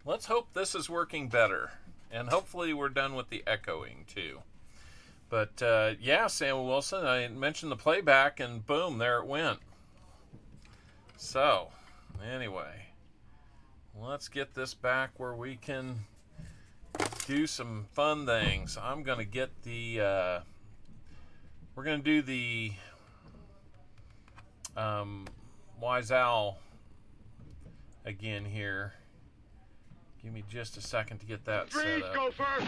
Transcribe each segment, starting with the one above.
let's hope this is working better. And hopefully we're done with the echoing too. But yeah, Samuel Wilson, I mentioned the playback and boom, there it went. So, anyway, let's get this back where we can do some fun things. I'm going to get the, we're going to do the Wise Owl again here. Give me just a second to get that set up. Go first.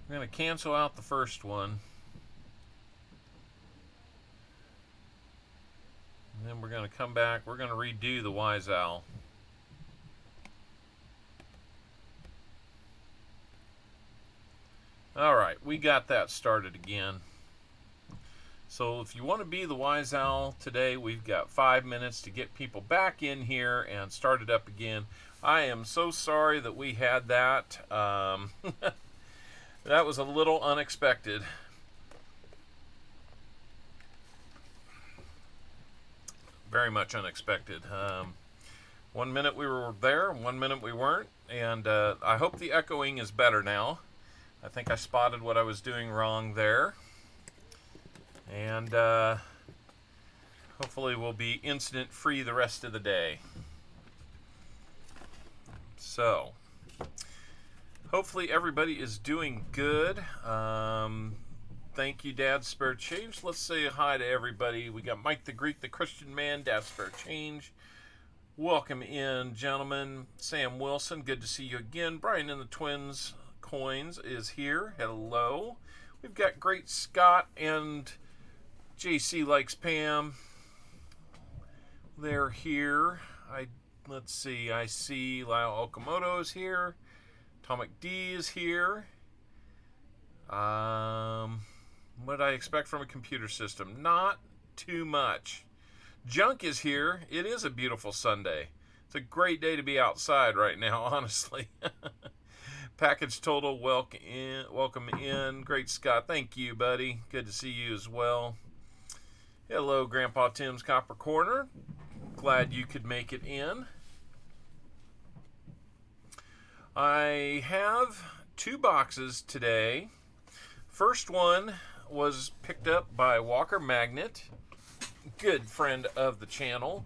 I'm going to cancel out the first one. And then we're going to come back. We're going to redo the Wise Owl. All right, we got that started again. So if you want to be the Wise Owl today, we've got 5 minutes to get people back in here and start it up again. I am so sorry that we had that. That was a little unexpected. Very much unexpected. 1 minute we were there, 1 minute we weren't, and I hope the echoing is better now. I think I spotted what I was doing wrong there. And hopefully we'll be incident free the rest of the day. So, hopefully everybody is doing good. Thank you, Dad Spare Change. Let's say hi to everybody. We got Mike the Greek, the Christian man, Dad Spare Change. Welcome in, gentlemen. Sam Wilson, good to see you again. Brian in the Twins Coins is here. Hello. We've got Great Scott and JC Likes Pam. They're here. Let's see. I see Lyle Okamoto is here. Atomic D is here. What did I expect from a computer system? Not too much. Junk is here. It is a beautiful Sunday. It's a great day to be outside right now, honestly. Package Total, welcome in. Great Scott, thank you, buddy. Good to see you as well. Hello, Grandpa Tim's Copper Corner. Glad you could make it in. I have 2 boxes today. First one was picked up by Walker Magnet, good friend of the channel,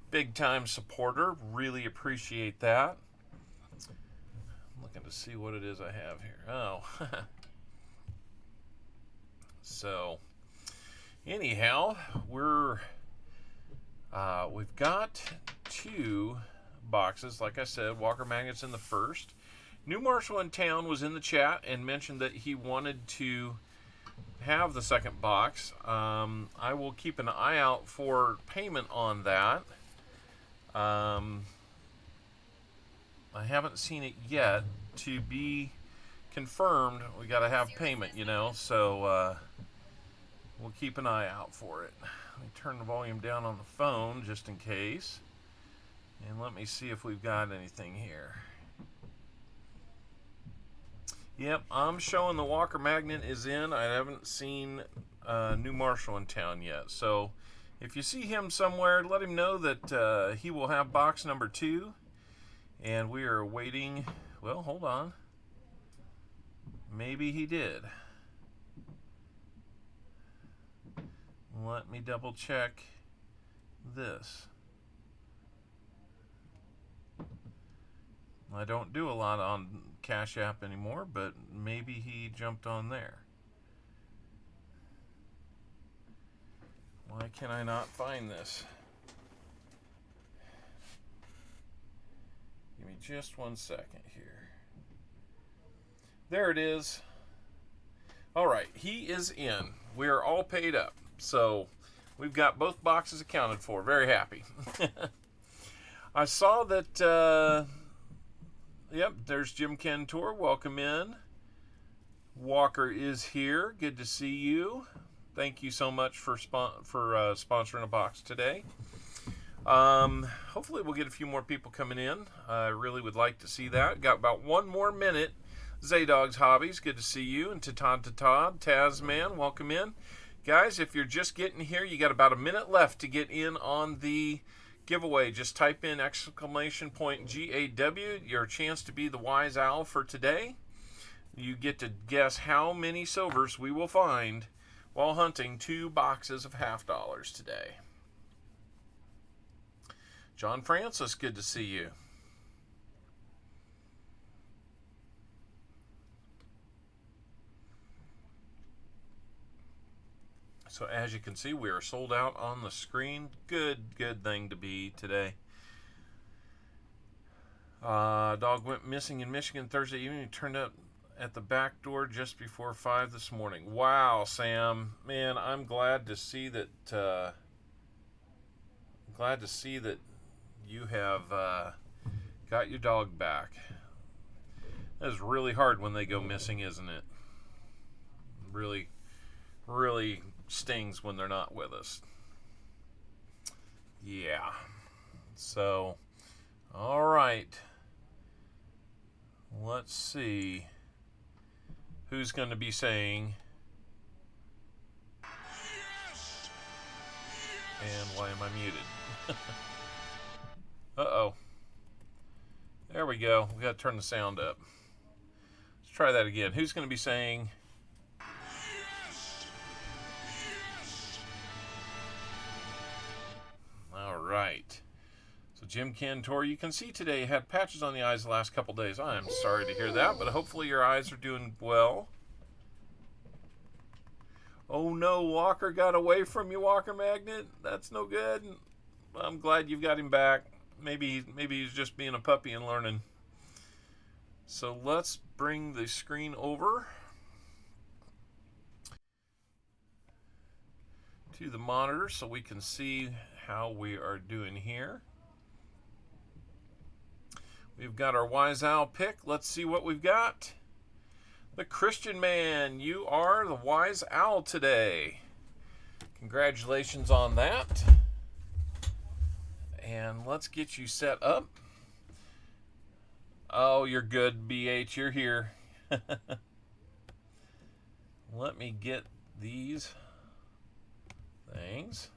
big time supporter. Really appreciate that. I'm looking to see what it is I have here. Oh, so anyhow, we've got 2 boxes. Like I said, Walker Magnet's in the first. New Marshall in town was in the chat and mentioned that he wanted to have the second box. I will keep an eye out for payment on that. I haven't seen it yet. To be confirmed, we got to have payment, you know, so we'll keep an eye out for it. Let me turn the volume down on the phone just in case. And let me see if we've got anything here. Yep, I'm showing the Walker Magnet is in. I haven't seen New Marshall in town yet. So if you see him somewhere, let him know that he will have box number 2. And we are waiting. Well, hold on. Maybe he did. Let me double check this. I don't do a lot on Cash App anymore, but maybe he jumped on there. Why can I not find this? Give me just 1 second here. There it is. All right, he is in. We are all paid up. So we've got both boxes accounted for. Very happy. I saw that, yep, there's Jim Cantor. Welcome in. Walker is here. Good to see you. Thank you so much for sponsoring a box today. Hopefully we'll get a few more people coming in. I really would like to see that. Got about one more minute. Zaydog's Hobbies, good to see you. And Tatad, Tasman, welcome in. Guys, if you're just getting here, you got about a minute left to get in on the giveaway. Just type in exclamation point GAW, your chance to be the wise owl for today. You get to guess how many silvers we will find while hunting 2 boxes of $half today. John Francis, good to see you. So as you can see, we are sold out on the screen. Good thing to be today. Dog went missing in Michigan Thursday evening. He turned up at the back door just before 5 this morning. Wow, Sam. Man, I'm glad to see that. You have got your dog back. That is really hard when they go missing, isn't it? Really stings when they're not with us. Yeah. So, all right. Let's see who's going to be saying yes! And why am I muted? Uh-oh. There we go. We got to turn the sound up. Let's try that again. Who's going to be saying yes! Yes! All right. So Jim Cantor, you can see today had patches on the eyes the last couple days. I am sorry to hear that, but hopefully your eyes are doing well. Oh no, Walker got away from you, Walker Magnet. That's no good. I'm glad you've got him back. Maybe he's just being a puppy and learning. So let's bring the screen over to the monitor so we can see how we are doing here. We've got our Wise Owl pick. Let's see what we've got. The Christian Man, you are the Wise Owl today. Congratulations on that. And let's get you set up. Oh, you're good, BH. You're here. Let me get these things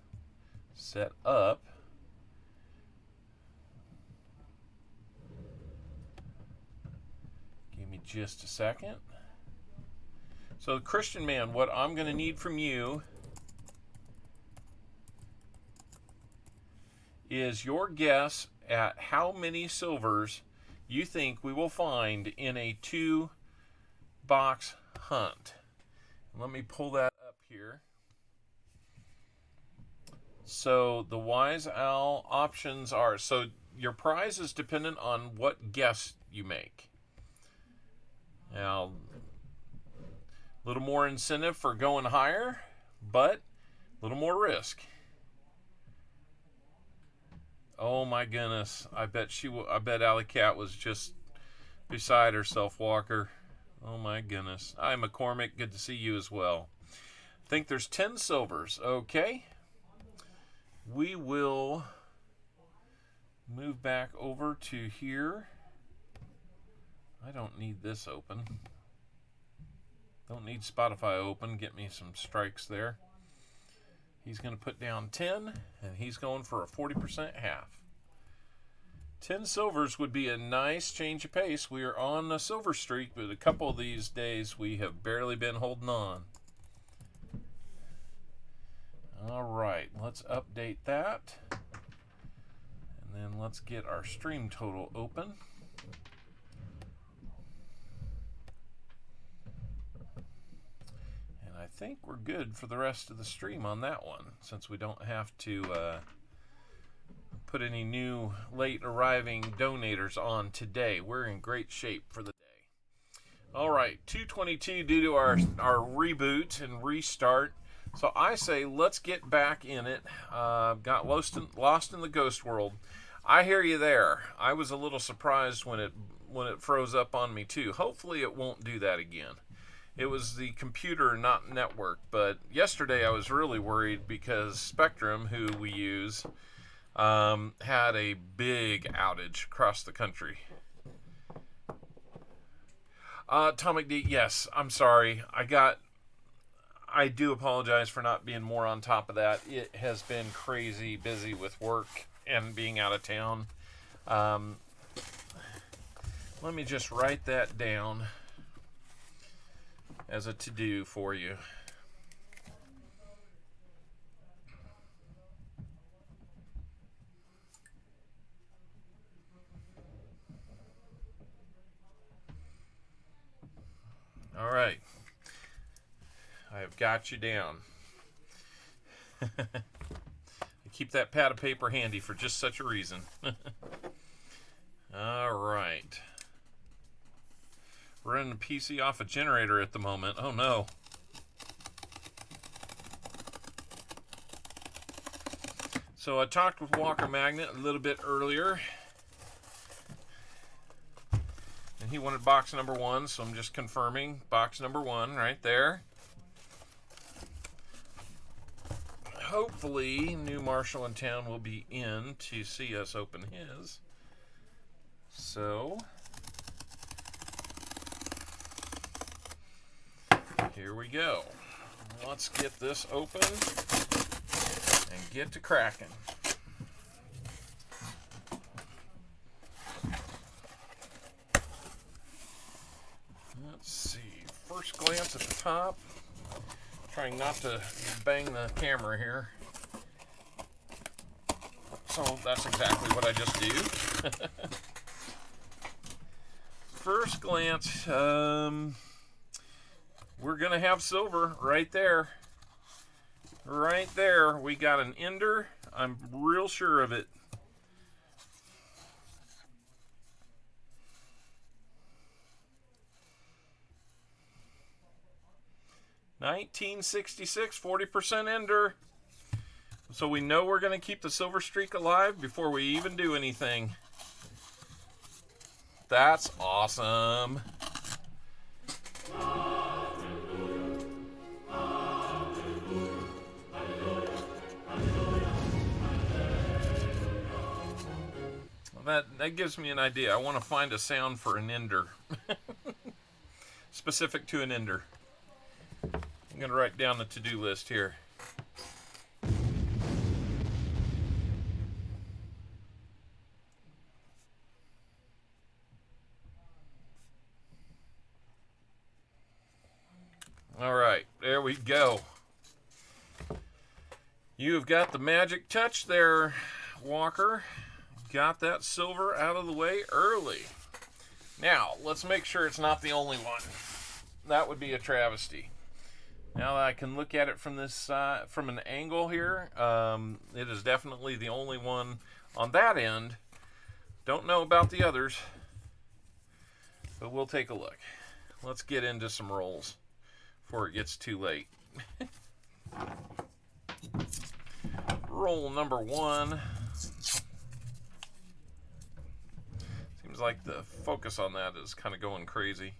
set up. Give me just a second. So, Christian Man, what I'm going to need from you is your guess at how many silvers you think we will find in a 2-box hunt. Let me pull that up here. So the Wise Owl options are, so your prize is dependent on what guess you make. Now, a little more incentive for going higher, but a little more risk. Oh my goodness! I bet Alley Cat was just beside herself, Walker. Oh my goodness! Hi, McCormick. Good to see you as well. I think there's 10 silvers. Okay. We will move back over to here. I don't need this open. Don't need Spotify open. Get me some strikes there. He's going to put down 10, and he's going for a 40% half. 10 silvers would be a nice change of pace. We are on a silver streak, but a couple of these days we have barely been holding on. All right, let's update that. And then let's get our stream total open. I think we're good for the rest of the stream on that one, since we don't have to put any new late arriving donators on today. We're in great shape for the day. All right, 222 due to our reboot and restart. So I say let's get back in it. Got lost in the ghost world. I hear you there. I was a little surprised when it froze up on me too. Hopefully it won't do that again. It was the computer, not network. But yesterday I was really worried because Spectrum, who we use, had a big outage across the country. Atomic D, yes, I'm sorry. I do apologize for not being more on top of that. It has been crazy busy with work and being out of town. Let me just write that down as a to-do for you. All right. I have got you down. I keep that pad of paper handy for just such a reason. All right. We're running the PC off a generator at the moment. Oh no. So I talked with Walker Magnet a little bit earlier. And he wanted box number 1, so I'm just confirming box number 1 right there. Hopefully, new Marshall in town will be in to see us open his. So, here we go. Let's get this open and get to cracking. Let's see. First glance at the top. Trying not to bang the camera here. So that's exactly what I just do. First glance, we're going to have silver right there. Right there, we got an ender. I'm real sure of it. $19.66, 40% ender. So we know we're going to keep the silver streak alive before we even do anything. That's awesome. That gives me an idea. I want to find a sound for an ender. Specific to an ender. I'm going to write down the to-do list here. All right, there we go. You've got the magic touch there, Walker. Got that silver out of the way early. Now, let's make sure it's not the only one. That would be a travesty. Now that I can look at it from this side, from an angle here, it is definitely the only one on that end. Don't know about the others, but we'll take a look. Let's get into some rolls before it gets too late. Roll number 1. Seems like the focus on that is kind of going crazy.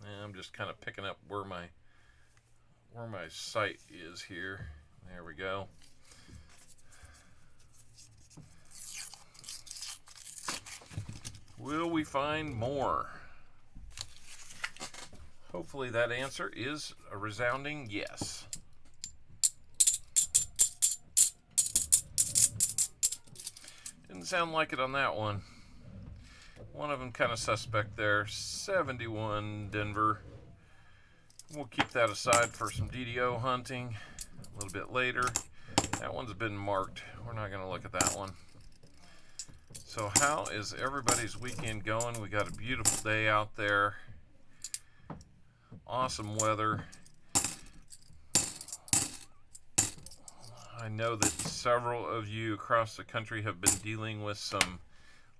And I'm just kind of picking up where my sight is here. There we go. Will we find more? Hopefully that answer is a resounding yes. Didn't sound like it on that one. One of them kind of suspect there. 71 Denver. We'll keep that aside for some DDO hunting a little bit later. That one's been marked. We're not going to look at that one. So how is everybody's weekend going? We got a beautiful day out there. Awesome weather. I know that several of you across the country have been dealing with some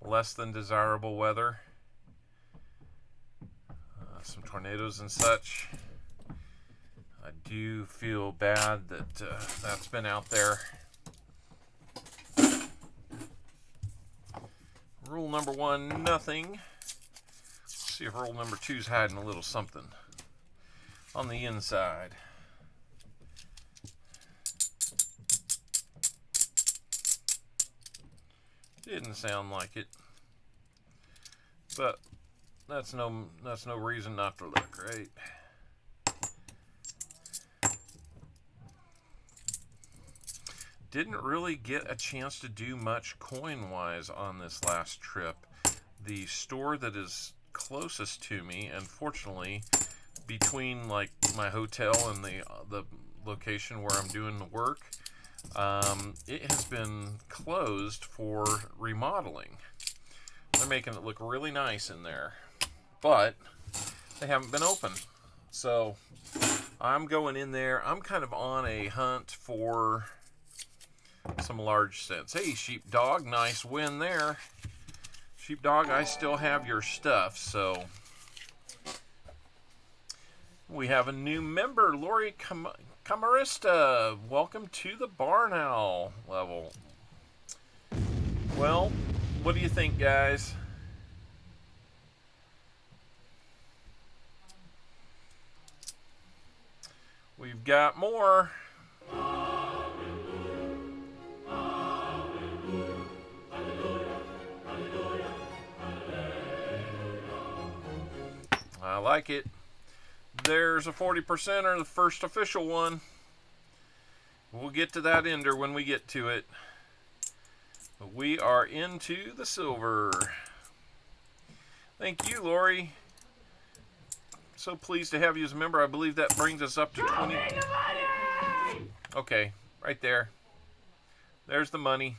less than desirable weather. Some tornadoes and such. I do feel bad that that's been out there. Rule number 1, nothing. Let's see if rule number 2 is hiding a little something. on the inside. Didn't sound like it, but that's no reason not to look, right? Didn't really get a chance to do much coin-wise on this last trip. The store that is closest to me, unfortunately, between like my hotel and the location where I'm doing the work, it has been closed for remodeling. They're making it look really nice in there, but they haven't been open. So I'm going in there. I'm kind of on a hunt for some large cents. Hey, Sheepdog, nice win there. Sheepdog, I still have your stuff, so we have a new member, Lori Camarista. Welcome to the Barn Owl level. Well, what do you think, guys? We've got more. I like it. There's a 40%er, the first official one. We'll get to that ender when we get to it. But we are into the silver. Thank you, Lori. So pleased to have you as a member. I believe that brings us up to 20. Okay, right there. There's the money.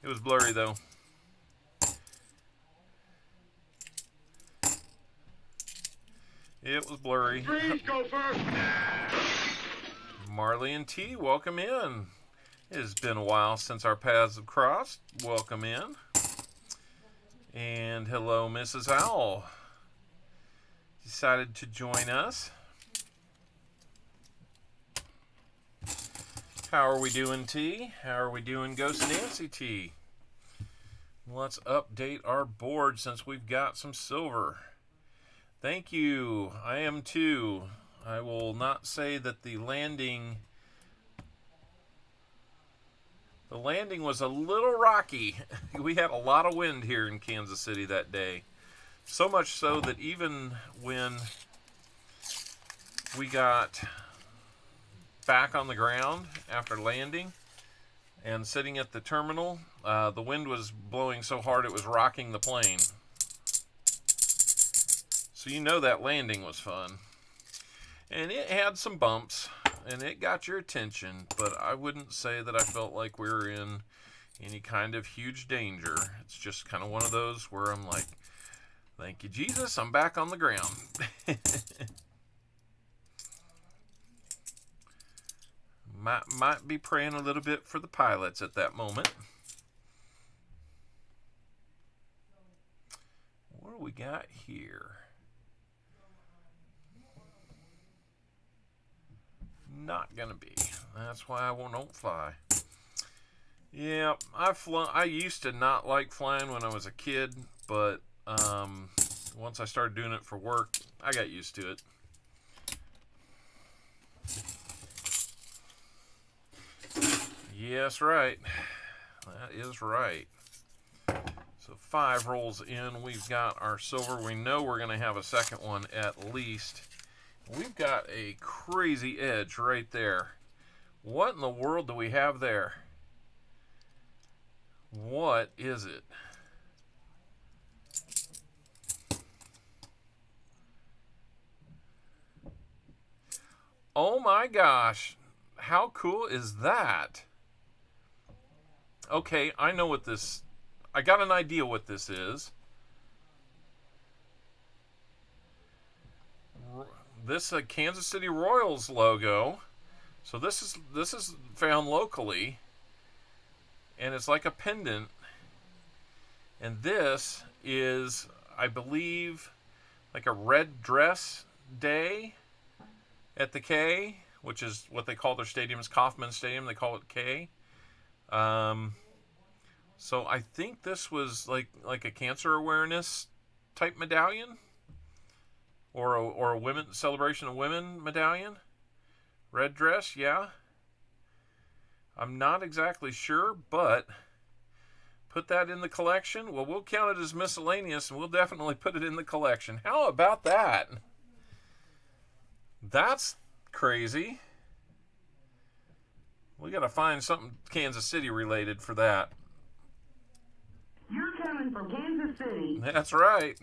It was blurry, though. It was blurry. Please go first. Marley and T, welcome in. It has been a while since our paths have crossed. Welcome in. And hello, Mrs. Owl. Decided to join us. How are we doing, T? How are we doing, Ghost Nancy T? Let's update our board since we've got some silver. Thank you. I am too. I will not say that the landing was a little rocky. We had a lot of wind here in Kansas City that day. So much so that even when we got back on the ground after landing and sitting at the terminal, the wind was blowing so hard it was rocking the plane. So you know that landing was fun. And it had some bumps, and it got your attention, but I wouldn't say that I felt like we were in any kind of huge danger. It's just kind of one of those where I'm like, thank you, Jesus, I'm back on the ground. Might be praying a little bit for the pilots at that moment. What do we got here? Not gonna be. That's why I don't fly. Yeah, I used to not like flying when I was a kid, but once I started doing it for work, I got used to it. Yes, right. That is right. So 5 rolls in. We've got our silver. We know we're going to have a second one at least. We've got a crazy edge right there. What in the world do we have there? What is it? Oh my gosh. How cool is that? Okay, I know what this... I got an idea what this is. This Kansas City Royals logo. So this is found locally, and it's like a pendant. And this is, I believe, like a red dress day at the K, which is what they call their stadium, is Kauffman Stadium. They call it K. So I think this was like a cancer awareness type medallion. or a women celebration of women medallion. Red dress, yeah. I'm not exactly sure, but put that in the collection. Well, we'll count it as miscellaneous, and we'll definitely put it in the collection. How about that? That's crazy. We got to find something Kansas City related for that. You're coming from Kansas City. That's right.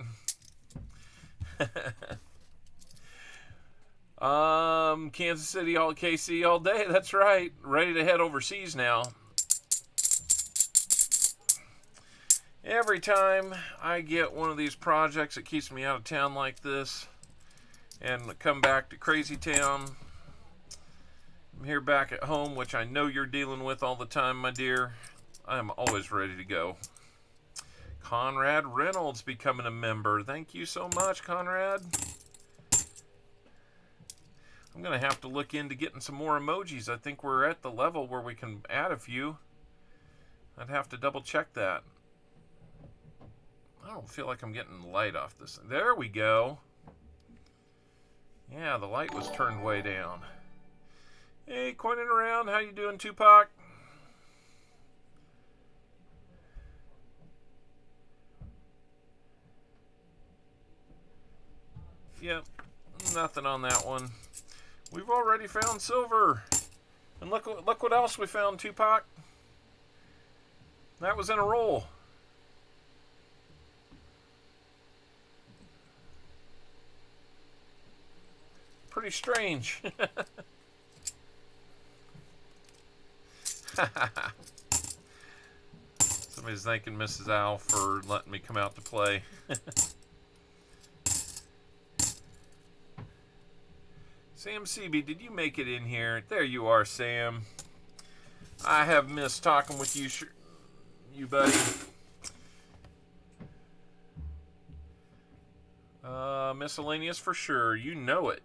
Kansas City, all KC all day. That's right. Ready to head overseas now. Every time I get one of these projects that keeps me out of town like this and come back to Crazy Town, I'm here back at home, which I know you're dealing with all the time, my dear. I am always ready to go. Conrad Reynolds becoming a member. Thank you so much, Conrad. I'm going to have to look into getting some more emojis. I think we're at the level where we can add a few. I'd have to double check that. I don't feel like I'm getting light off this. There we go. Yeah, the light was turned way down. Hey, coining around. How you doing, Tupac? Yep, nothing on that one. We've already found silver. And look what else we found, Tupac. That was in a roll. Pretty strange. Somebody's thanking Mrs. Al for letting me come out to play. Sam CB, did you make it in here? There you are, Sam. I have missed talking with you buddy. Miscellaneous for sure. You know it.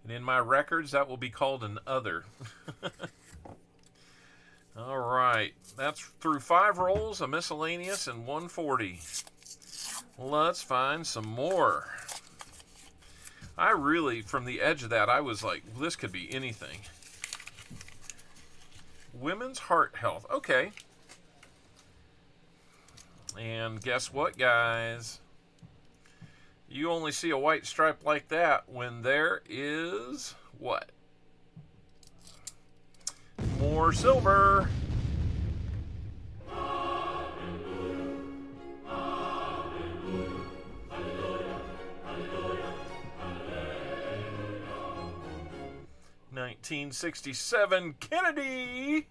And in my records, that will be called an other. All right. That's through 5 rolls, a miscellaneous, and 140. Let's find some more. I really, from the edge of that, I was like, this could be anything. Women's heart health. Okay. And guess what, guys? You only see a white stripe like that when there is what? More silver. Hallelujah. Hallelujah. Hallelujah. 1967 Kennedy.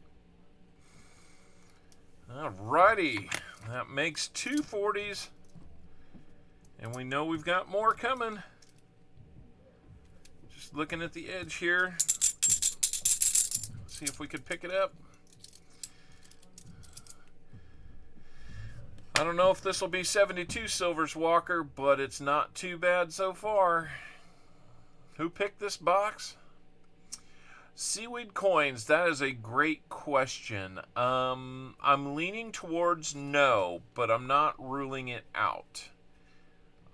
Alrighty. That makes 2 40s. And we know we've got more coming. Just looking at the edge here. See if we could pick it up. I don't know if this will be 72 silvers, Walker, but it's not too bad so far. Who picked this box? Seaweed coins. That is a great question. I'm leaning towards no, but I'm not ruling it out.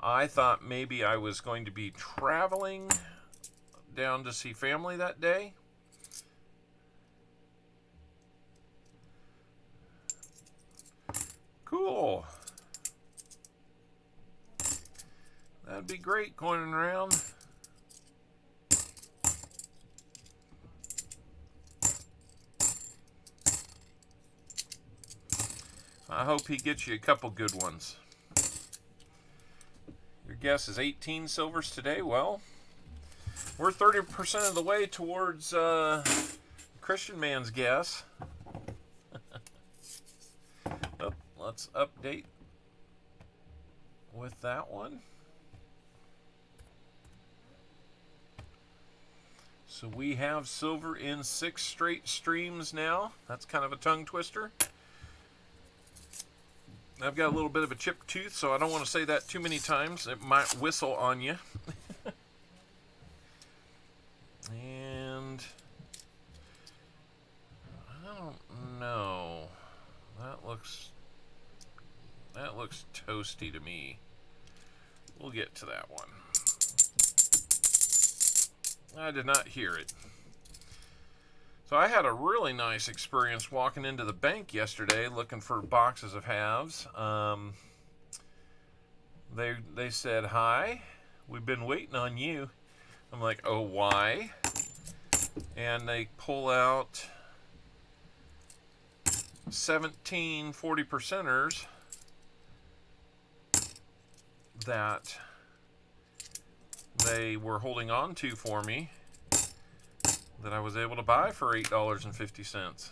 I thought maybe I was going to be traveling down to see family that day. Cool. That'd be great coining around. I hope he gets you a couple good ones. Your guess is 18 silvers today. Well, we're 30% of the way towards Christian man's guess. Oh, let's update with that one. So we have silver in 6 straight streams now. That's kind of a tongue twister. I've got a little bit of a chipped tooth, so I don't want to say that too many times. It might whistle on you. And I don't know. That looks toasty to me. We'll get to that one. I did not hear it. So I had a really nice experience walking into the bank yesterday looking for boxes of halves. They said, "Hi, we've been waiting on you." I'm like, "Oh, why?" And they pull out 17 40%ers that they were holding on to for me that I was able to buy for $8.50.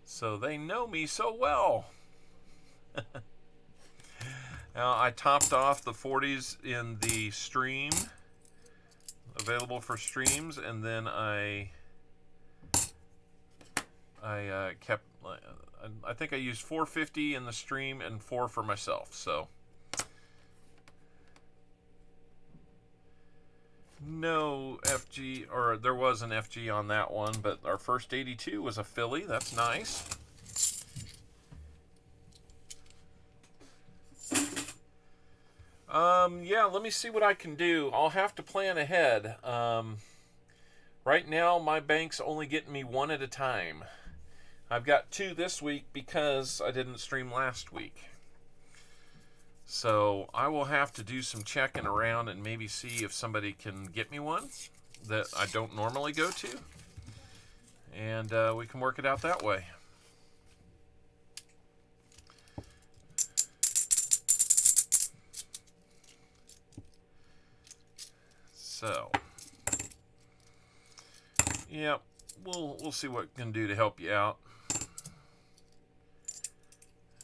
So they know me so well. Now, I topped off the 40s in the stream, available for streams, and then I kept, I think I used 450 in the stream and 4 for myself. So no FG, or there was an FG on that one, but our first 82 was a Philly. That's nice. Yeah, let me see what I can do. I'll have to plan ahead. Right now, my bank's only getting me 1 at a time. I've got 2 this week because I didn't stream last week. So I will have to do some checking around and maybe see if somebody can get me one that I don't normally go to. And we can work it out that way. So, yeah, we'll see what we can do to help you out.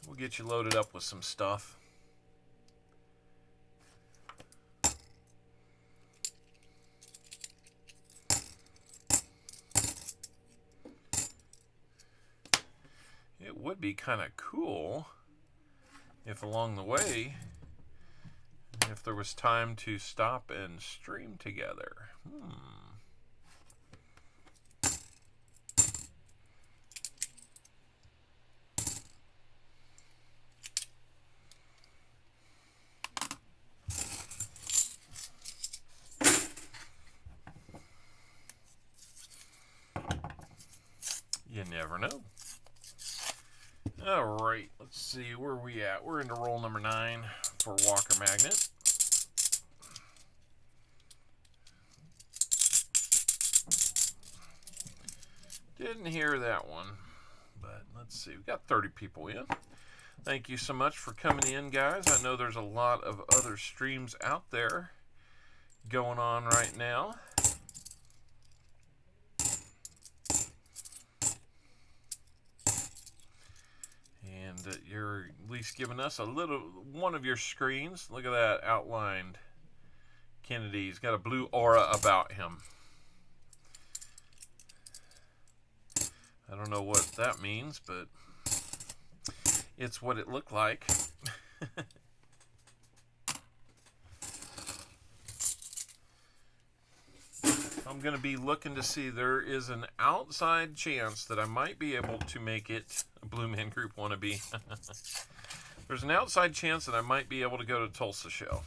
We'll get you loaded up with some stuff. It would be kind of cool if along the way, if there was time to stop and stream together. You never know. All right, let's see where we at. We're into roll number 9 for Walker Magnet. Didn't hear that one, but let's see. We've got 30 people in. Thank you so much for coming in, guys. I know there's a lot of other streams out there going on right now. And you're at least giving us a little one of your screens. Look at that outlined Kennedy. He's got a blue aura about him. I don't know what that means, but it's what it looked like. I'm going to be looking to see. There is an outside chance that I might be able to make it a Blue Man Group wannabe. There's an outside chance that I might be able to go to Tulsa show.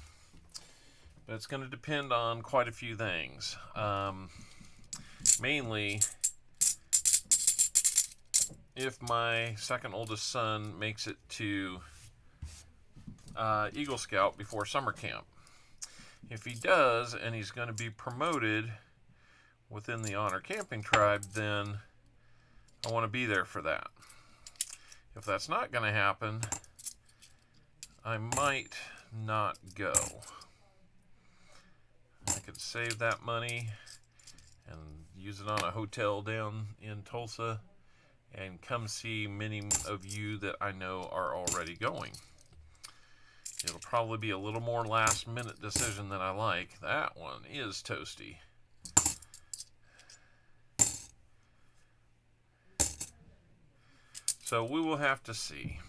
But it's going to depend on quite a few things. Mainly, if my second oldest son makes it to Eagle Scout before summer camp. If he does, and he's going to be promoted within the Honor Camping Tribe, then I want to be there for that. If that's not going to happen, I might not go. I could save that money and use it on a hotel down in Tulsa and come see many of you that I know are already going. It'll probably be a little more last minute decision than I like. That one is toasty. So we will have to see.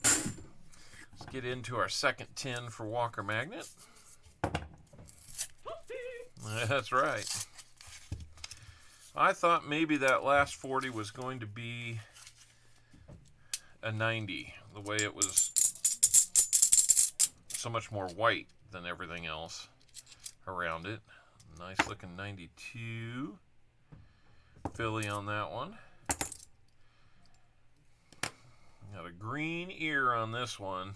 Let's get into our second 10 for Walker Magnet. That's right. I thought maybe that last 40 was going to be a 90. The way it was so much more white than everything else around it. Nice looking 92. Philly on that one. Got a green ear on this one.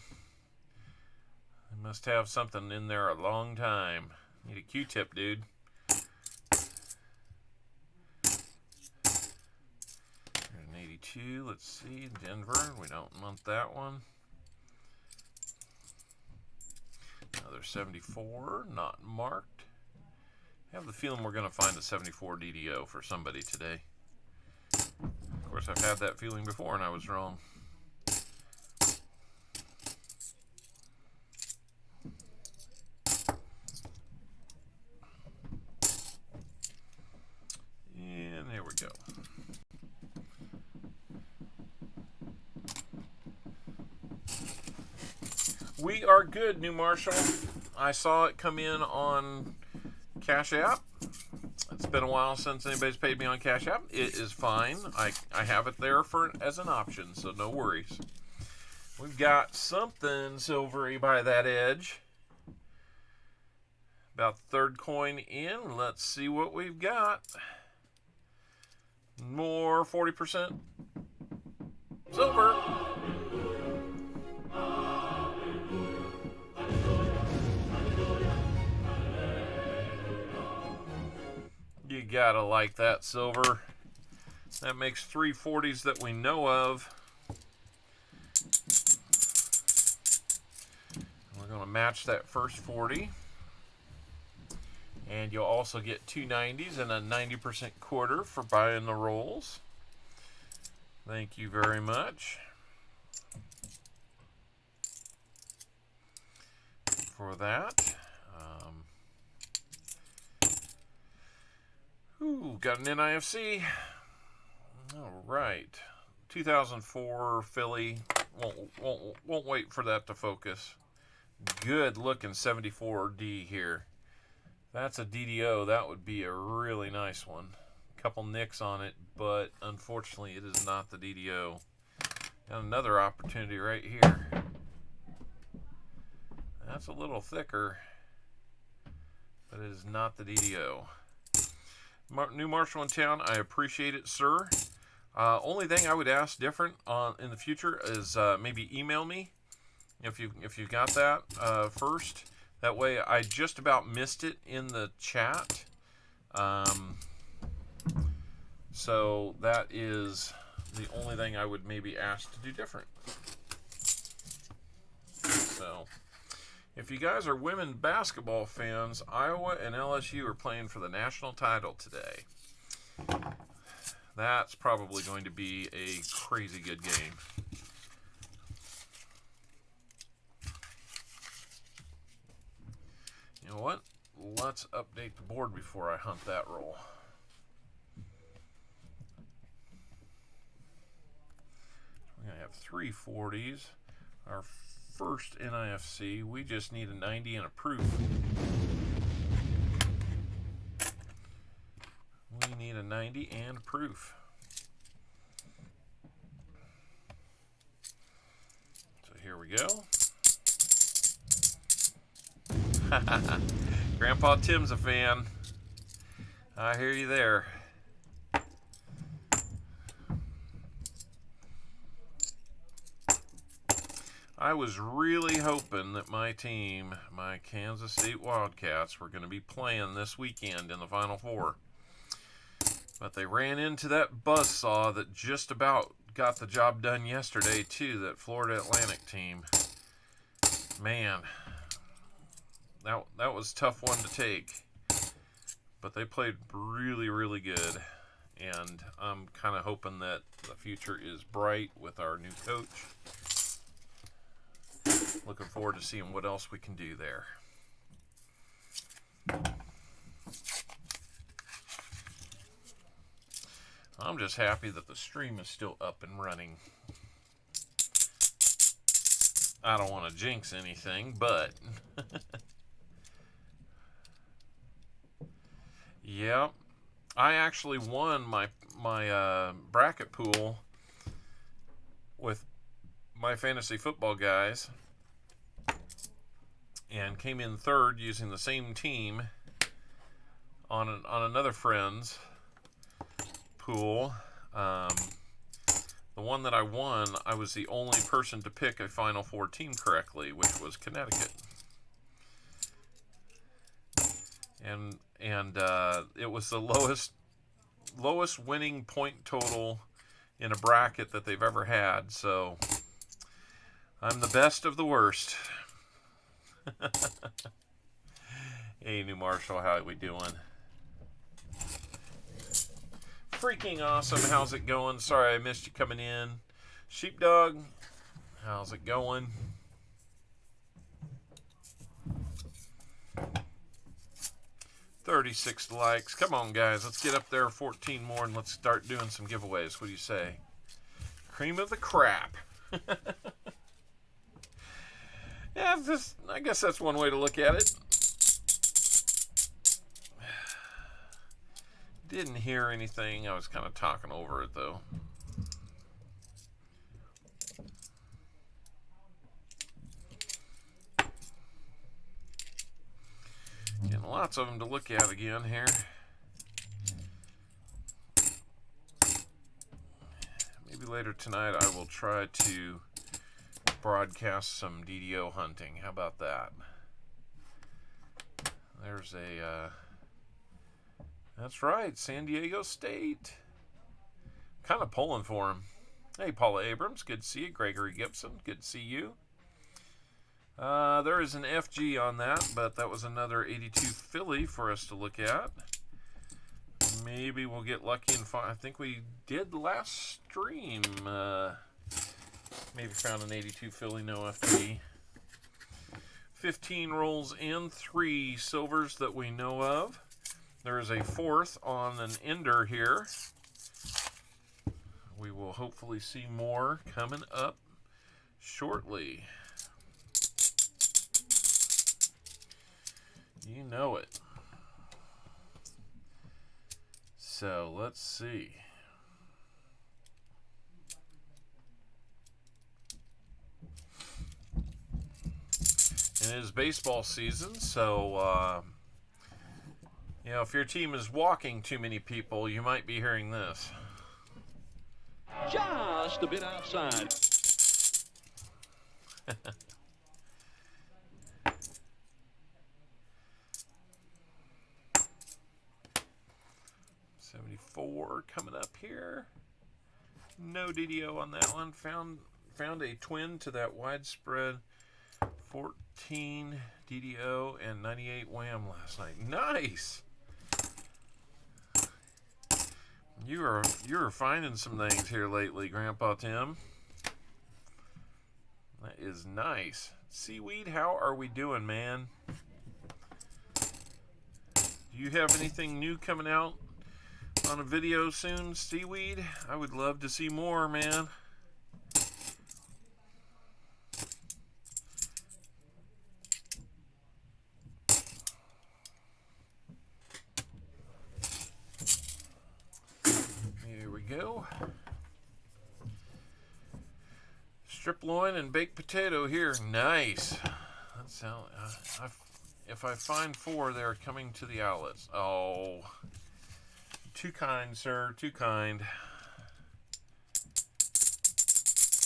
I must have something in there a long time. Need a Q-tip, dude. There's an 82. Let's see. Denver. We don't want that one. Another 74. Not marked. I have the feeling we're going to find a 74 DDO for somebody today. Of course, I've had that feeling before and I was wrong. And there we go. We are good, New Marshall. I saw it come in on Cash App. It's been a while since anybody's paid me on Cash App. It is fine. I have it there as an option, so no worries. We've got something silvery by that edge. About third coin in. Let's see what we've got. More 40% silver. You gotta like that silver. That makes 3 40s that we know of. We're gonna match that first 40. And you'll also get 2 90s and a 90% quarter for buying the rolls. Thank you very much for that. Got an NIFC. All right, 2004 Philly. Won't wait for that to focus. Good looking 74D here. That's a DDO. That would be a really nice one. Couple nicks on it, but unfortunately it is not the DDO. Got another opportunity right here. That's a little thicker, but it is not the DDO. New Marshall in town, I appreciate it, sir. Only thing I would ask different in the future is maybe email me if you got that first. That way I just about missed it in the chat. So that is the only thing I would maybe ask to do different. So if you guys are women basketball fans, Iowa and LSU are playing for the national title today. That's probably going to be a crazy good game. You know what? Let's update the board before I hunt that roll. We're going to have 3 40s. Our first NIFC. We just need a 90 and a proof. We need a 90 and a proof. So here we go. Grandpa Tim's a fan. I hear you there. I was really hoping that my team, my Kansas State Wildcats, were going to be playing this weekend in the Final Four. But they ran into that buzzsaw that just about got the job done yesterday, too, that Florida Atlantic team. Man, that was a tough one to take. But they played really, really good. And I'm kind of hoping that the future is bright with our new coach. Looking forward to seeing what else we can do there. I'm just happy that the stream is still up and running. I don't want to jinx anything, but yeah, I actually won my bracket pool with my fantasy football guys and came in third using the same team on another friend's pool. The one that I won, I was the only person to pick a Final Four team correctly, which was Connecticut. And it was the lowest winning point total in a bracket that they've ever had. So I'm the best of the worst. Hey, New Marshall, how are we doing? Freaking awesome. How's it going? Sorry I missed you coming in. Sheepdog, how's it going? $36 likes. Come on, guys. Let's get up there 14 more and let's start doing some giveaways. What do you say? Cream of the crap. Yeah, I guess that's one way to look at it. Didn't hear anything. I was kind of talking over it, though. Getting lots of them to look at again here. Maybe later tonight I will try to broadcast some DDO hunting. How about that? There's a... that's right, San Diego State. Kind of pulling for him. Hey, Paula Abrams, good to see you. Gregory Gibson, good to see you. There is an FG on that, but that was another 82 Philly for us to look at. Maybe we'll get lucky and find. I think we did last stream. Maybe found an 82 Philly, no FG. 15 rolls in, 3 silvers that we know of. There is a 4th on an ender here. We will hopefully see more coming up shortly. You know it. So let's see. It is baseball season, so you know, if your team is walking too many people, you might be hearing this. Just a bit outside. $74 coming up here. No DDO on that one. Found a twin to that widespread 14 DDO and 98 wham last night. Nice. You're finding some things here lately, Grandpa Tim. That is nice. Seaweed, how are we doing, man? Do you have anything new coming out on a video soon, Seaweed? I would love to see more, man. Here we go. Strip loin and baked potato here. Nice. That's how, if I find 4, they're coming to the outlets. Oh, too kind, sir. Too kind.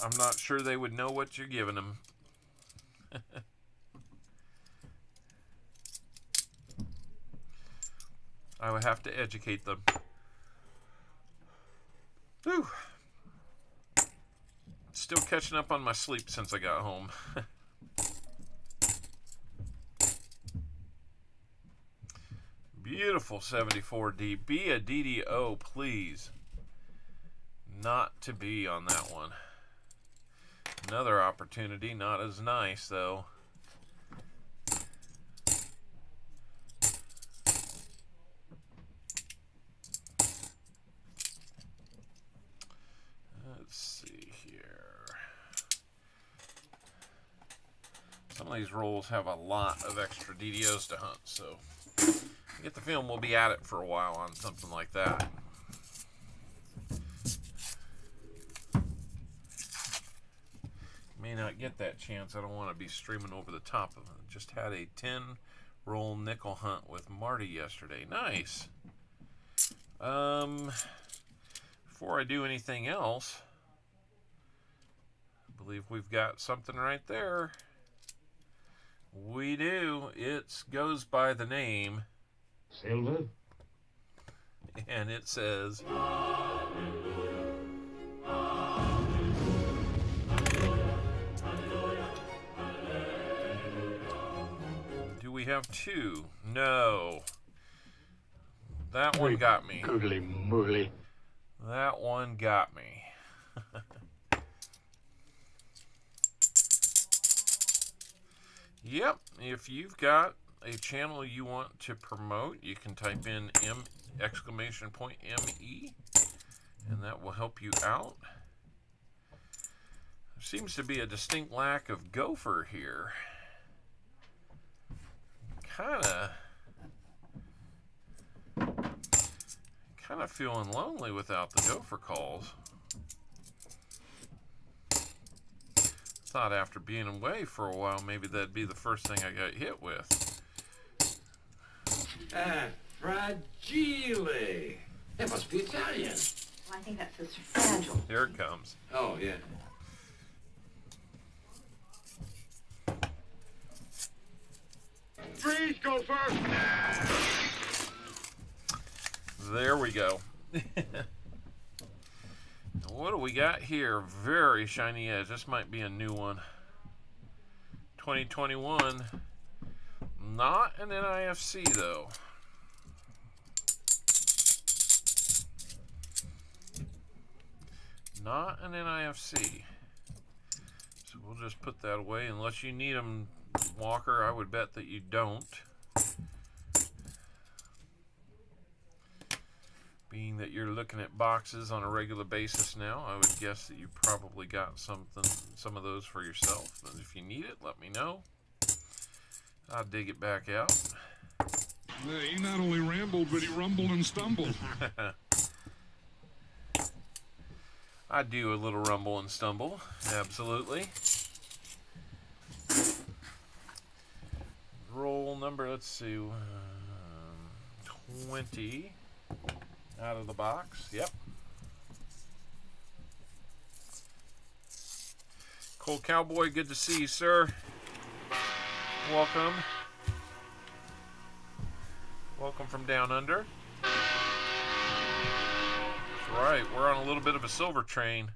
I'm not sure they would know what you're giving them. I would have to educate them. Whew. Still catching up on my sleep since I got home. Beautiful 74D. Be a DDO, please. Not to be on that one. Another opportunity, not as nice though. Let's see here. Some of these rolls have a lot of extra DDOs to hunt, so I get the feeling we'll be at it for a while on something like that. may not get that chance. I don't want to be streaming over the top of it. Just had a 10-roll nickel hunt with Marty yesterday. Nice. Before I do anything else, I believe we've got something right there. We do. It goes by the name Silver. And it says do we have two? No. That one got me. Goodly moly. That one got me. Yep, if you've got a channel you want to promote, you can type in !ME, and that will help you out. There seems to be a distinct lack of gopher here. Kinda feeling lonely without the gopher calls. Thought after being away for a while, maybe that'd be the first thing I got hit with. Fragile. That must be Italian. Well, I think that says fragile. Here it comes. Oh, yeah. Freeze, gopher! There we go. What do we got here? Very shiny edge. This might be a new one. 2021. Not an NIFC though. Not an NIFC. So we'll just put that away. Unless you need them, Walker, I would bet that you don't. Being that you're looking at boxes on a regular basis now, I would guess that you probably got some of those for yourself. But if you need it, let me know. I'll dig it back out. He not only rambled, but he rumbled and stumbled. I do a little rumble and stumble, absolutely. Roll number, let's see, 20 out of the box. Yep. Cole Cowboy, good to see you, sir. Welcome. Welcome from down under. That's right, we're on a little bit of a silver train.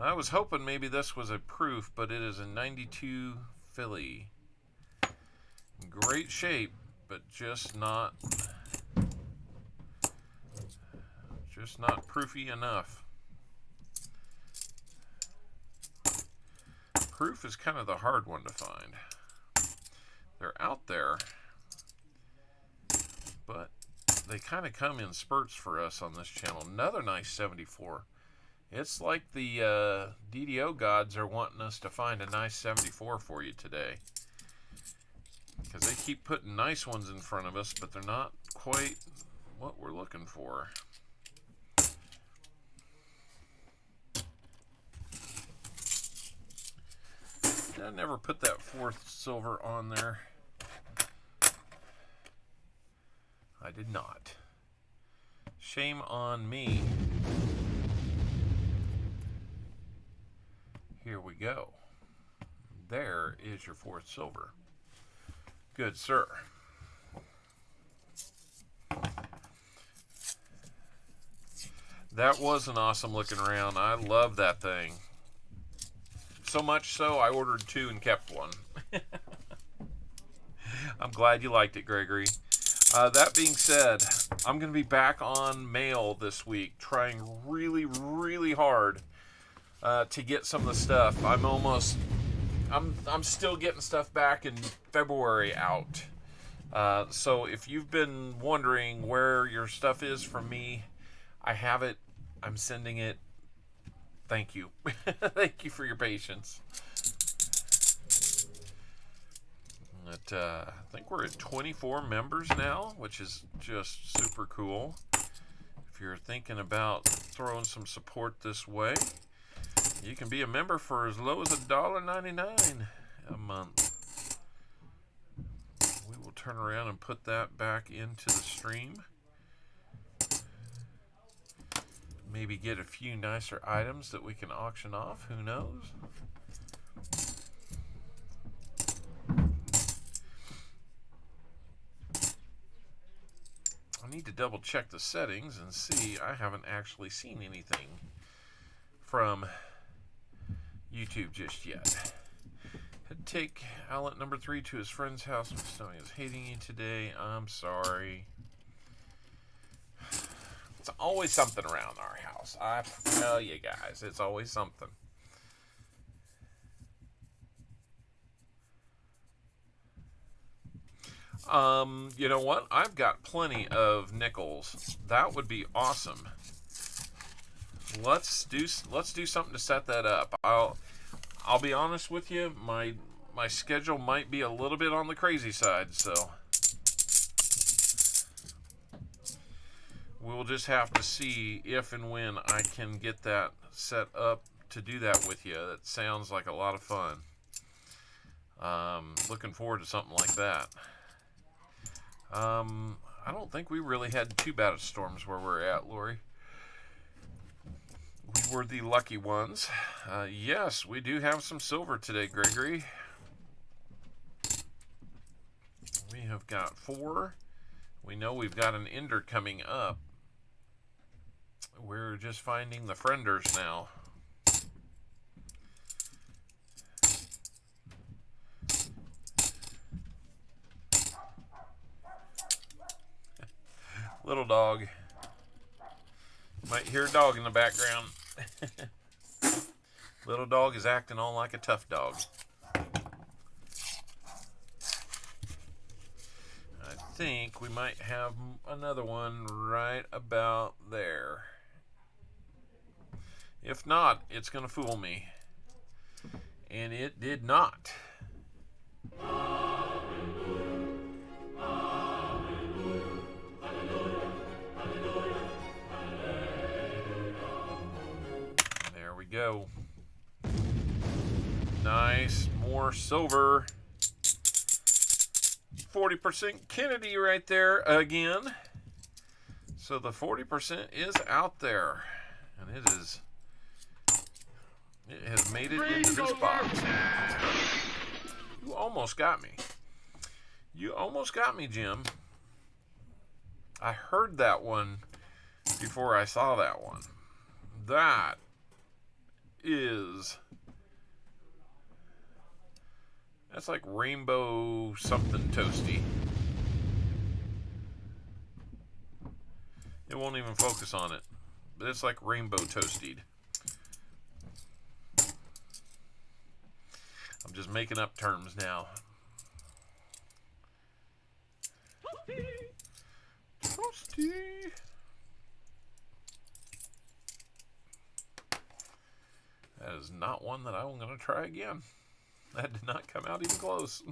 I was hoping maybe this was a proof, but it is a 92 Philly. Great shape, but just not proofy enough. Proof is kind of the hard one to find. They're out there, but they kind of come in spurts for us on this channel. Another nice 74. It's like the DDO gods are wanting us to find a nice 74 for you today, because they keep putting nice ones in front of us, but they're not quite what we're looking for. I never put that fourth silver on there. I did not. Shame on me. Here we go. There is your fourth silver. Good, sir. That was an awesome looking round. I love that thing. So much so, I ordered two and kept one. I'm glad you liked it, Gregory. That being said, I'm going to be back on mail this week, trying really, really hard to get some of the stuff. I'm still getting stuff back in February out. So if you've been wondering where your stuff is from me, I have it. I'm sending it. Thank you. Thank you for your patience. I think we're at 24 members now, which is just super cool. If you're thinking about throwing some support this way, You can be a member for as low as $1.99 a month. We will turn around and put that back into the stream. Maybe get a few nicer items that we can auction off. Who knows? I need to double check the settings and see. I haven't actually seen anything from YouTube just yet. Had to take outlet number 3 to his friend's house. Mr. Stoney is hating you today. I'm sorry. It's always something around our house. I tell you guys, it's always something. You know what? I've got plenty of nickels. That would be awesome. Let's do something to set that up. I'll be honest with you, my schedule might be a little bit on the crazy side, so we'll just have to see if and when I can get that set up to do that with you. That sounds like a lot of fun. Looking forward to something like that. I don't think we really had too bad of storms where we're at, Lori. We were the lucky ones. Yes, we do have some silver today, Gregory. We have got 4. We know we've got an ender coming up. We're just finding the frienders now. Little dog. You might hear a dog in the background. Little dog is acting all like a tough dog. I think we might have another one right about there. If not, it's going to fool me. And it did not. There we go. Nice. More silver. 40% Kennedy right there again. So the 40% is out there. And it has made it into this box. You almost got me. You almost got me, Jim. I heard that one before I saw that one. That is... That's like rainbow something toasty. It won't even focus on it. But it's like rainbow toasted. I'm just making up terms now. Toasty. That is not one that I'm going to try again. That did not come out even close.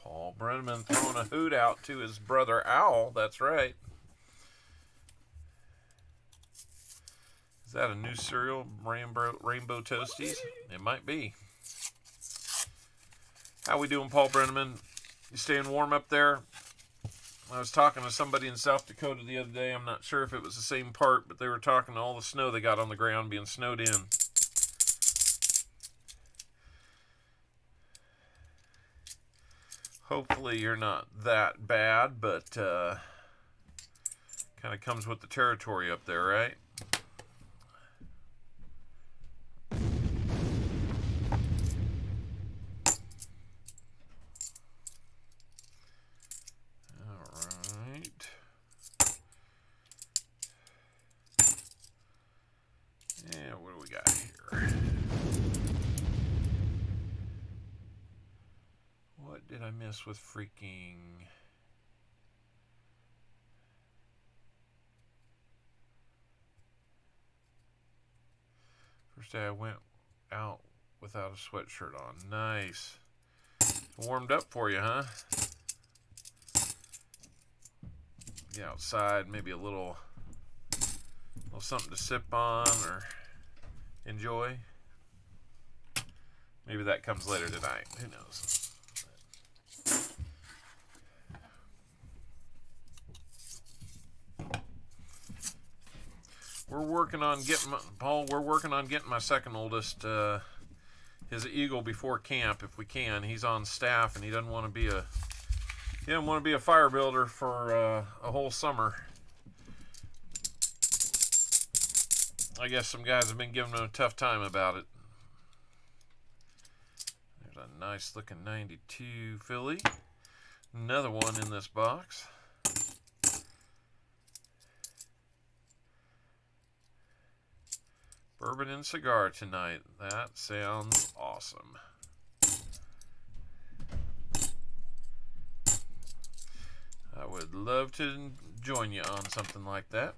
Paul Brenneman throwing a hoot out to his brother Owl. That's right. Is that a new cereal, Rainbow Toasties? It might be. How we doing, Paul Brenneman? You staying warm up there? I was talking to somebody in South Dakota the other day. I'm not sure if it was the same part, but they were talking to all the snow they got on the ground being snowed in. Hopefully you're not that bad, but kind of comes with the territory up there, right? Did I miss with freaking... First day I went out without a sweatshirt on. Nice. Warmed up for you, huh? the outside, maybe a little something to sip on or enjoy. Maybe that comes later tonight. Who knows? We're working on getting Paul. We're working on getting my second oldest his eagle before camp if we can. He's on staff and he doesn't want to be a fire builder for a whole summer. I guess some guys have been giving him a tough time about it. There's a nice looking 92 filly. Another one in this box. Bourbon and cigar tonight. That sounds awesome. I would love to join you on something like that.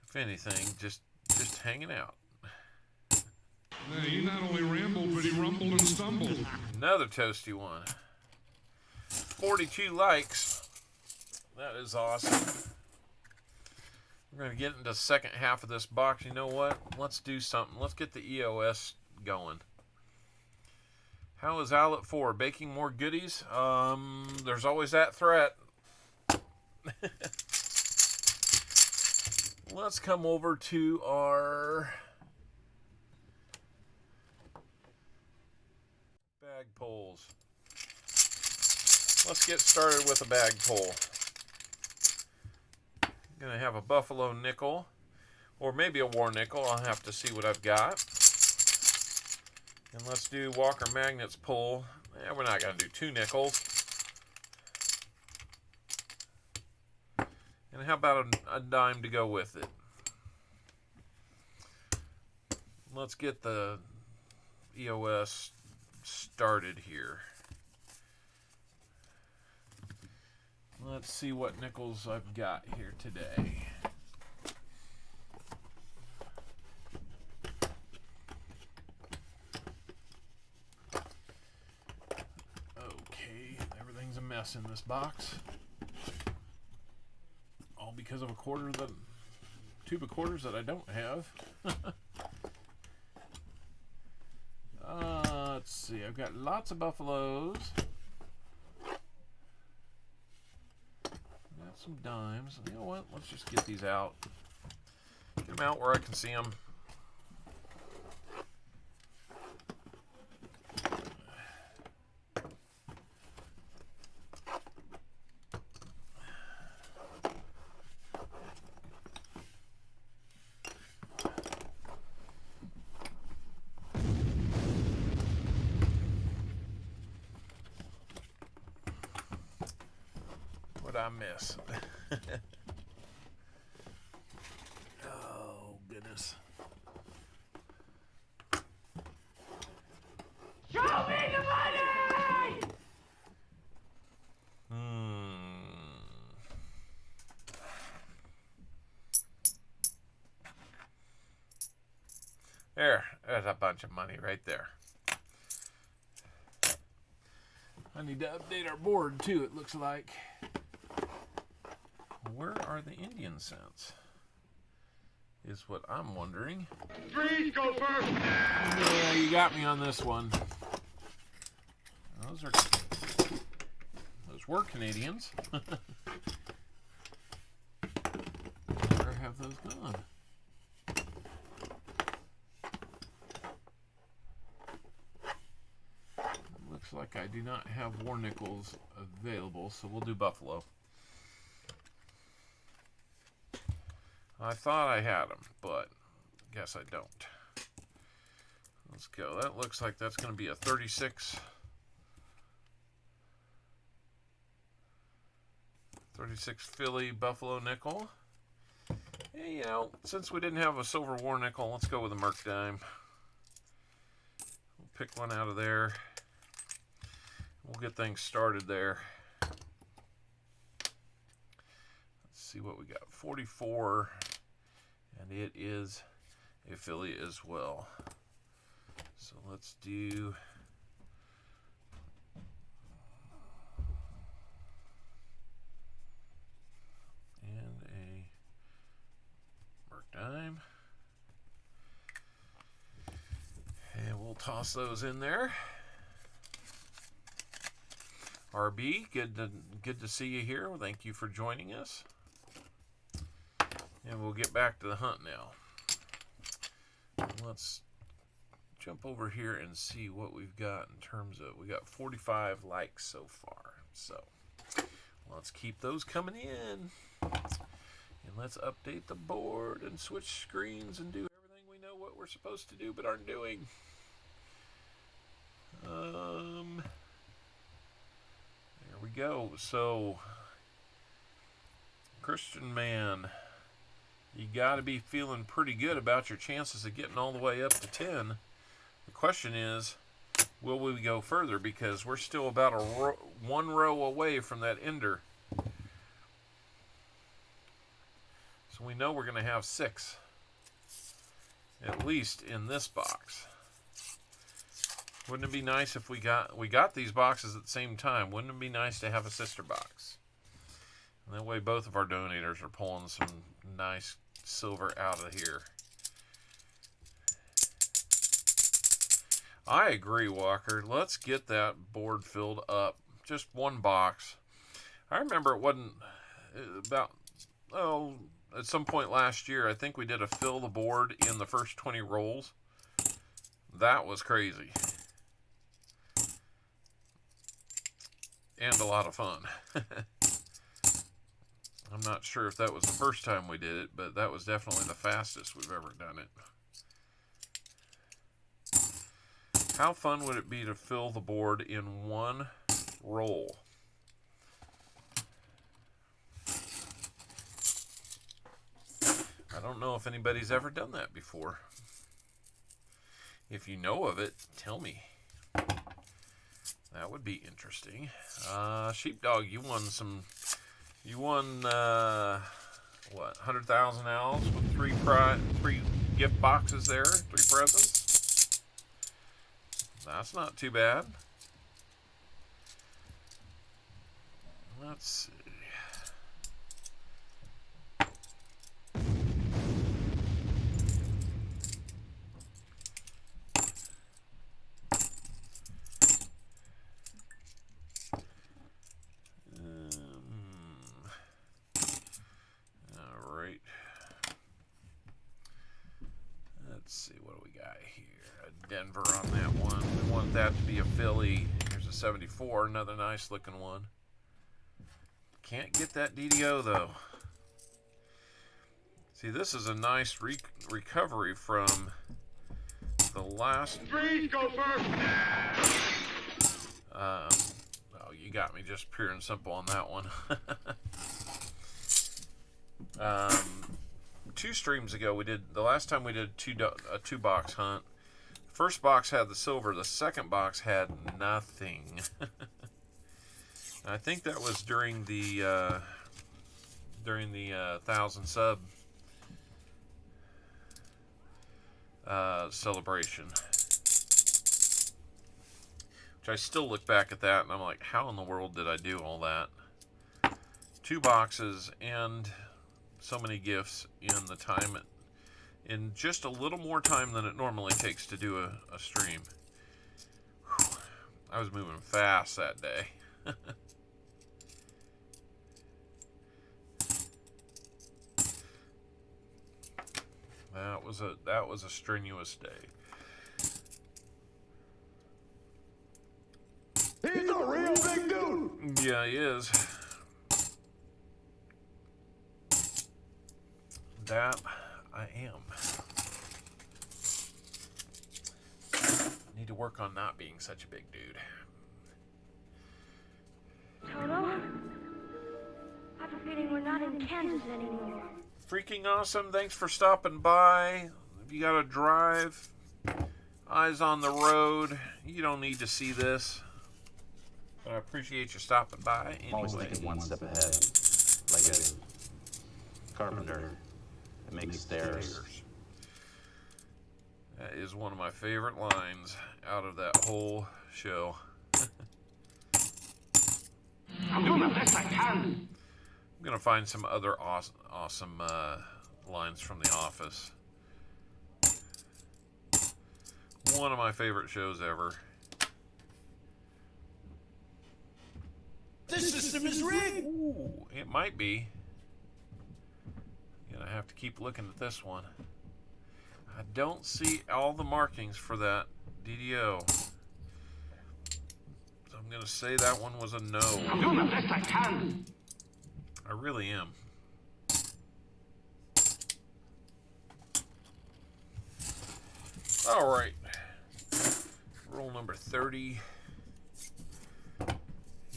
If anything, just hanging out. He not only rambled, but he rumbled and stumbled. Another toasty one. 42 likes. That is awesome. We're going to get into the second half of this box. You know what? Let's do something. Let's get the EOS going. How is Outlet 4? Baking more goodies? There's always that threat. Let's come over to our bag pulls. Let's get started with a bag pull. I'm going to have a buffalo nickel, or maybe a war nickel. I'll have to see what I've got. And let's do Walker Magnets pull. We're not going to do 2 nickels. And how about a dime to go with it? Let's get the EOS started here. Let's see what nickels I've got here today. Okay, everything's a mess in this box. All because of tube of quarters that I don't have. Let's see, I've got lots of buffaloes. Got some dimes. You know what? Let's just get these out. Get them out where I can see them. I miss. Oh, goodness. Show me the money! There's a bunch of money right there. I need to update our board too, it looks like. Where are the Indian cents? Is what I'm wondering. Freeze, go first! Yeah, you got me on this one. Those were Canadians. Where have those gone? Looks like I do not have war nickels available, so we'll do buffalo. I thought I had them, but guess I don't. Let's go. That looks like that's going to be a 36 Philly buffalo nickel. Hey, you know, since we didn't have a silver war nickel, let's go with a Merc dime. We'll pick one out of there. We'll get things started there. See what we got. 44, and it is a Philly as well. So let's do and a mark dime. And we'll toss those in there. RB, good to see you here. Thank you for joining us. And we'll get back to the hunt now. Let's jump over here and see what we've got in terms of, we got 45 likes so far. So let's keep those coming in. And let's update the board and switch screens and do everything we know what we're supposed to do but aren't doing. There we go. So, Christian man, you got to be feeling pretty good about your chances of getting all the way up to 10. The question is, will we go further? Because we're still about one row away from that ender. So we know we're going to have 6, at least in this box. Wouldn't it be nice if we got these boxes at the same time? Wouldn't it be nice to have a sister box? And that way both of our donators are pulling some nice silver out of here. I agree, Walker. Let's get that board filled up. Just one box. I remember it wasn't about, at some point last year, I think we did a fill the board in the first 20 rolls. That was crazy. And a lot of fun. I'm not sure if that was the first time we did it, but that was definitely the fastest we've ever done it. How fun would it be to fill the board in one roll? I don't know if anybody's ever done that before. If you know of it, tell me. That would be interesting. Sheepdog, you won what, 100,000 owls with three gift boxes there, 3 presents. That's not too bad. Let's see. Denver on that one. We want that to be a Philly. Here's a 74, another nice looking one. Can't get that DDO though. See, this is a nice recovery from the last. Freeze, go first. Oh, you got me just pure and simple on that one. 2 streams ago, we did the last time we did a 2-box hunt. First box had the silver, the second box had nothing. I think that was during the 1,000 sub celebration. Which I still look back at that and I'm like, how in the world did I do all that? 2 boxes and so many gifts in the time in just a little more time than it normally takes to do a stream. Whew. I was moving fast that day. That was a strenuous day. He's a real big dude. Yeah, he is. That I am. Need to work on not being such a big dude. Toto? I have a feeling we're not in Kansas anymore. Freaking awesome. Thanks for stopping by. If you got to drive, eyes on the road, you don't need to see this. But I appreciate you stopping by anyway. I'm always thinking one step ahead, like a carpenter that makes stairs. That is one of my favorite lines out of that whole show. I'm doing the best I can. I'm going to find some other awesome lines from The Office. One of my favorite shows ever. This system is rigged. Ooh, it might be. Gonna have to keep looking at this one. I don't see all the markings for that DDO. So I'm gonna say that one was a no. I'm doing the best I can. I really am. All right. Roll number 30.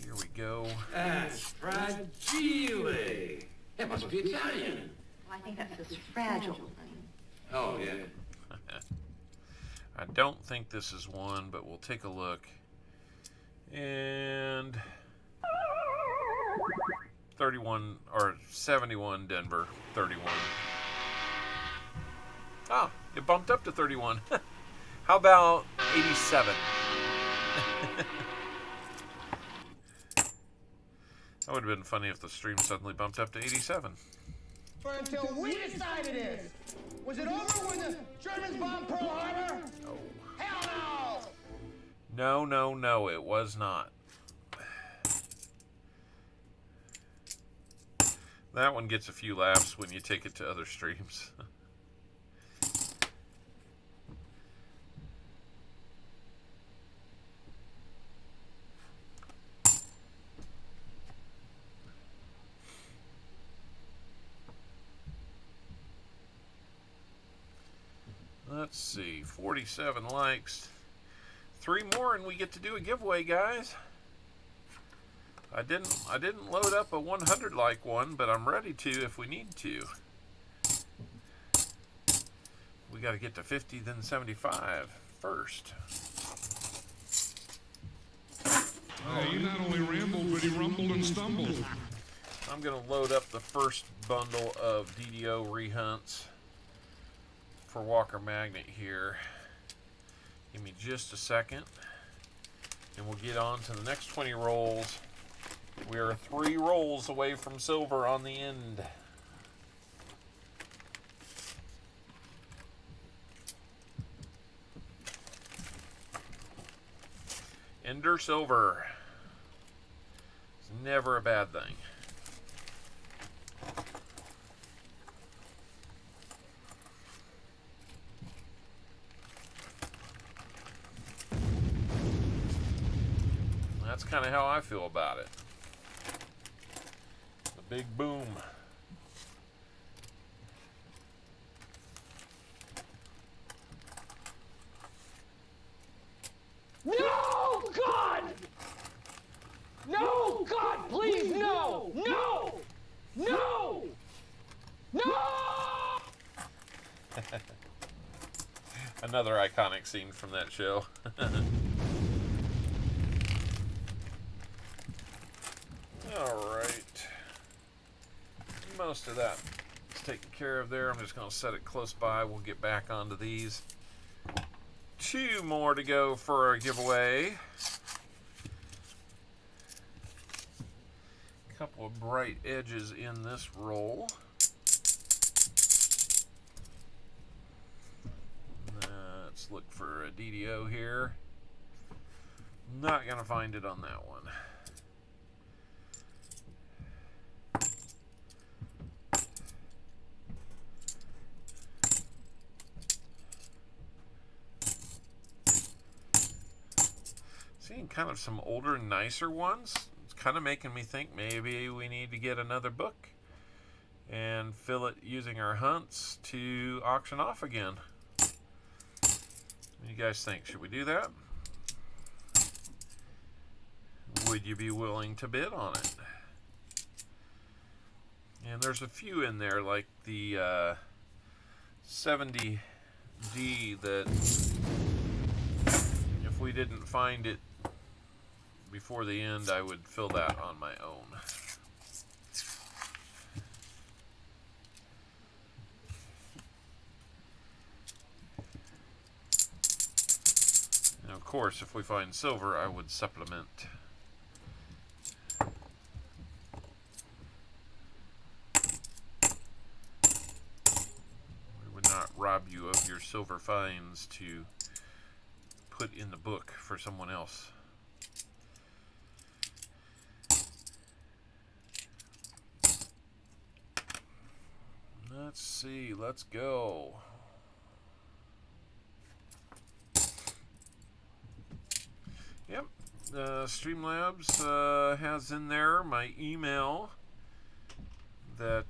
Here we go. Fragile. That must be Italian. Well, I think that says fragile. Oh, yeah. I don't think this is one, but we'll take a look. And 31 or 71 Denver, 31. Ah, it bumped up to 31. How about 87? That would have been funny if the stream suddenly bumped up to 87. For until we decided this. Was it over when the Germans bombed Pearl Harbor? No. Hell no! No, no, no, it was not. That one gets a few laughs when you take it to other streams. Let's see, 47 likes. 3 more and we get to do a giveaway, guys. I didn't load up a 100 like one, but I'm ready to if we need to. We got to get to 50, then 75 first. He not only rambled, but he rumbled and stumbled. I'm going to load up the first bundle of DDO rehunts for Walker Magnet here. Give me just a second, and we'll get on to the next 20 rolls. We are 3 rolls away from silver on the end. Ender silver. It's never a bad thing. That's kind of how I feel about it. The big boom. No, God! No, God, please, no! No! No! No! Another iconic scene from that show. Alright. Most of that is taken care of there. I'm just going to set it close by. We'll get back onto these. 2 more to go for a giveaway. A couple of bright edges in this roll. Let's look for a DDO here. Not going to find it on that one. Seeing kind of some older, nicer ones. It's kind of making me think maybe we need to get another book and fill it using our hunts to auction off again. What do you guys think? Should we do that? Would you be willing to bid on it? And there's a few in there, like the 70D, that if we didn't find it before the end, I would fill that on my own. course, if we find silver, I would supplement. We would not rob you of your silver finds to put in the book for someone else. Let's see, let's go. Yep, Streamlabs has in there my email that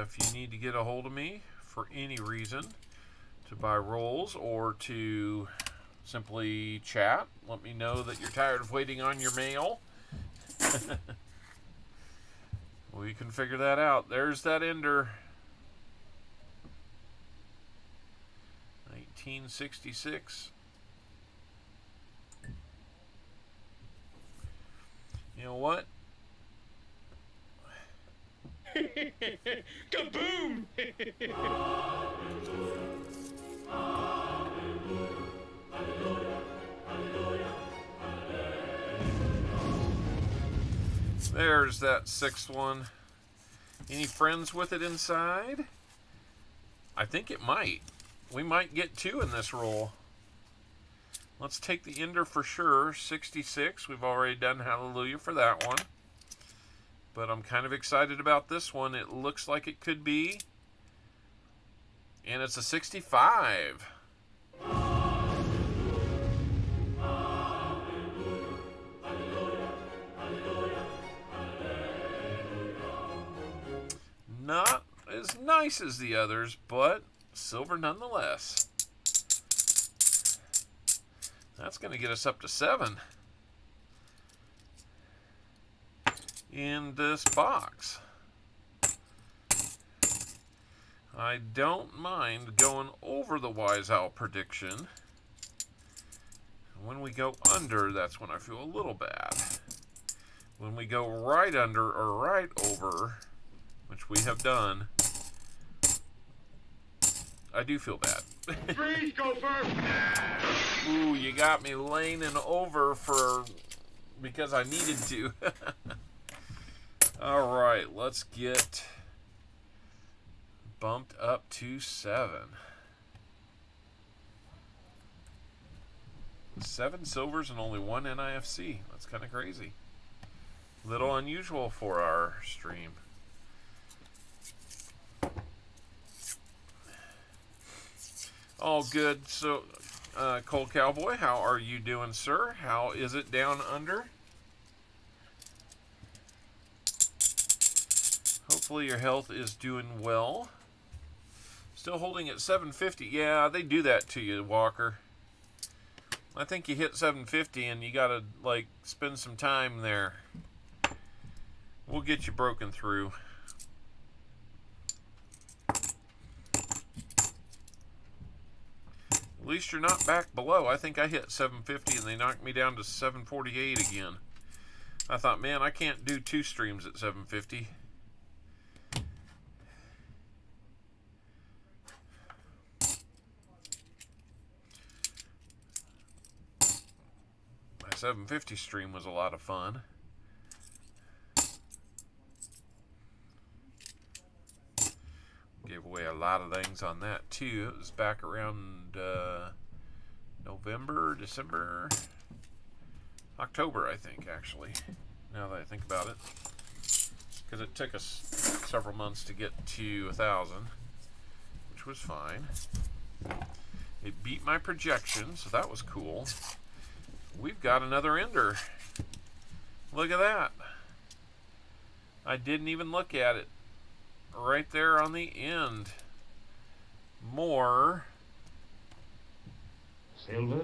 if you need to get a hold of me for any reason, to buy rolls or to simply chat, let me know that you're tired of waiting on your mail. We can figure that out. There's that ender. 1966. You know what? Kaboom! There's that sixth one. Any friends with it inside? I think it might. We might get two in this roll. Let's take the ender for sure. 66. We've already done hallelujah for that one. But I'm kind of excited about this one. It looks like it could be. And it's a 65. Not as nice as the others, but silver nonetheless. That's going to get us up to 7 in this box. I don't mind going over the Wise Owl prediction. When we go under, that's when I feel a little bad. When we go right under or right over, which we have done, I do feel bad. Freeze, Gopher! Ooh, you got me laning over because I needed to. All right, let's get bumped up to 7. 7 silvers and only 1 NIFC. That's kind of crazy. Little unusual for our stream. All good. So, Cold Cowboy, how are you doing, sir? How is it down under? Hopefully your health is doing well. Still holding at 750. Yeah, they do that to you, Walker. I think you hit 750 and you gotta, like, spend some time there. We'll get you broken through. At least you're not back below. I think I hit 750 and they knocked me down to 748 again. I thought, man, I can't do 2 streams at 750. My 750 stream was a lot of fun. Gave away a lot of things on that too. It was back around November, December, October, I think, actually, now that I think about it, because it took us several months to get to 1,000, which was fine. It beat my projection, so that was cool. We've got another ender. Look at that. I didn't even look at it. Right there on the end. More Silver?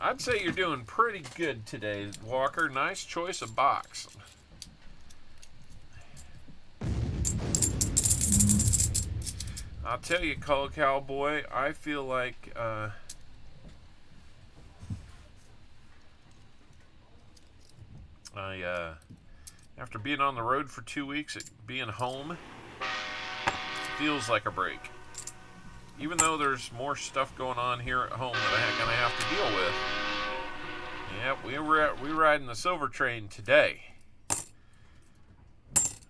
I'd say you're doing pretty good today, Walker. Nice choice of box. I'll tell you, Cold Cowboy, I feel like After being on the road for 2 weeks, being home feels like a break. Even though there's more stuff going on here at home that I'm gonna have to deal with. Yeah, we riding the silver train today.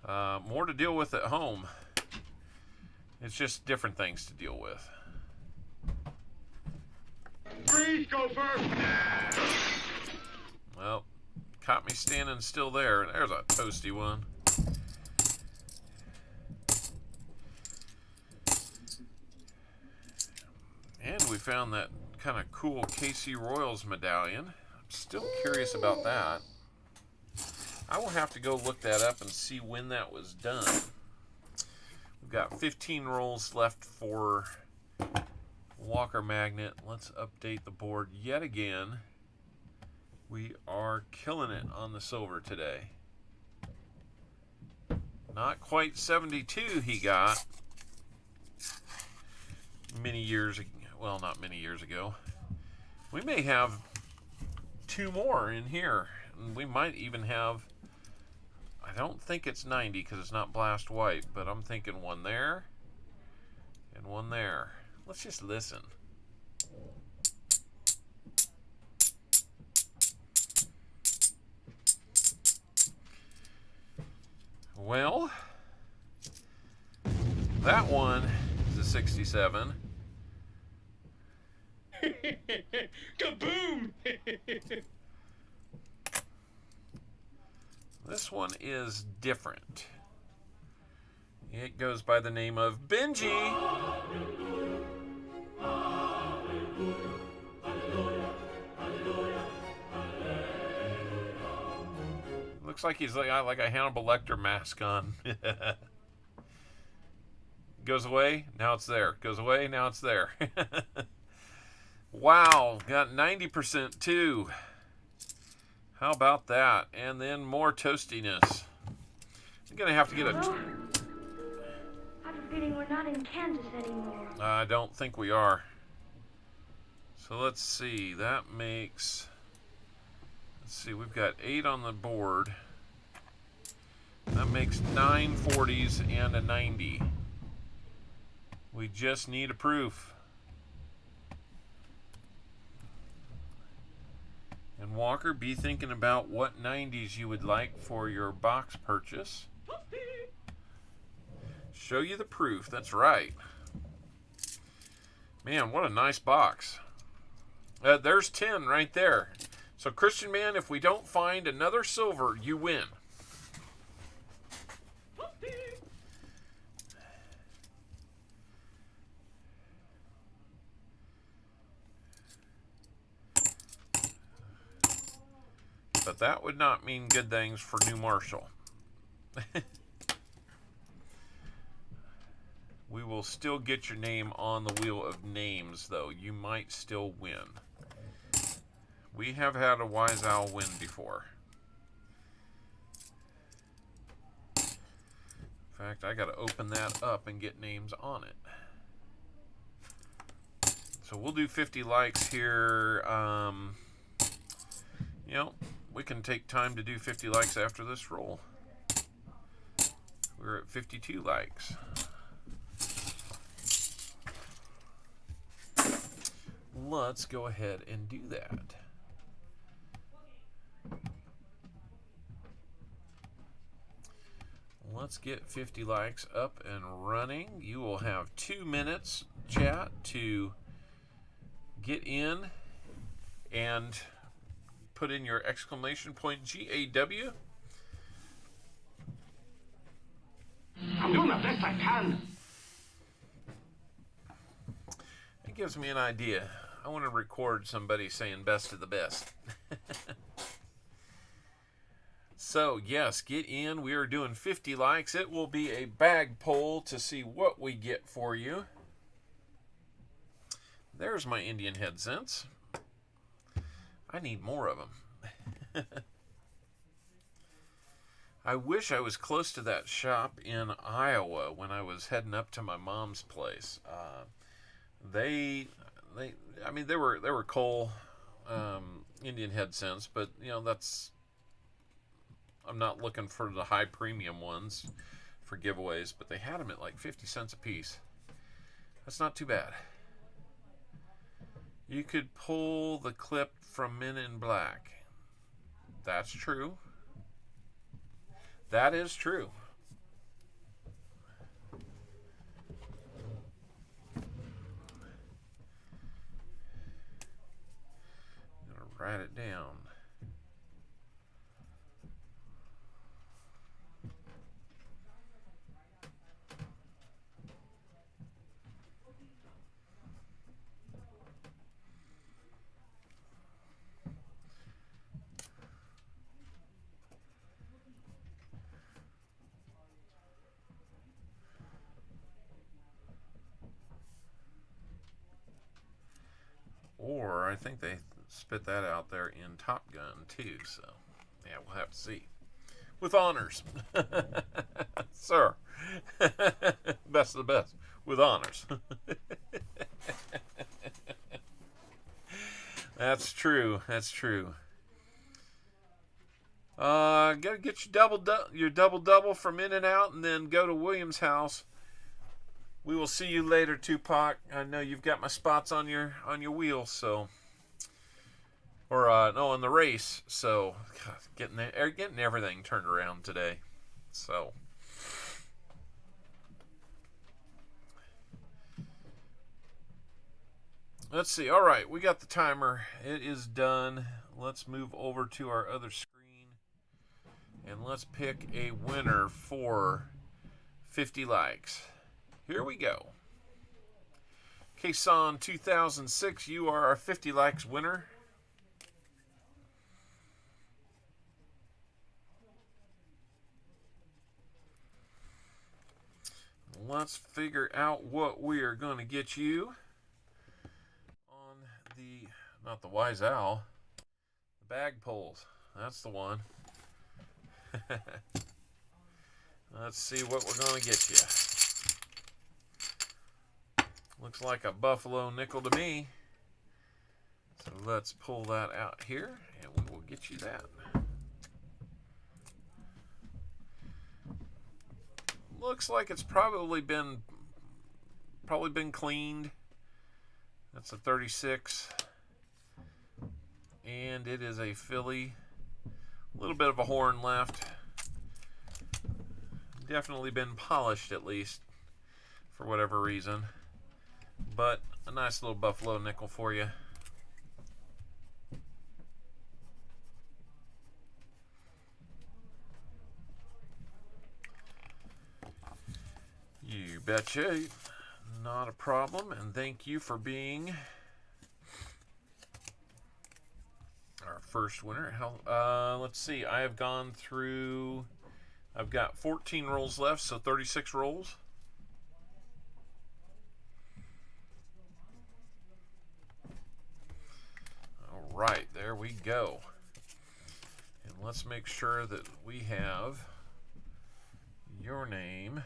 More to deal with at home. It's just different things to deal with. Freeze, Gopher! Well, caught me standing still there. There's a toasty one. And we found that kind of cool KC Royals medallion. I'm still curious about that. I will have to go look that up and see when that was done. We've got 15 rolls left for Walker Magnet. Let's update the board yet again. We are killing it on the silver today. Not quite 72 he got many years ago. Well, not many years ago. We may have 2 more in here. And we might even have, I don't think it's 90 because it's not blast white, but I'm thinking one there and one there. Let's just listen. Well, that one is a 67. Kaboom! This one is different. It goes by the name of Benji. Looks like he's like a Hannibal Lecter mask on. Goes away, now it's there. Goes away, now it's there. Wow, got 90% too. How about that? And then more toastiness. I'm gonna have to get a. I have a feeling we're not in Kansas anymore. I don't think we are. So let's see. That makes. Let's see. We've got 8 on the board. That makes 9 40s and a 90. We just need a proof. And Walker, be thinking about what 90s you would like for your box purchase. Show you the proof. That's right. Man, what a nice box. There's 10 right there. So, Christian Man, if we don't find another silver, you win. But that would not mean good things for New Marshall. We will still get your name on the wheel of names, though. You might still win. We have had a Wise Owl win before. In fact, I got to open that up and get names on it. So we'll do 50 likes here. You know, we can take time to do 50 likes after this roll. We're at 52 likes. Let's go ahead and do that. Let's get 50 likes up and running. You will have 2 minutes, chat, to get in and put in your exclamation point GAW. I'm doing the best I can. It gives me an idea. I want to record somebody saying best of the best. So, yes, get in. We are doing 50 likes. It will be a bag poll to see what we get for you. There's my Indian head cents. I need more of them. I wish I was close to that shop in Iowa when I was heading up to my mom's place. They were coal Indian head cents, but you know that's I'm not looking for the high premium ones for giveaways, but they had them at like 50 cents a piece. That's not too bad. You could pull the clip from Men in Black. That's true. That is true. I'm gonna write it down. Or I think they spit that out there in Top Gun too, so yeah, we'll have to see. With honors. Sir. Best of the best. With honors. That's true. That's true. Gotta get your double from In and Out, and then go to William's house. We will see you later, Tupac. I know you've got my spots on your wheel, so, or no, on the race. So, God, getting everything turned around today. So, let's see. All right, we got the timer. It is done. Let's move over to our other screen, and let's pick a winner for 50 likes. Here we go. Kason 2006, you are our 50 likes winner. Let's figure out what we are going to get you on the, not the Wise Owl, the bag pulls. That's the one. Let's see what we're going to get you. Looks like a buffalo nickel to me. So let's pull that out here, and we will get you that. Looks like it's probably been cleaned. That's a 36, and it is a filly. A little bit of a horn left. Definitely been polished, at least, for whatever reason. But a nice little buffalo nickel for you. You betcha. Not a problem. And thank you for being our first winner. Let's see. I have gone through, I've got 14 rolls left, so 36 rolls. Right, there we go. And let's make sure that we have your name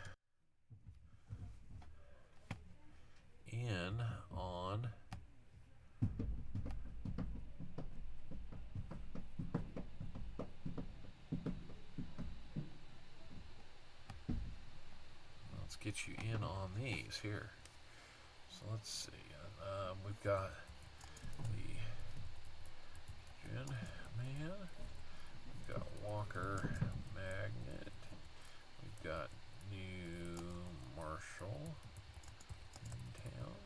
in on let's get you in on these here. So let's see. We've got the Man, we've got Walker Magnet, we've got New Marshall in town,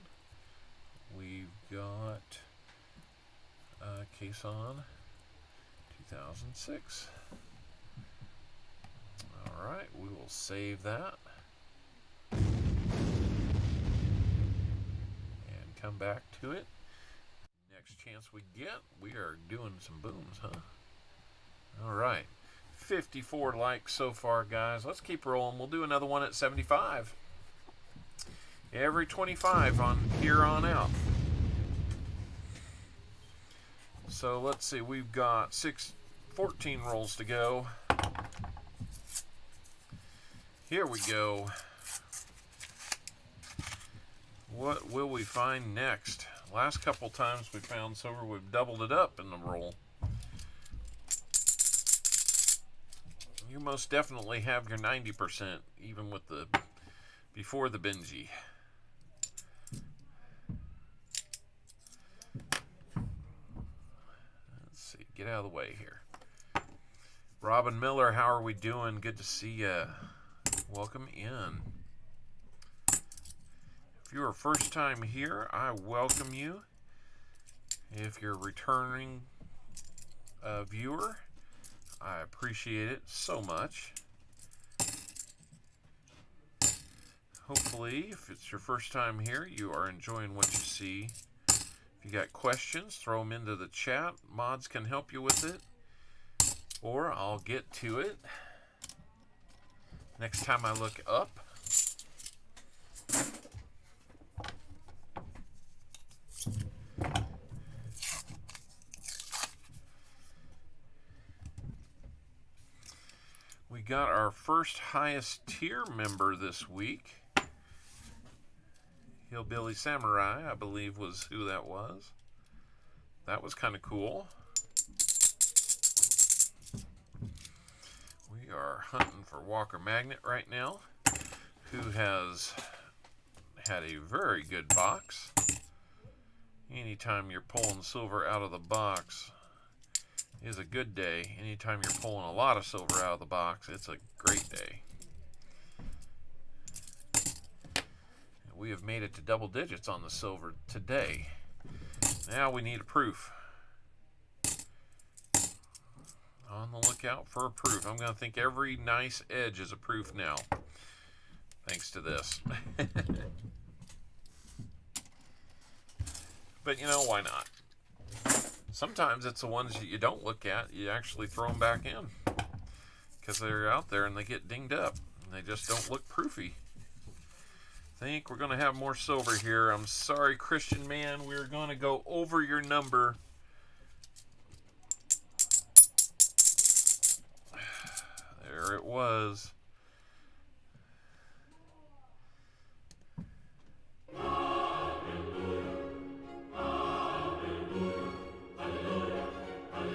we've got Kason 2006. Alright, we will save that and come back to it. Next chance we get, we are doing some booms, huh? All right, 54 likes so far, guys. Let's keep rolling. We'll do another one at 75. Every 25 on here on out. So let's see, we've got 14 rolls to go. Here we go. What will we find next? Last couple times we found silver, we've doubled it up in the roll. You most definitely have your 90%, even with the before the Benji. Let's see, get out of the way here. Robin Miller, how are we doing? Good to see you. Welcome in. If you're a first time here, I welcome you. If you're a returning viewer, I appreciate it so much. Hopefully, if it's your first time here, you are enjoying what you see. If you got questions, throw them into the chat. Mods can help you with it, or I'll get to it next time I look up. We got our first highest tier member this week. Hillbilly Samurai, I believe, was who that was. That was kind of cool. We are hunting for Walker Magnet right now, who has had a very good box. Anytime you're pulling silver out of the box is a good day. Anytime you're pulling a lot of silver out of the box, it's a great day. We have made it to double digits on the silver today. Now we need a proof. On the lookout for a proof. I'm going to think every nice edge is a proof now, thanks to this. But you know, why not? Sometimes it's the ones that you don't look at, you actually throw them back in, because they're out there and they get dinged up and they just don't look proofy. I think we're going to have more silver here. I'm sorry, Christian man, we're going to go over your number. There it was.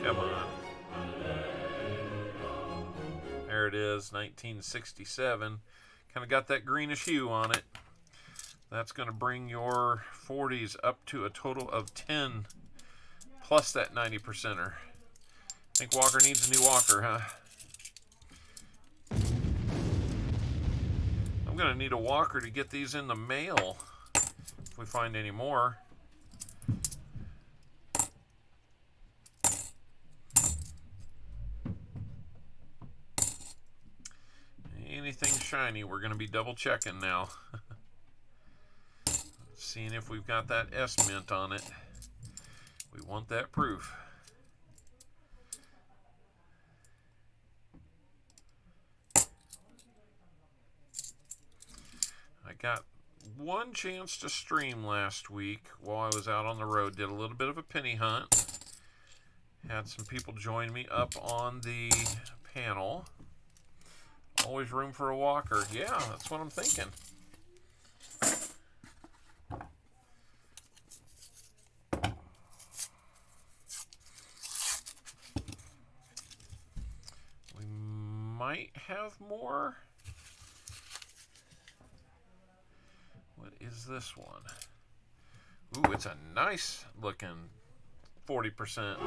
Come on. There it is, 1967. Kind of got that greenish hue on it. That's going to bring your 40s up to a total of 10 plus that 90%er. I think Walker needs a new Walker, huh? I'm going to need a Walker to get these in the mail if we find any more. Anything shiny, we're going to be double checking now. Seeing if we've got that S mint on it. We want that proof. I got one chance to stream last week while I was out on the road. Did a little bit of a penny hunt. Had some people join me up on the panel. Always room for a Walker. Yeah, that's what I'm thinking. We might have more. What is this one? Ooh, it's a nice looking 40%.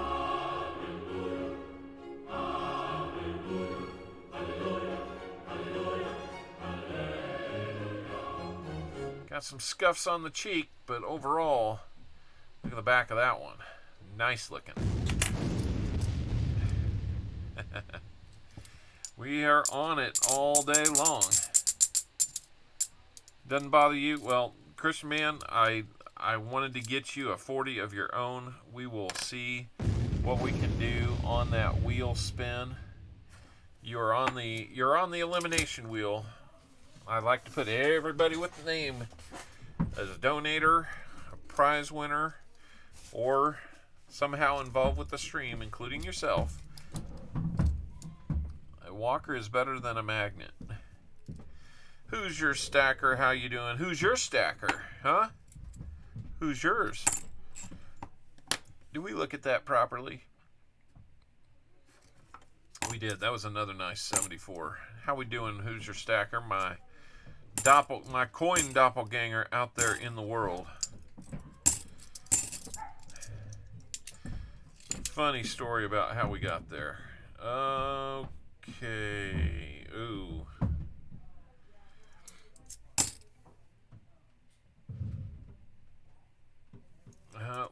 Got some scuffs on the cheek, but overall, look at the back of that one. Nice looking. We are on it all day long. Doesn't bother you? Well, Christian man, I wanted to get you a 40 of your own. We will see what we can do on that wheel spin. You're on the elimination wheel. I like to put everybody with the name as a donator, a prize winner, or somehow involved with the stream, including yourself. A Walker is better than a magnet. Who's your stacker? How you doing? Who's your stacker? Huh? Who's yours? Do we look at that properly? We did. That was another nice 74. How we doing, Hoosier Stacker? My coin doppelganger out there in the world. Funny story about how we got there. Okay. Ooh.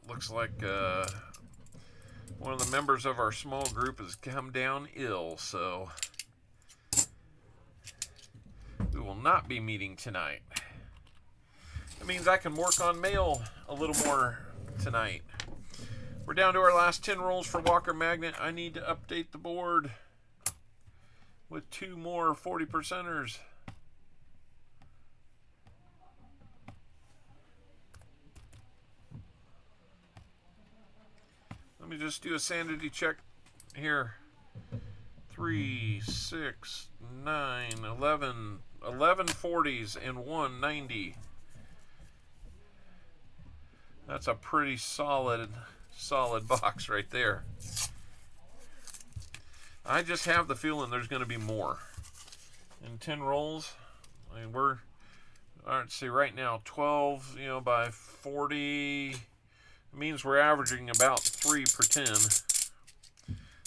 Looks like one of the members of our small group has come down ill, so we will not be meeting tonight. That means I can work on mail a little more tonight. We're down to our last 10 rolls for Walker Magnet. I need to update the board with 2 more 40%ers. Let me just do a sanity check here. 3, 6, 9, 11, 11 40s and 1 90. That's a pretty solid box right there. I just have the feeling there's going to be more. In 10 rolls, I mean, we're, let's see, right now 12, by 40 means we're averaging about 3 per 10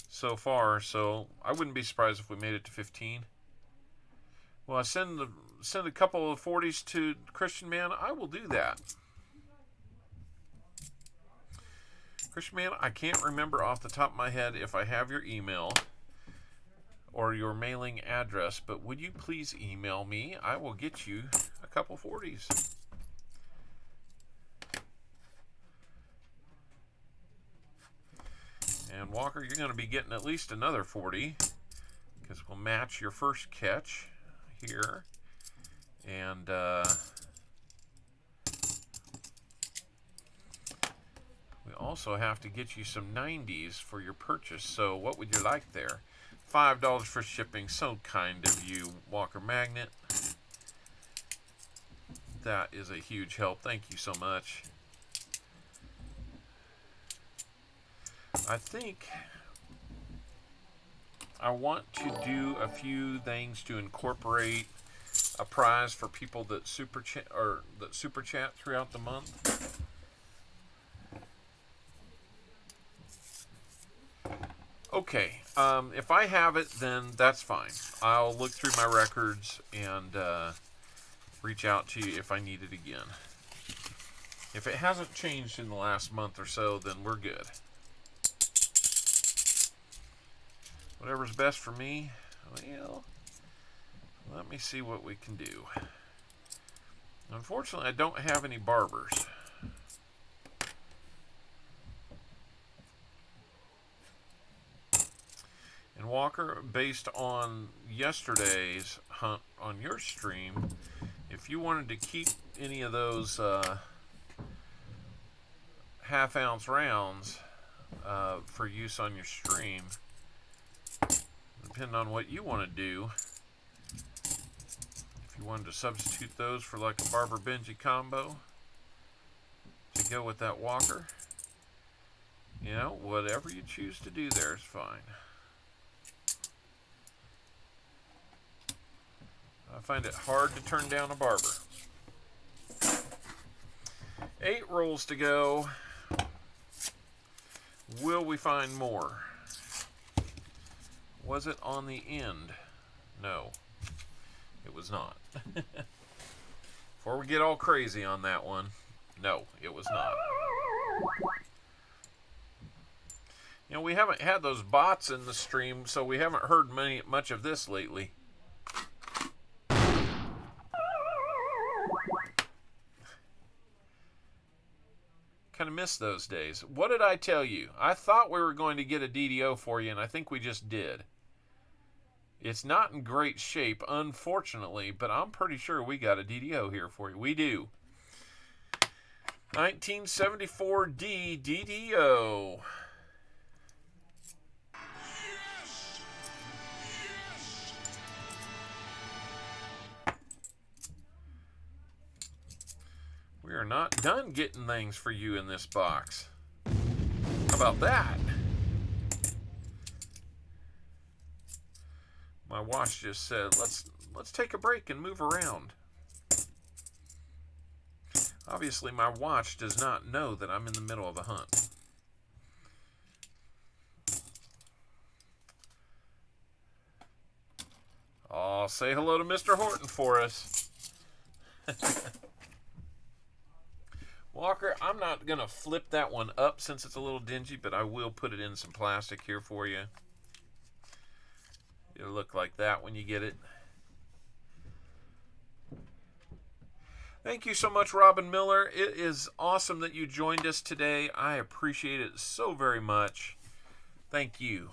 so far. So I wouldn't be surprised if we made it to 15. Well, I send a couple of 40s to Christian Man. I will do that. Christian Man, I can't remember off the top of my head if I have your email or your mailing address, but would you please email me? I will get you a couple 40s. And Walker, you're going to be getting at least another 40 because we'll match your first catch here. And we also have to get you some 90s for your purchase. So what would you like there? $5 for shipping. So kind of you, Walker Magnet. That is a huge help. Thank you so much. I think I want to do a few things to incorporate a prize for people that super chat throughout the month. Okay, if I have it, then that's fine. I'll look through my records and reach out to you if I need it again. If it hasn't changed in the last month or so, then we're good. Whatever's best for me. Well, let me see what we can do. Unfortunately, I don't have any barbers. And Walker, based on yesterday's hunt on your stream, if you wanted to keep any of those half-ounce rounds for use on your stream, depending on what you want to do, if you wanted to substitute those for like a Barber Benji combo to go with that Walker, whatever you choose to do there is fine. I find it hard to turn down a barber. 8 rolls to go. Will we find more? Was it on the end? No, it was not. Before we get all crazy on that one, no, it was not. We haven't had those bots in the stream, so we haven't heard much of this lately. Kind of miss those days. What did I tell you? I thought we were going to get a DDO for you, and I think we just did. It's not in great shape, unfortunately, but I'm pretty sure we got a DDO here for you. We do. 1974D DDO. We are not done getting things for you in this box. How about that? My watch just said, let's take a break and move around. Obviously, my watch does not know that I'm in the middle of a hunt. Oh, say hello to Mr. Horton for us. Walker, I'm not going to flip that one up since it's a little dingy, but I will put it in some plastic here for you. It'll look like that when you get it. Thank you so much, Robin Miller. It is awesome that you joined us today. I appreciate it so very much. Thank you.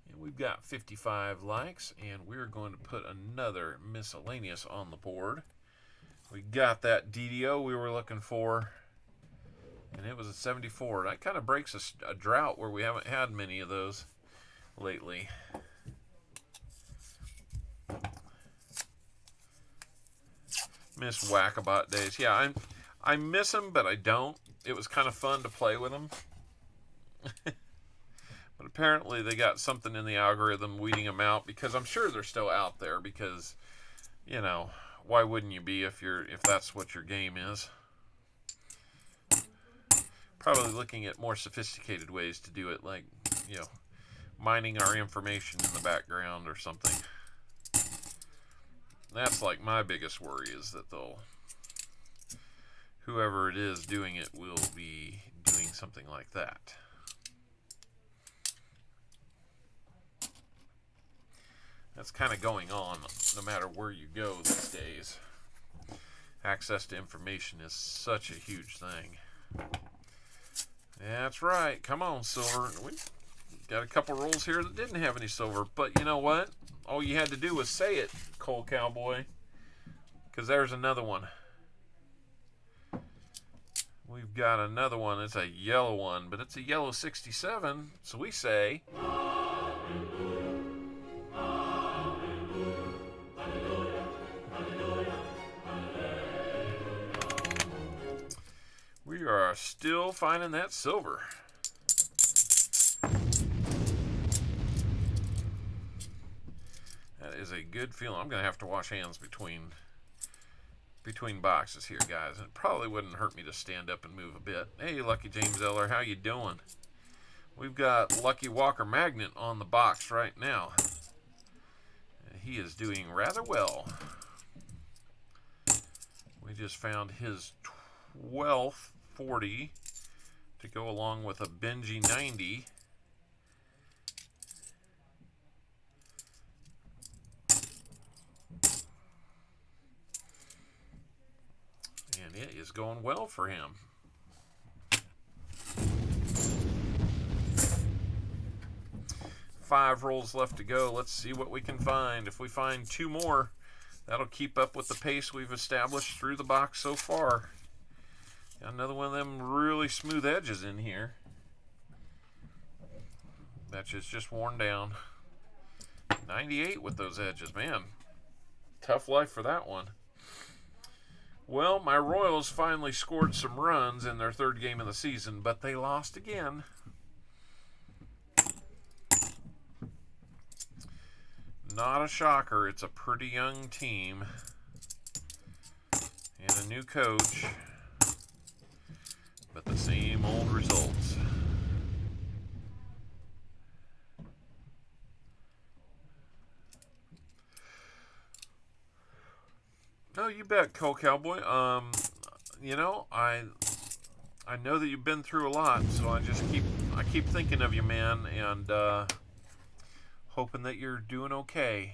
And we've got 55 likes, and we're going to put another miscellaneous on the board. We got that DDO we were looking for, and it was at 74. That kind of breaks a drought where we haven't had many of those lately. Miss Whackabot days. Yeah, I miss them, but I don't. It was kind of fun to play with them. But apparently they got something in the algorithm weeding them out, because I'm sure they're still out there, because, you know, why wouldn't you be if that's what your game is? Probably looking at more sophisticated ways to do it, like, you know, mining our information in the background or something. That's like my biggest worry, is that whoever it is doing it will be doing something like that. That's kind of going on no matter where you go these days. Access to information is such a huge thing. That's right. Come on, silver. We got a couple rolls here that didn't have any silver, but you know what? All you had to do was say it, Coal Cowboy, because there's another one. We've got another one. It's a yellow one, but it's a yellow 67, so we say... We are still finding that silver. That is a good feeling. I'm going to have to wash hands between boxes here, guys. It probably wouldn't hurt me to stand up and move a bit. Hey, Lucky James Eller, how you doing? We've got Lucky Walker Magnet on the box right now. He is doing rather well. We just found his 12th 40 to go along with a Benji 90. And it is going well for him. Five rolls left to go. Let's see what we can find. If we find two more, that'll keep up with the pace we've established through the box so far. Got another one of them really smooth edges in here. That's just worn down. 98 with those edges, man. Tough life for that one. Well, my Royals finally scored some runs in their third game of the season, but they lost again. Not a shocker. It's a pretty young team and a new coach, but the same old results. No, you bet, Coal Cowboy. You know, I know that you've been through a lot, so I keep thinking of you, man, and hoping that you're doing okay.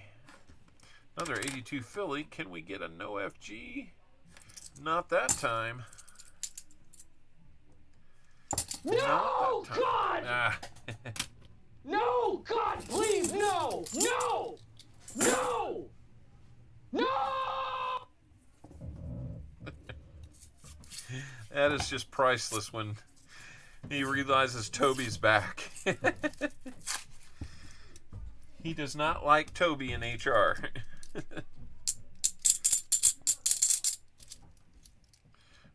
Another 82 Philly. Can we get a no FG? Not that time. No, Not that time. God! Ah. No, God, please, no! No! No! No! That is just priceless when he realizes Toby's back. He does not like Toby in HR.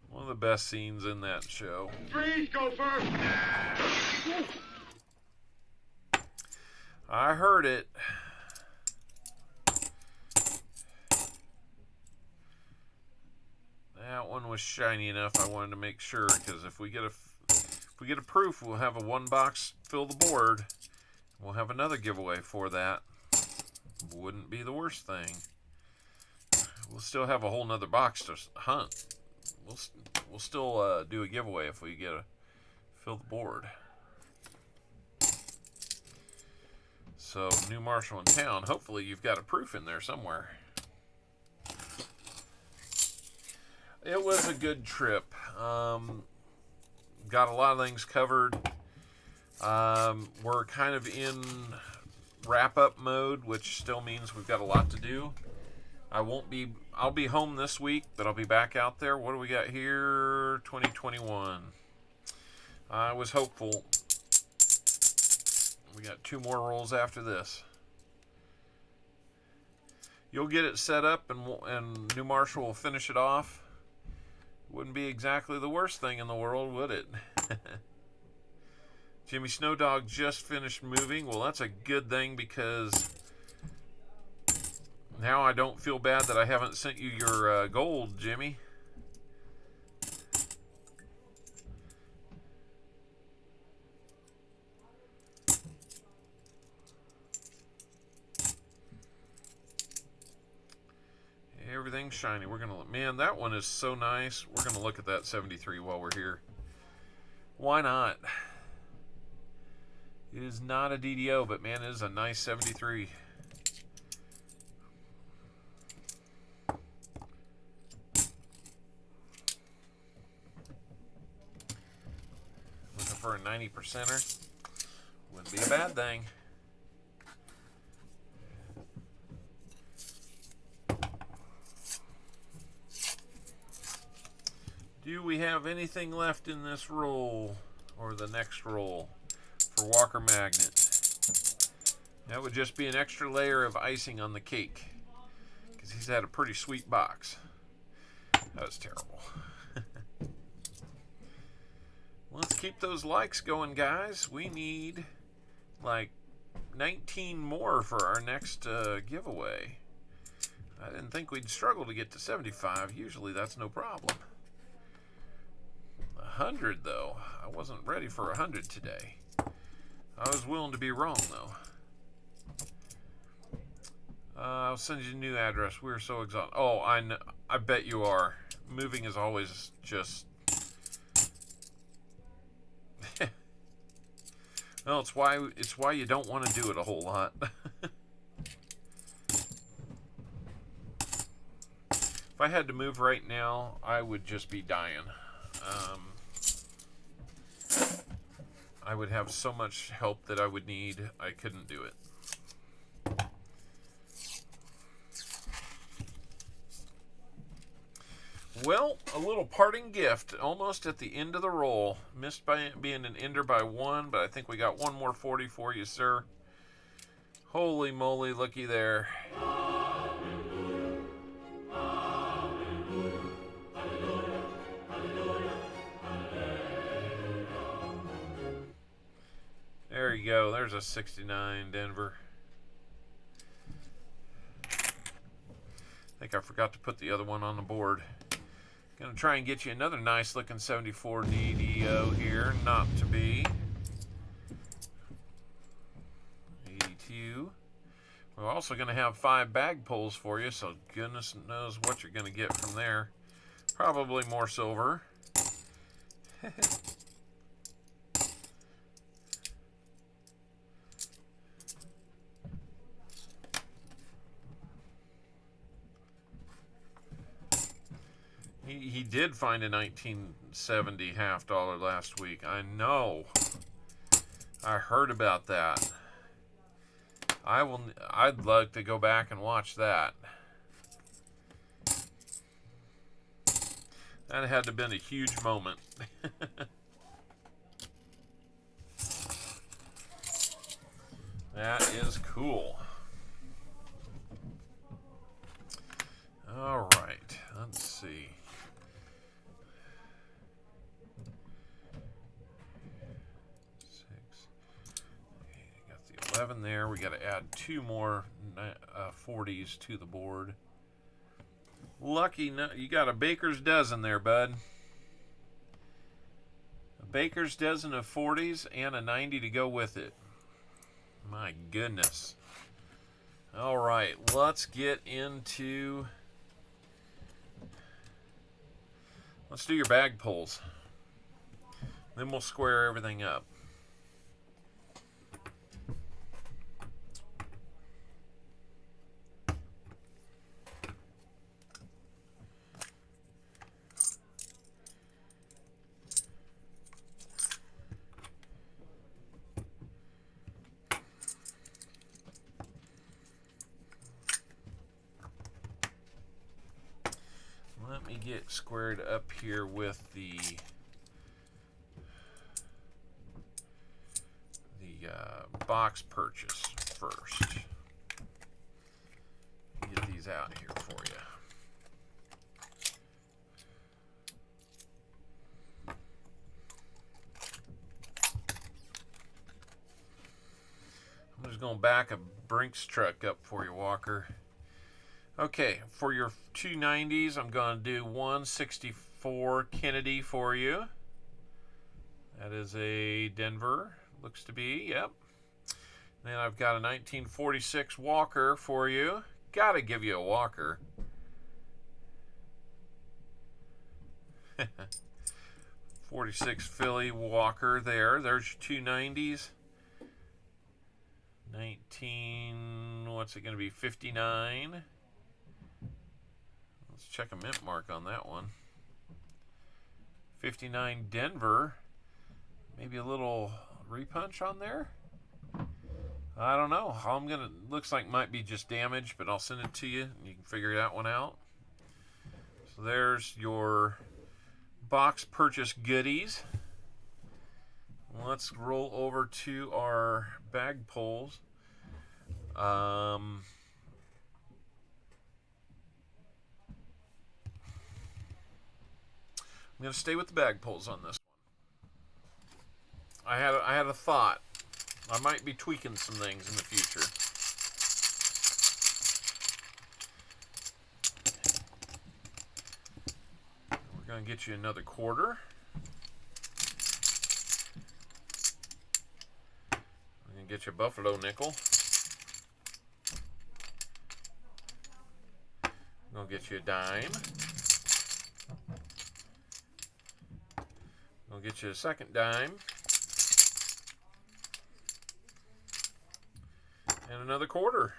One of the best scenes in that show. Freeze, Gopher! I heard it. That one was shiny enough. I wanted to make sure, because if we get a proof, we'll have a one box fill the board. We'll have another giveaway for that. Wouldn't be the worst thing. We'll still have a whole nother box to hunt. We'll still do a giveaway if we get a fill the board. So, new marshal in town. Hopefully you've got a proof in there somewhere. It was a good trip. Got a lot of things covered. We're kind of in wrap-up mode, which still means we've got a lot to do. I'll be home this week, but I'll be back out there. What do we got here? 2021. I was hopeful. We got 2 more rolls after this. You'll get it set up, and New Marshall will finish it off. Wouldn't be exactly the worst thing in the world, would it? Jimmy Snowdog just finished moving. Well, that's a good thing, because now I don't feel bad that I haven't sent you your gold, Jimmy. Everything's shiny. We're gonna, man, that one is so nice. We're gonna look at that 73 while we're here. Why not? It is not a DDO, but man, it is a nice 73. Looking for a 90%er. Wouldn't be a bad thing. Do we have anything left in this roll or the next roll for Walker Magnet? That would just be an extra layer of icing on the cake, because he's had a pretty sweet box. That was terrible. Let's keep those likes going, guys. We need like 19 more for our next giveaway. I didn't think we'd struggle to get to 75. Usually that's no problem. 100 though. I wasn't ready for 100 today. I was willing to be wrong though. I'll send you a new address. We're so exhausted. Oh, I know. I bet you are. Moving is always just. Well, it's why you don't want to do it a whole lot. If I had to move right now, I would just be dying. I would have so much help that I would need. I couldn't do it. Well, a little parting gift, almost at the end of the roll. Missed by being an ender by 1, but I think we got one more 40 for you, sir. Holy moly, looky there. There you go. There's a 69 Denver. I think I forgot to put the other one on the board. Gonna try and get you another nice looking 74 DDO here. Not to be. 82. We're also gonna have 5 bag pulls for you, so goodness knows what you're gonna get from there. Probably more silver. He did find a 1970 $half last week. I know. I heard about that. I'd like to go back and watch that. That had to have been a huge moment. That is cool. All right. Let's see. Got the 11 there. there. We got to add 2 more 40s to the board. Lucky, no, you got a baker's dozen there, bud. A baker's dozen of 40s and a 90 to go with it. My goodness. All right, let's get into... Let's do your bag pulls. Then we'll square everything up. Let me get squared up here with the box purchase first. Get these out here for you. I'm just going to back a Brinks truck up for you, Walker. Okay, for your 290s, I'm going to do 164 Kennedy for you. That is a Denver, looks to be, yep. Then I've got a 1946 Walker for you. Got to give you a Walker. '46 Philly Walker there. There's your 290s. what's it going to be, 59. Let's check a mint mark on that one. 59 Denver. Maybe a little repunch on there. I don't know. Looks like might be just damage, but I'll send it to you and you can figure that one out. So there's your box purchase goodies. Let's roll over to our bag pulls. I'm going to stay with the bag pulls on this one. I had a thought. I might be tweaking some things in the future. We're going to get you another quarter. We're going to get you a buffalo nickel. We're going to get you a dime. We're going to get you a second dime. And another quarter.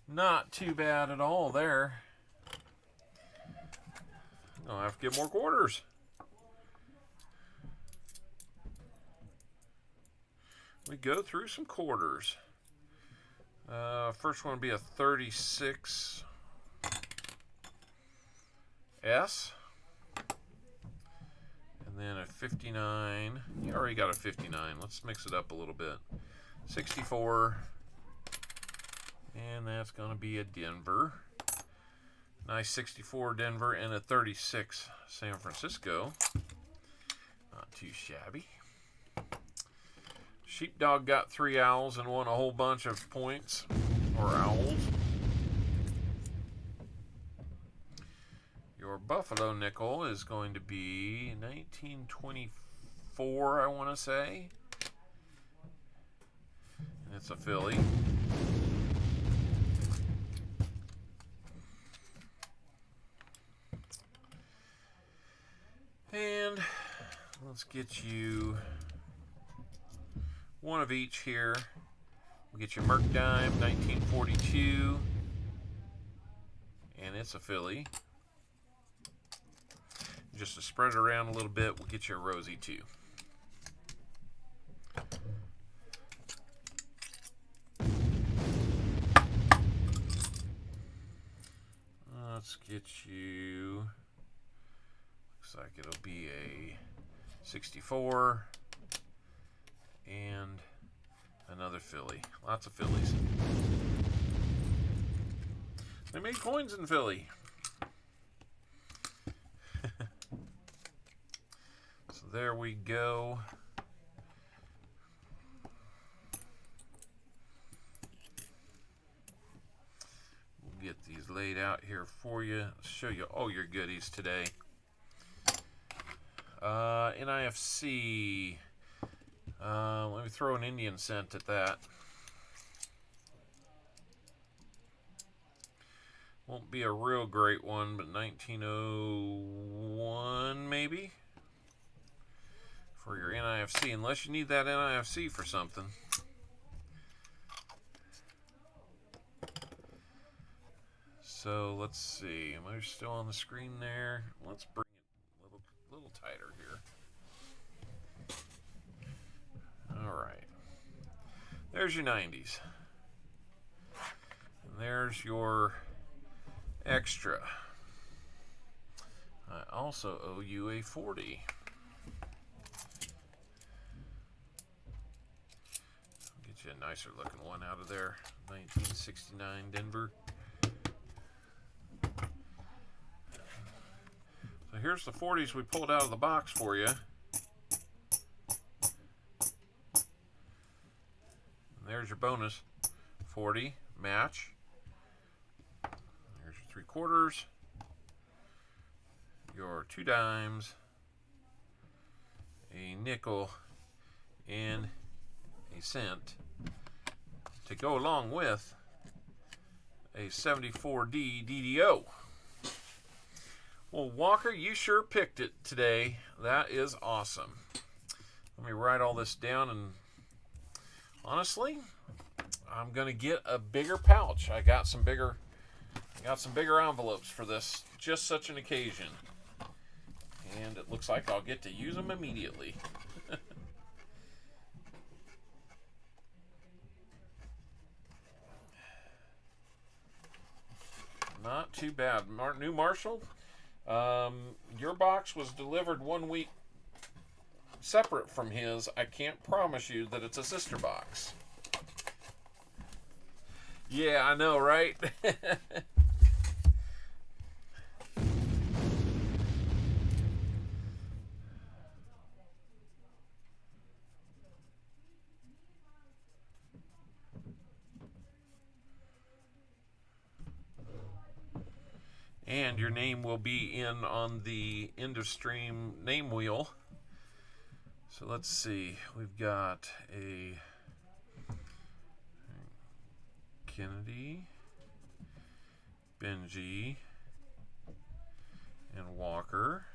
Not too bad at all there. I'll have to get more quarters. We go through some quarters. First one will be a 36 S. And then a 59. You already got a 59. Let's mix it up a little bit. 64, and that's going to be a Denver. Nice 64 Denver and a 36 San Francisco. Not too shabby. Sheepdog got 3 owls and won a whole bunch of points, or owls. Your buffalo nickel is going to be 1924, I want to say. It's a Philly. And let's get you one of each here. We'll get you Merc Dime, 1942. And it's a Philly. Just to spread it around a little bit, we'll get you a Rosie too. Let's get you, looks like it'll be a 64 and another Philly. Lots of Phillies. They made coins in Philly. So there we go. laid out here for you. Show you all your goodies today. NIFC. Let me throw an Indian cent at that. Won't be a real great one, but 1901 maybe for your NIFC, unless you need that NIFC for something. So let's see. Am I still on the screen there? Let's bring it a little tighter here. All right. There's your 90s. And there's your extra. I also owe you a 40. I'll get you a nicer looking one out of there. 1969 Denver. So here's the 40s we pulled out of the box for you. And there's your bonus 40 match. There's your 3/4, your 2 dimes, a nickel, and a cent to go along with a 74D DDO. Well, Walker, you sure picked it today. That is awesome. Let me write all this down, and honestly, I'm gonna get a bigger pouch. I got some bigger envelopes for this, just such an occasion. And it looks like I'll get to use them immediately. Not too bad. New Marshall, your box was delivered 1 week separate from his. I can't promise you that it's a sister box. Yeah, I know, right? And your name will be in on the end of stream name wheel. So let's see. We've got a Kennedy, Benji, and Walker.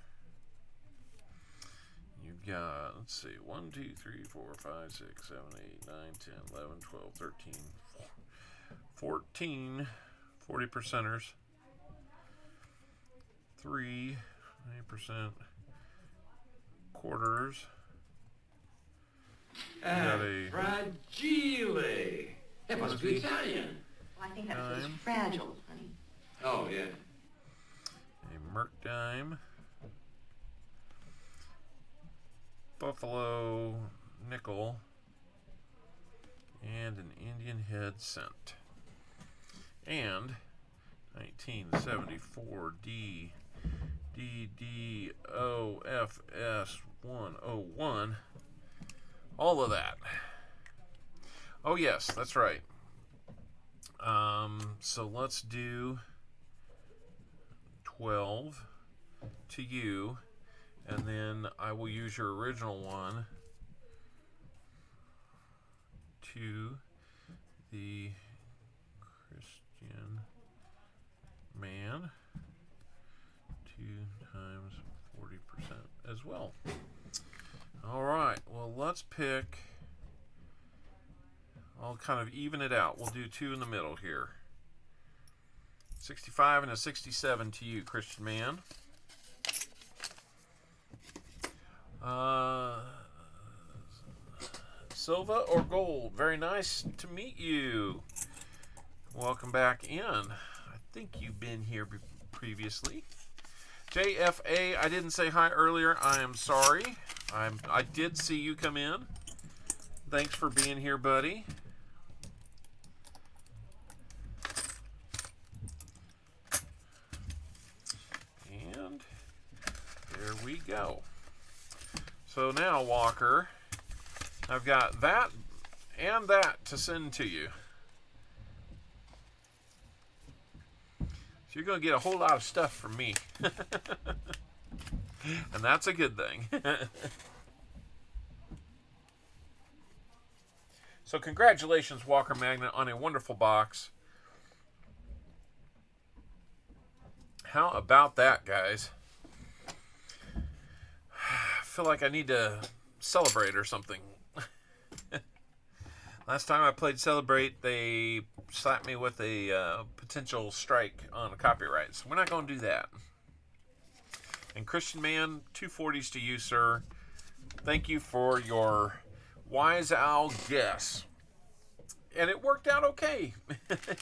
You've got, let's see, 1, 2, 3, 4, 5, 6, 7, 8, 9, 10, 11, 12, 13, 14 40 percenters. 3 9% quarters. Fragile. That must be Italian. Well, I think that says fragile, honey. Oh, yeah. A Merc dime. Buffalo nickel. And an Indian head cent. And 1974 DDOFS 101. All of that. Oh yes, that's right. So let's do 12 to you, and then I will use your original one to the Christian man, 2 times 40% as well. All right, well, let's pick, I'll kind of even it out. We'll do 2 in the middle here. 65 and a 67 to you, Christian man. Silva or gold? Very nice to meet you. Welcome back in. I think you've been here previously. JFA, I didn't say hi earlier. I am sorry. I did see you come in. Thanks for being here, buddy. And there we go. So now, Walker, I've got that and that to send to you. So you're going to get a whole lot of stuff from me. And that's a good thing. So congratulations, Walker Magnet, on a wonderful box. How about that, guys? I feel like I need to celebrate or something. Last time I played Celebrate, they slapped me with a potential strike on a copyright. So we're not going to do that. And Christian Man, 240s to you, sir. Thank you for your Wise Owl guess. And it worked out okay.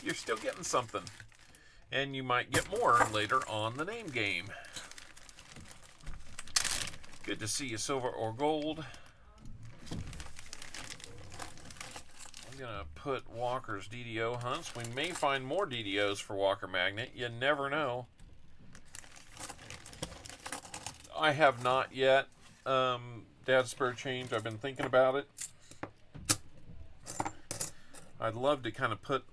You're still getting something. And you might get more later on the name game. Good to see you, silver or gold. I'm going to put Walker's DDO hunts. We may find more DDOs for Walker Magnet. You never know. I have not yet. Dad's spare change. I've been thinking about it. I'd love to kind of put,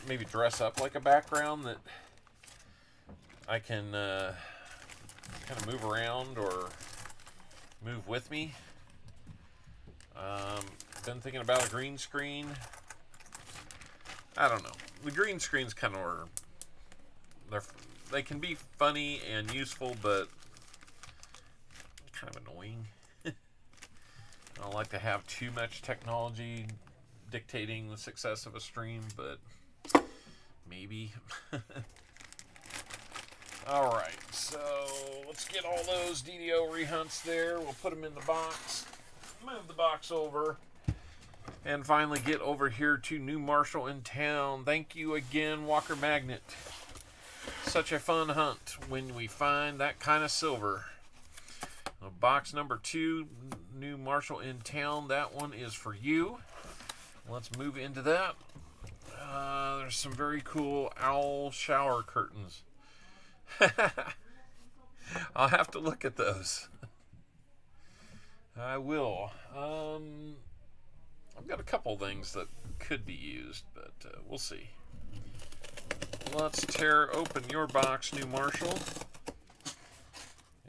maybe dress up like a background that I can kind of move around or move with me. Been thinking about a green screen. I don't know. The green screens kind of are, they can be funny and useful, but kind of annoying. I don't like to have too much technology dictating the success of a stream, but maybe. Alright, so let's get all those DDO rehunts there. We'll put them in the box. Move the box over. And finally get over here to New Marshall in town. Thank you again, Walker Magnet. Such a fun hunt when we find that kind of silver. Box number 2, New Marshall in town. That one is for you. Let's move into that. There's some very cool owl shower curtains. I'll have to look at those. I will. I've got a couple things that could be used, but we'll see. Let's tear open your box, New Marshall,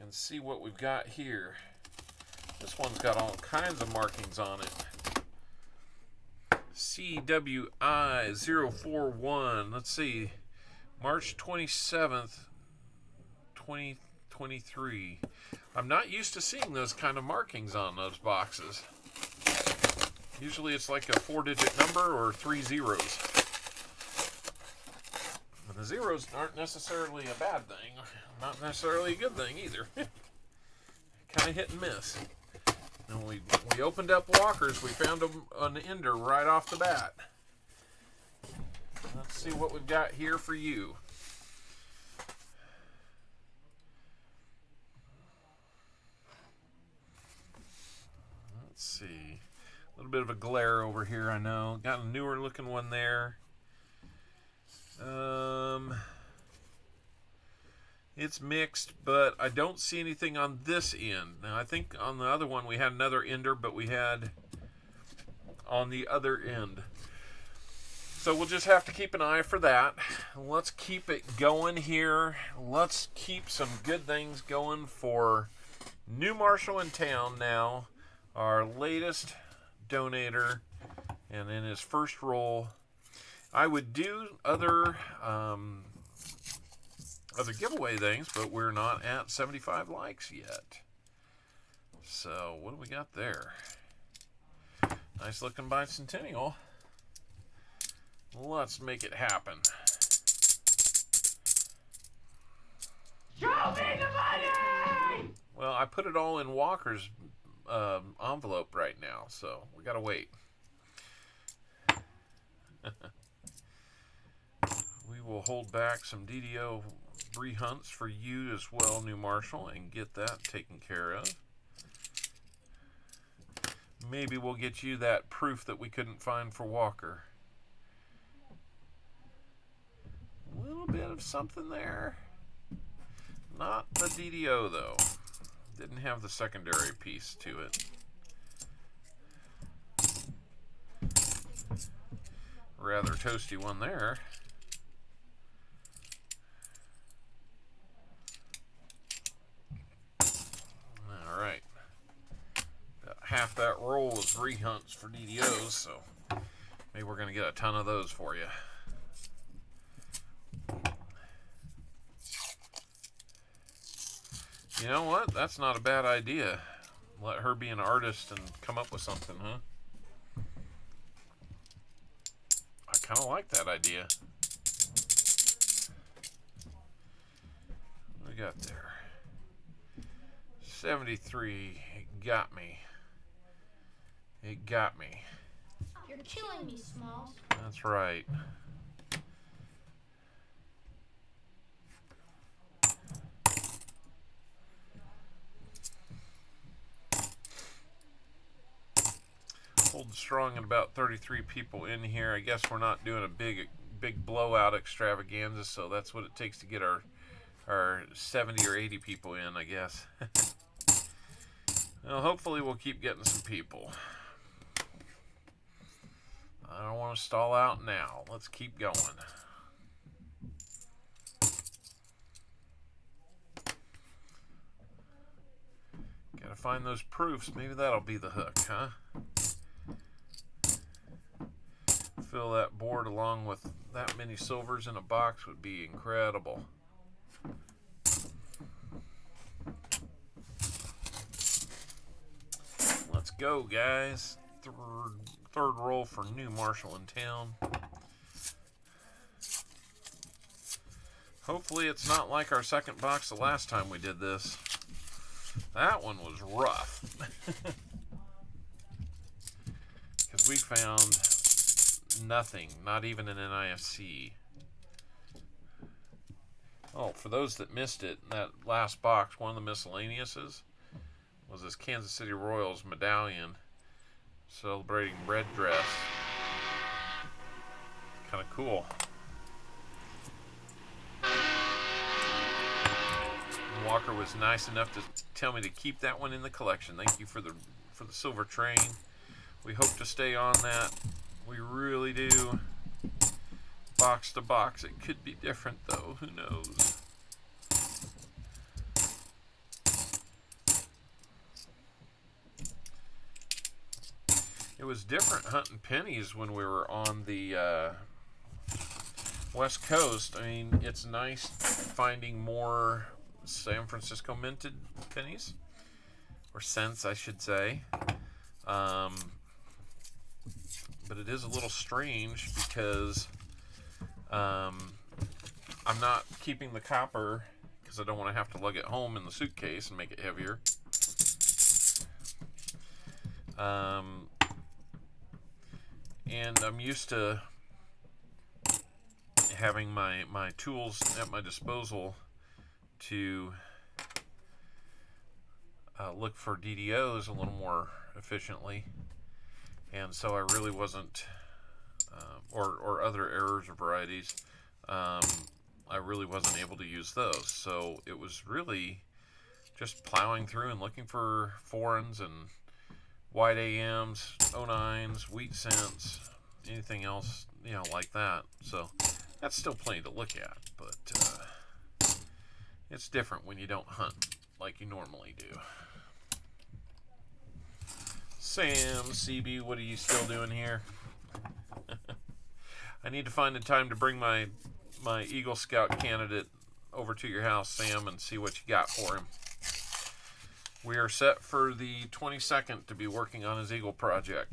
and see what we've got here. This one's got all kinds of markings on it. CWI041. Let's see. March 27th, 2023. I'm not used to seeing those kind of markings on those boxes. Usually it's like a 4-digit number or 3 zeros. And the zeros aren't necessarily a bad thing. Not necessarily a good thing either. Kind of hit and miss. And we opened up Walkers. We found an ender right off the bat. Let's see what we've got here for you. Let's see. A little bit of a glare over here, I know. Got a newer looking one there. It's mixed, but I don't see anything on this end. Now, I think on the other one we had another ender, but we had on the other end. So we'll just have to keep an eye for that. Let's keep it going here. Let's keep some good things going for New Marshall in town now. Our latest donator, and in his first roll. I would do other giveaway things, but we're not at 75 likes yet. So what do we got there? Nice looking bicentennial. Let's make it happen. Show me the money! Well, I put it all in Walker's envelope right now, so we gotta wait. We will hold back some DDO rehunts for you as well, New Marshall, and get that taken care of. Maybe we'll get you that proof that we couldn't find for Walker. A little bit of something there. Not the DDO, though. Didn't have the secondary piece to it. Rather toasty one there. free hunts for DDOs, so maybe we're going to get a ton of those for you. You know what? That's not a bad idea. Let her be an artist and come up with something, huh? I kind of like that idea. What we got there? 73. It got me. It got me. You're killing me, Smalls. That's right. Holding strong at about 33 people in here. I guess we're not doing a big blowout extravaganza, so that's what it takes to get our 70 or 80 people in, I guess. Well, hopefully we'll keep getting some people. I don't want to stall out now. Let's keep going. Gotta find those proofs. Maybe that'll be the hook, huh? Fill that board along with that many silvers in a box would be incredible. Let's go, guys. Third roll for new marshal in town. Hopefully it's not like our second box the last time we did this. That one was rough. Because we found nothing, not even an NIFC. Oh, for those that missed it, in that last box, one of the miscellaneouses was this Kansas City Royals medallion celebrating red dress. Kind of cool. Walker was nice enough to tell me to keep that one in the collection. Thank you for the silver train. We hope to stay on that. We really do. Box to box, it could be different though. Who knows? It was different hunting pennies when we were on the West Coast. I mean, it's nice finding more San Francisco minted pennies, or cents, I should say. But it is a little strange because I'm not keeping the copper because I don't want to have to lug it home in the suitcase and make it heavier. And I'm used to having my tools at my disposal to look for DDOs a little more efficiently, and so I really wasn't, or other errors or varieties, I really wasn't able to use those. So it was really just plowing through and looking for foreigns and white AMs, 09s, wheat cents, anything else, you know, like that. So that's still plenty to look at, but it's different when you don't hunt like you normally do. Sam, CB, what are you still doing here? I need to find a time to bring my Eagle Scout candidate over to your house, Sam, and see what you got for him. We are set for the 22nd to be working on his Eagle project.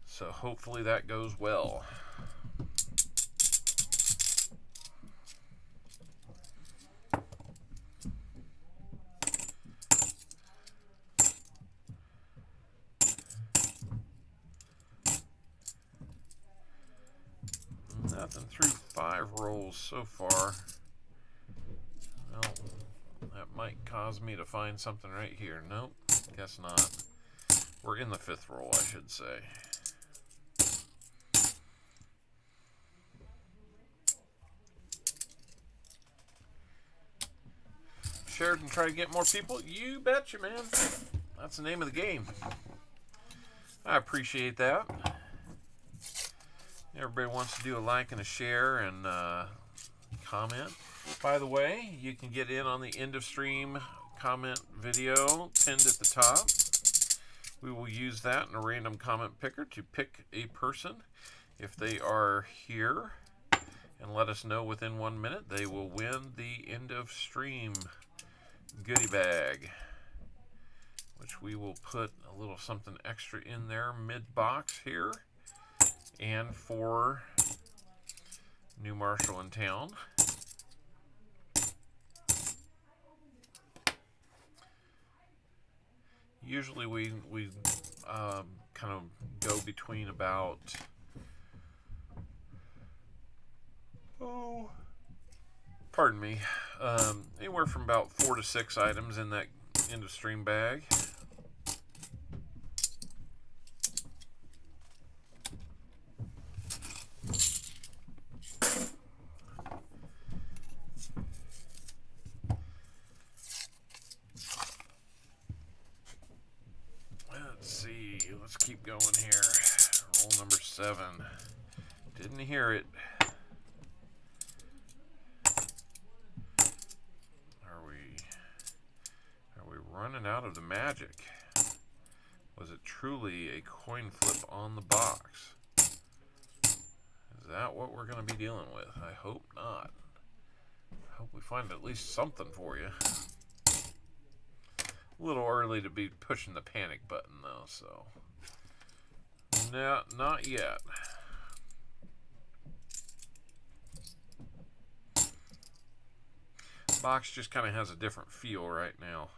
So hopefully that goes well. Nothing through 5 rolls so far. Well, that might cause me to find something right here. Nope, guess not. We're in the 5th roll, I should say. Sheridan, try to get more people? You betcha, man. That's the name of the game. I appreciate that. Everybody wants to do a like and a share and comment. By the way, you can get in on the end of stream comment video pinned at the top. We will use that in a random comment picker to pick a person. If they are here and let us know within 1 minute, they will win the end of stream goodie bag, which we will put a little something extra in there mid-box here. And for New Marshall in town, usually we kind of go between about pardon me, anywhere from about 4 to 6 items in that end of stream bag. Let's see, let's keep going here. Roll number 7. Didn't hear it. Are we running out of the magic? Was it truly a coin flip on the box? Is that what we're going to be dealing with? I hope not. I hope we find at least something for you. A little early to be pushing the panic button though, so no, not yet. Box just kind of has a different feel right now.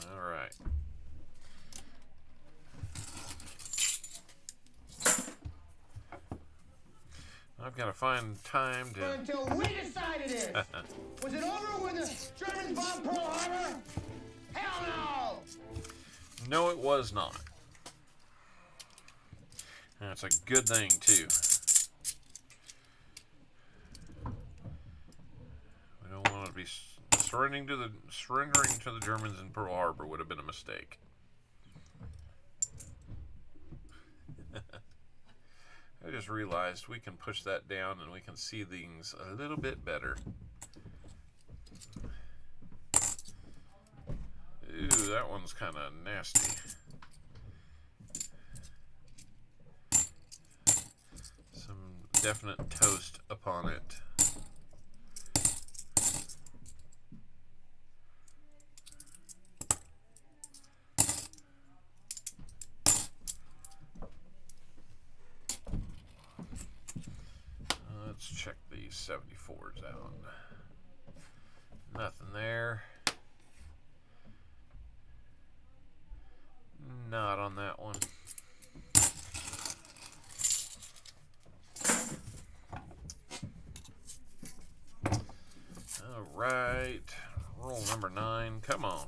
All right. I've got to find time to... Until we decide it is. Was it over when the Germans bombed Pearl Harbor? Hell no! No, it was not. And it's a good thing, too. We don't want to be surrendering to the Germans in Pearl Harbor would have been a mistake. I just realized we can push that down and we can see things a little bit better. Ooh, that one's kind of nasty. Some definite toast upon it. Let's check these 74s out. Nothing there. Not on that one. All right. Roll number 9. Come on.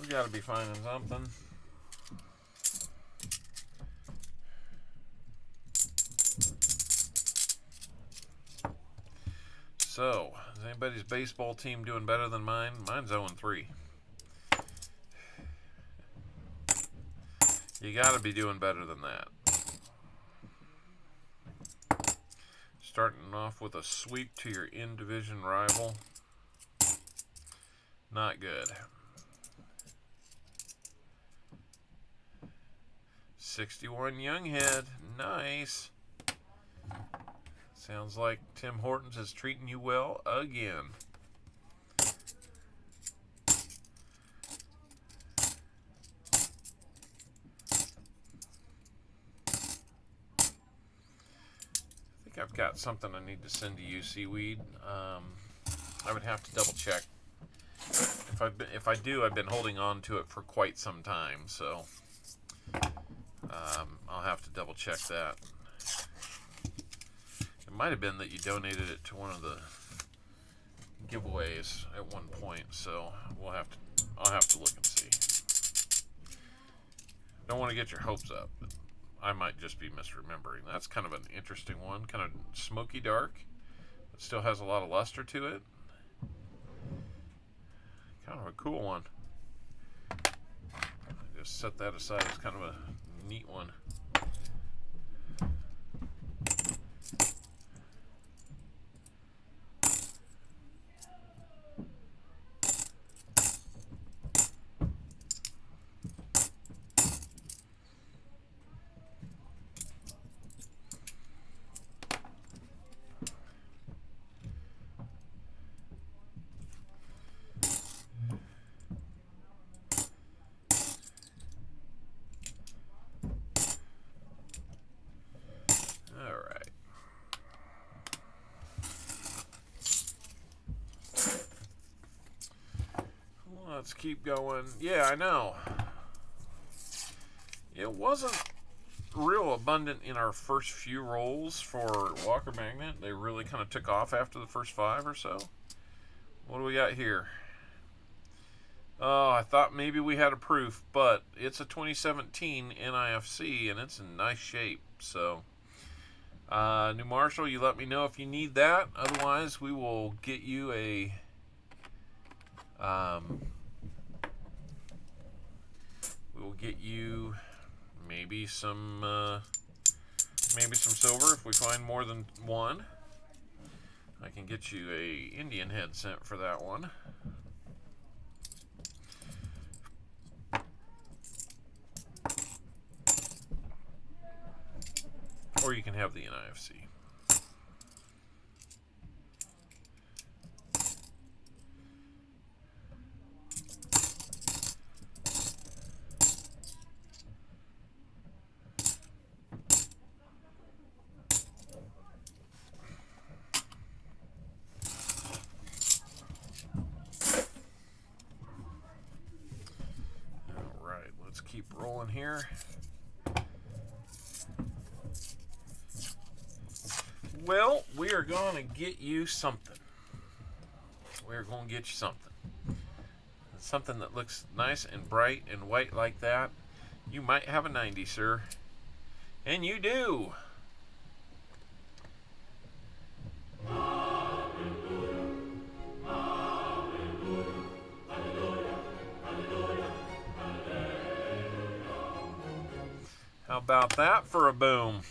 We got to be finding something. So, is anybody's baseball team doing better than mine? Mine's 0-3. You got to be doing better than that. Starting off with a sweep to your in-division rival. Not good. 61 Younghead. Nice. Sounds like Tim Hortons is treating you well again. I think I've got something I need to send to you, Seaweed. I would have to double check. If I do, I've been holding on to it for quite some time, so I'll have to double check that. It might have been that you donated it to one of the giveaways at one point, so I'll have to look and see. Don't want to get your hopes up, but I might just be misremembering. That's kind of an interesting one, kind of smoky dark. It still has a lot of luster to it. Kind of a cool one. I just set that aside as kind of a neat one. keep going. Yeah, I know. It wasn't real abundant in our first few rolls for Walker Magnet. They really kind of took off after the first 5 or so. What do we got here? Oh, I thought maybe we had a proof, but it's a 2017 NIFC, and it's in nice shape. So, New Marshall, you let me know if you need that. Otherwise, we will get you a... we will get you maybe some silver if we find more than one. I can get you a Indian head sent for that one. Or you can have the NIFC. All right, let's keep rolling here. Well, we are going to get you something. We're going to get you something. Something that looks nice and bright and white like that. You might have a 90, sir. And you do. How about that for a boom?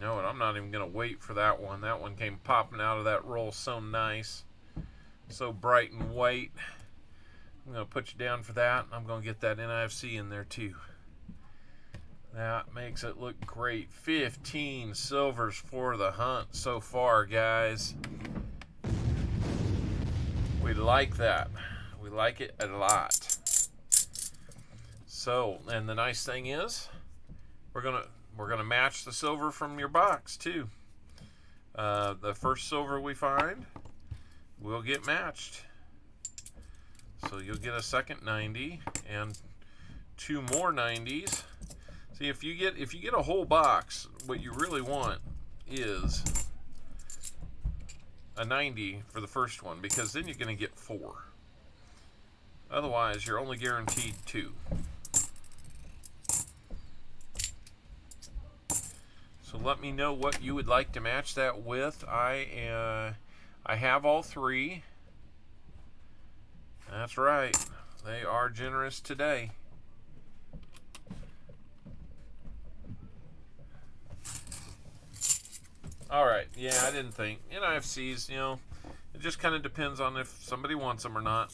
Know it. I'm not even going to wait for that one. That one came popping out of that roll so nice. So bright and white. I'm going to put you down for that. I'm going to get that NIFC in there too. That makes it look great. 15 silvers for the hunt so far, guys. We like that. We like it a lot. So, and the nice thing is, we're gonna match the silver from your box too. The first silver we find will get matched. So you'll get a second 90 and 2 more 90s. See, if you get a whole box, what you really want is a 90 for the first one, because then you're going to get 4. Otherwise, you're only guaranteed 2. So let me know what you would like to match that with. I have all 3. That's right. They are generous today. All right. Yeah, I didn't think. NIFCs, you know, it just kind of depends on if somebody wants them or not.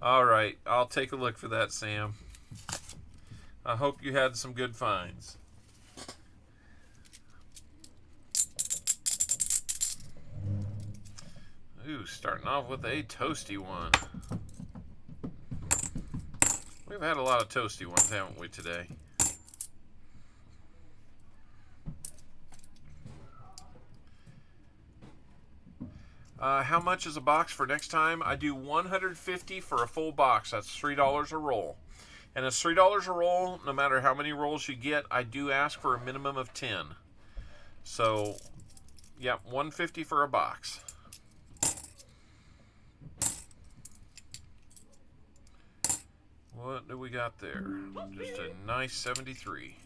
All right. I'll take a look for that, Sam. I hope you had some good finds. Ooh, starting off with a toasty one. We've had a lot of toasty ones, haven't we, today? How much is a box for next time? I do $150 for a full box. That's $3 a roll. And it's $3 a roll, no matter how many rolls you get. I do ask for a minimum of 10. So, yeah, $150 for a box. What do we got there? Just a nice 73.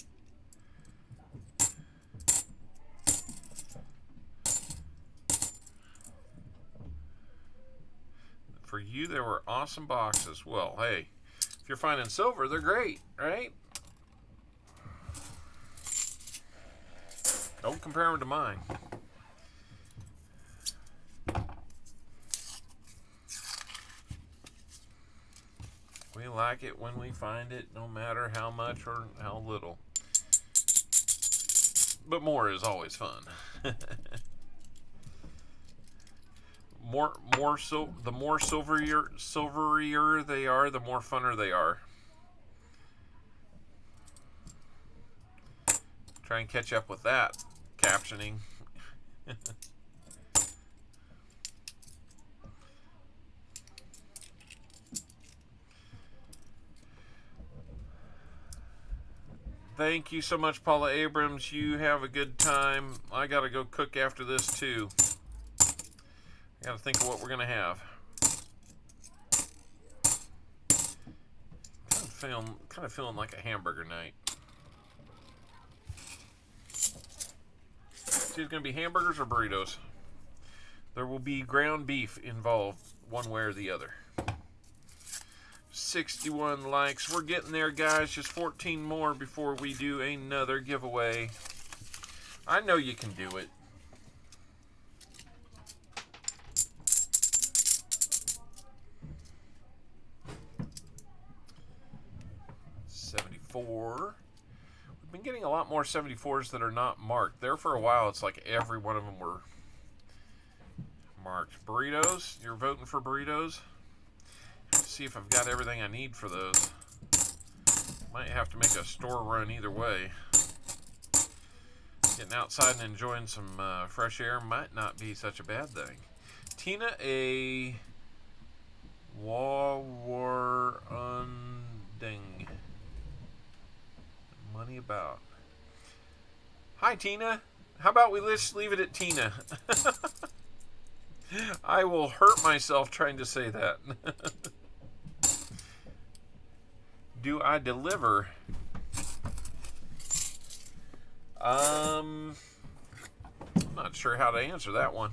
For you, there were awesome boxes. Well, hey, if you're finding silver, they're great, right? Don't compare them to mine. We like it when we find it, no matter how much or how little. but more is always fun. The more silverier they are, the more funner they are. Try and catch up with that captioning. Thank you so much, Paula Abrams. You have a good time. I gotta go cook after this too. I gotta think of what we're gonna have. Kind of feeling like a hamburger night. See, it's gonna be hamburgers or burritos. There will be ground beef involved, one way or the other. 61 likes. We're getting there, guys. Just 14 more before we do another giveaway. I know you can do it. We've been getting a lot more 74s that are not marked. There for a while, it's like every one of them were marked. Burritos? You're voting for burritos? Let's see if I've got everything I need for those. Might have to make a store run either way. Getting outside and enjoying some fresh air might not be such a bad thing. Tina, a war unding. Money about. Hi, Tina. How about we just leave it at Tina? I will hurt myself trying to say that. Do I deliver? I'm not sure how to answer that one.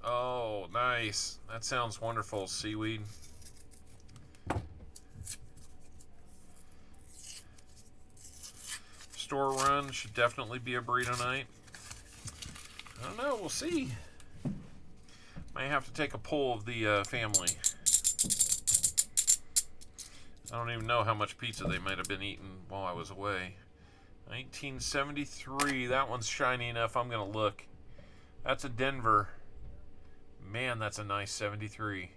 Oh, nice. That sounds wonderful, seaweed. Store run should definitely be a burrito night. I don't know, we'll see. Might have to take a poll of the family. I don't even know how much pizza they might have been eating while I was away. 1973, that one's shiny enough, I'm gonna look. That's a Denver. Man, that's a nice 73.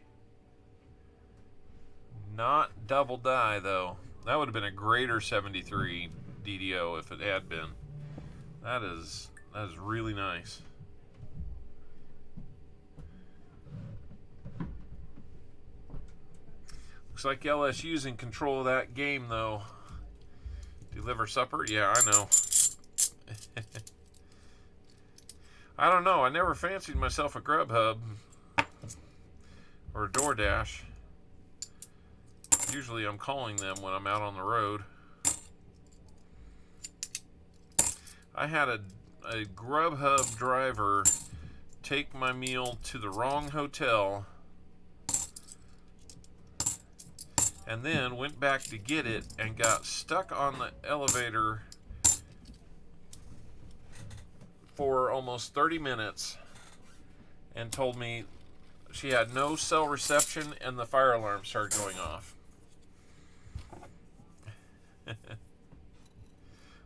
Not double die though. That would have been a greater 73 DDO if it had been. That is really nice. Looks like LSU's in control of that game though. Deliver supper? Yeah, I know. I don't know. I never fancied myself a Grubhub or a DoorDash. Usually I'm calling them when I'm out on the road. I had a Grubhub driver take my meal to the wrong hotel and then went back to get it and got stuck on the elevator for almost 30 minutes and told me she had no cell reception and the fire alarm started going off.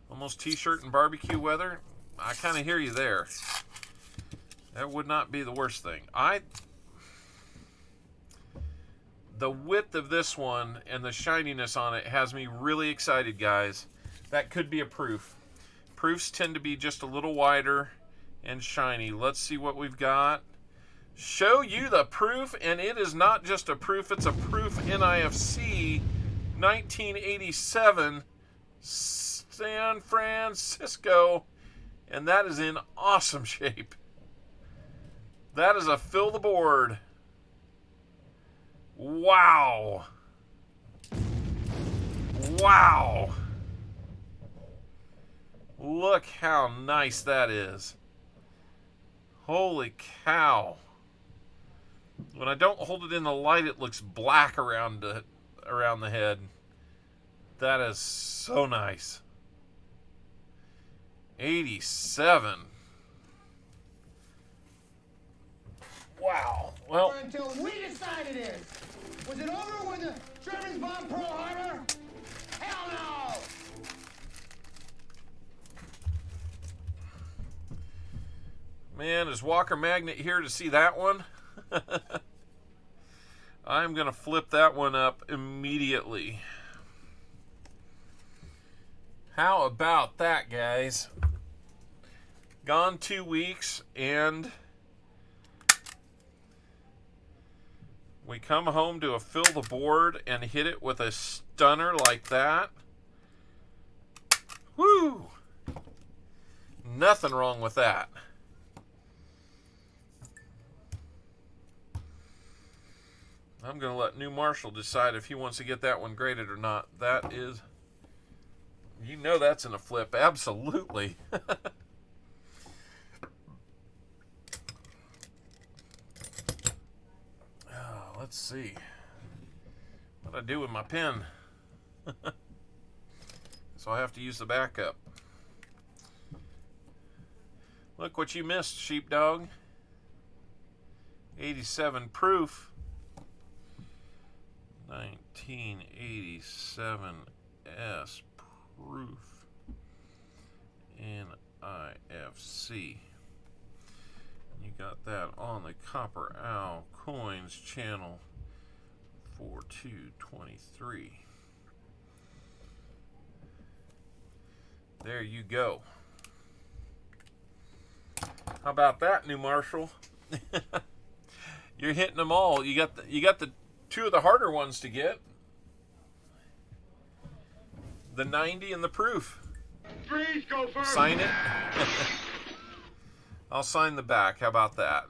Almost t-shirt and barbecue weather. I kind of hear you there. That would not be the worst thing. The width of this one and the shininess on it has me really excited, guys. That could be a proof. Proofs tend to be just a little wider and shiny. Let's see what we've got. Show you the proof, and it is not just a proof, it's a proof NIFC 1987 San Francisco, and that is in awesome shape. That is a fill the board. Wow. Wow. Look how nice that is. Holy cow. When I don't hold it in the light, it looks black around the head. That is so nice. 87. Wow. Well, Until we decided it. Was it over when the Germans bombed Pearl Harbor? Hell no! Man, is Walker Magnet here to see that one? I'm going to flip that one up immediately. How about that, guys? Gone 2 weeks, and we come home to a fill the board and hit it with a stunner like that. Woo! Nothing wrong with that. I'm going to let New Marshall decide if he wants to get that one graded or not. That is, you know that's in a flip. Absolutely. Let's see. What do I do with my pen? So I have to use the backup. Look what you missed, sheepdog. 87 proof. 1987 proof. NIFC. You got that on the CopperOwlCoins channel 4223. There you go. How about that, New Marshall? You're hitting them all. You got the two of the harder ones to get. The 90 and the proof. Freeze, go first. Sign it. I'll sign the back. How about that?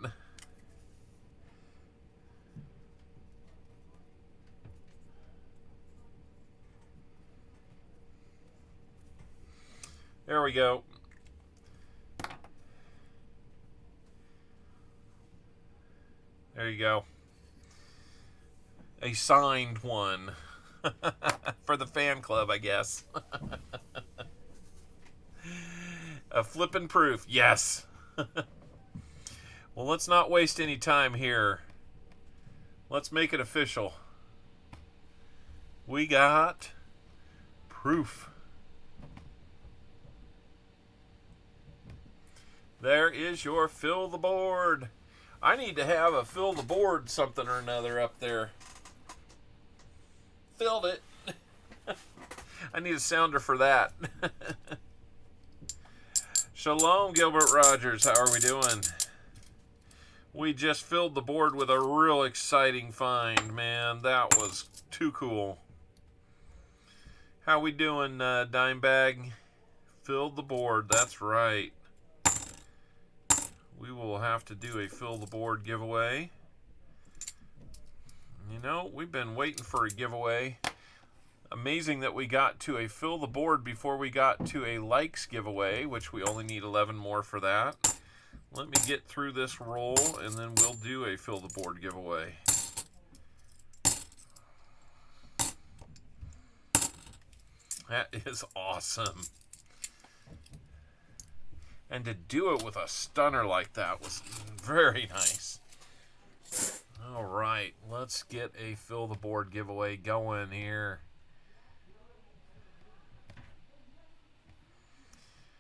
There we go. There you go. A signed one. For the fan club, I guess. A flippin' proof. Yes. Well, let's not waste any time here. Let's make it official. We got proof. There is your fill the board. I need to have a fill the board something or another up there. Filled it. I need a sounder for that. Shalom, Gilbert Rogers. How are we doing? We just filled the board with a real exciting find, man. That was too cool. How we doing, Dimebag? Filled the board. That's right. We will have to do a fill the board giveaway. You know, we've been waiting for a giveaway. Amazing that we got to a fill the board before we got to a likes giveaway, which we only need 11 more for that. Let me get through this roll, and then we'll do a fill the board giveaway. That is awesome. And to do it with a stunner like that was very nice. All right, let's get a fill the board giveaway going here.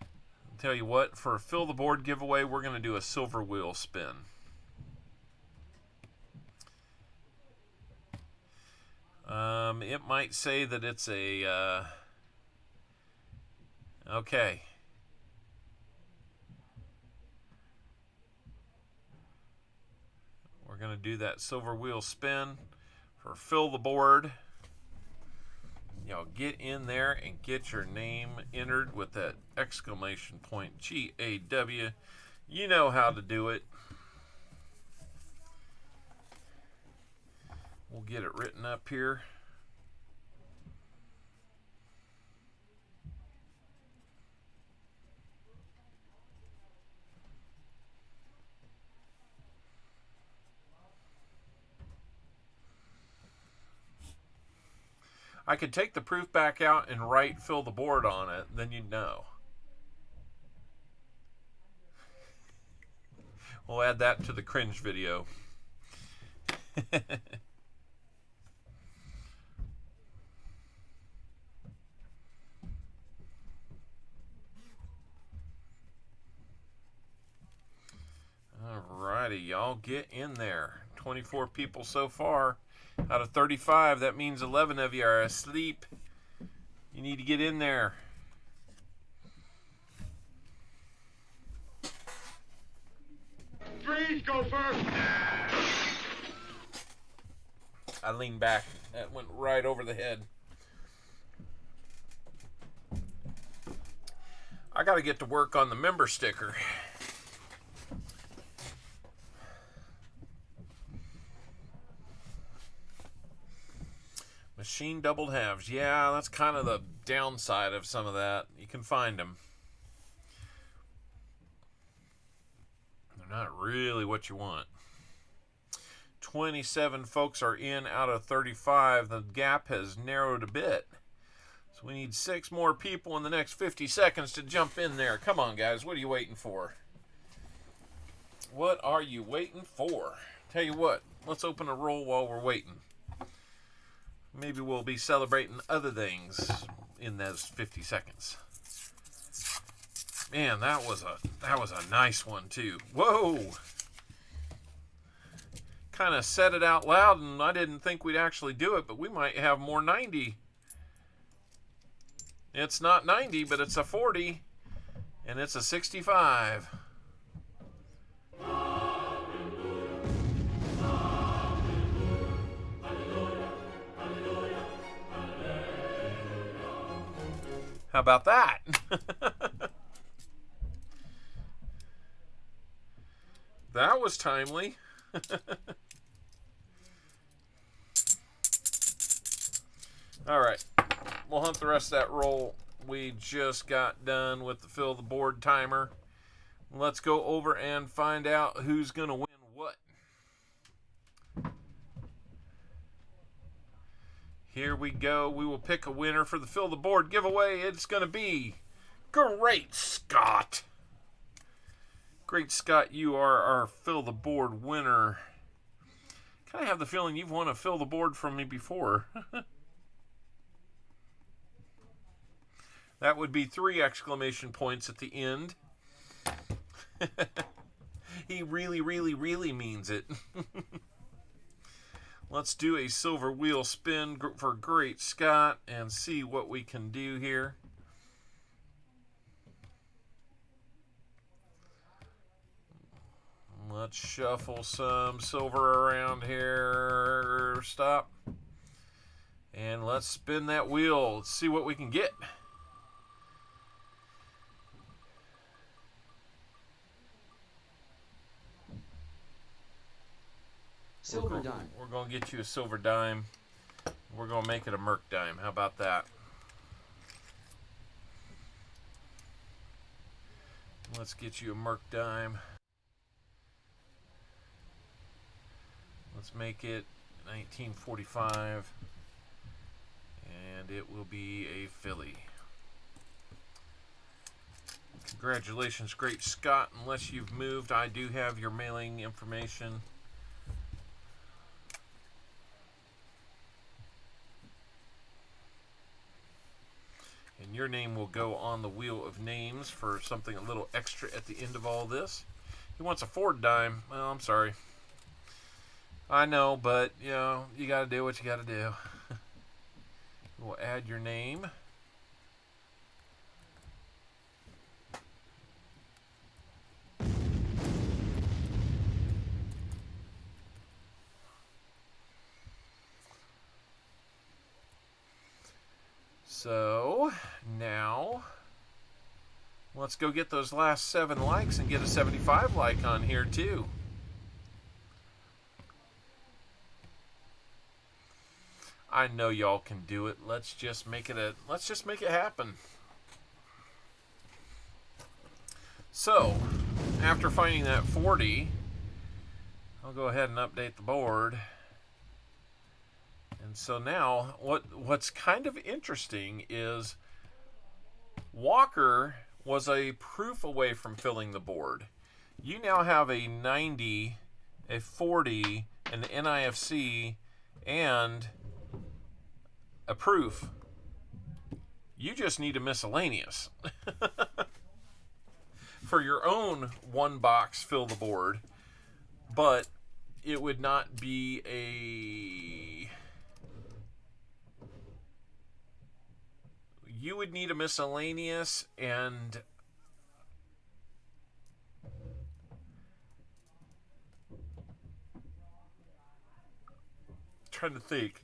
I'll tell you what, for a fill the board giveaway, we're going to do a silver wheel spin. It might say that it's a... okay. We're going to do that silver wheel spin for fill the board. Y'all get in there and get your name entered with that exclamation point GAW. You know how to do it. We'll get it written up here. I could take the proof back out and write fill the board on it, then you'd know. We'll add that to the cringe video. righty, y'all get in there. 24 people so far out of 35. That means 11 of you are asleep. You need to get in there. Freeze, go first. I leaned back. That went right over the head. I got to get to work on the member sticker. Machine doubled halves. Yeah, that's kind of the downside of some of that. You can find them. They're not really what you want. 27 folks are in out of 35. The gap has narrowed a bit. So we need 6 more people in the next 50 seconds to jump in there. Come on, guys. What are you waiting for? What are you waiting for? Tell you what, let's open a roll while we're waiting. Maybe we'll be celebrating other things in those 50 seconds. Man, that was a nice one too. Whoa! Kind of said it out loud, and I didn't think we'd actually do it, but we might have more 90. It's not 90, but it's a 40, and it's a 65. How about that? That was timely. All right. We'll hunt the rest of that roll. We just got done with the fill the board timer. Let's go over and find out who's going to win what. Here we go. We will pick a winner for the fill the board giveaway. It's going to be Great Scott. Great Scott, you are our fill the board winner. Kind of have the feeling you've won a fill the board from me before. That would be 3 exclamation points at the end. He really, really, really means it. Let's do a silver wheel spin for Great Scott and see what we can do here. Let's shuffle some silver around here. Stop. And let's spin that wheel. Let's see what we can get. Silver dime. We're going to get you a silver dime. We're going to make it a merc dime. How about that? Let's get you a merc dime. Let's make it 1945. And it will be a filly. Congratulations, Great Scott. Unless you've moved, I do have your mailing information. And your name will go on the wheel of names for something a little extra at the end of all this. He wants a Ford dime. Well, I'm sorry. I know, but, you know, you got to do what you got to do. We'll add your name. So, now, let's go get those last 7 likes and get a 75 like on here too. I know y'all can do it. Let's just make it happen. So, after finding that 40, I'll go ahead and update the board. And so now, what's kind of interesting is Walker was a proof away from filling the board. You now have a 90, a 40, an NIFC, and a proof. You just need a miscellaneous. For your own 1 box fill the board, but it would not be a... You would need a miscellaneous, and trying to think.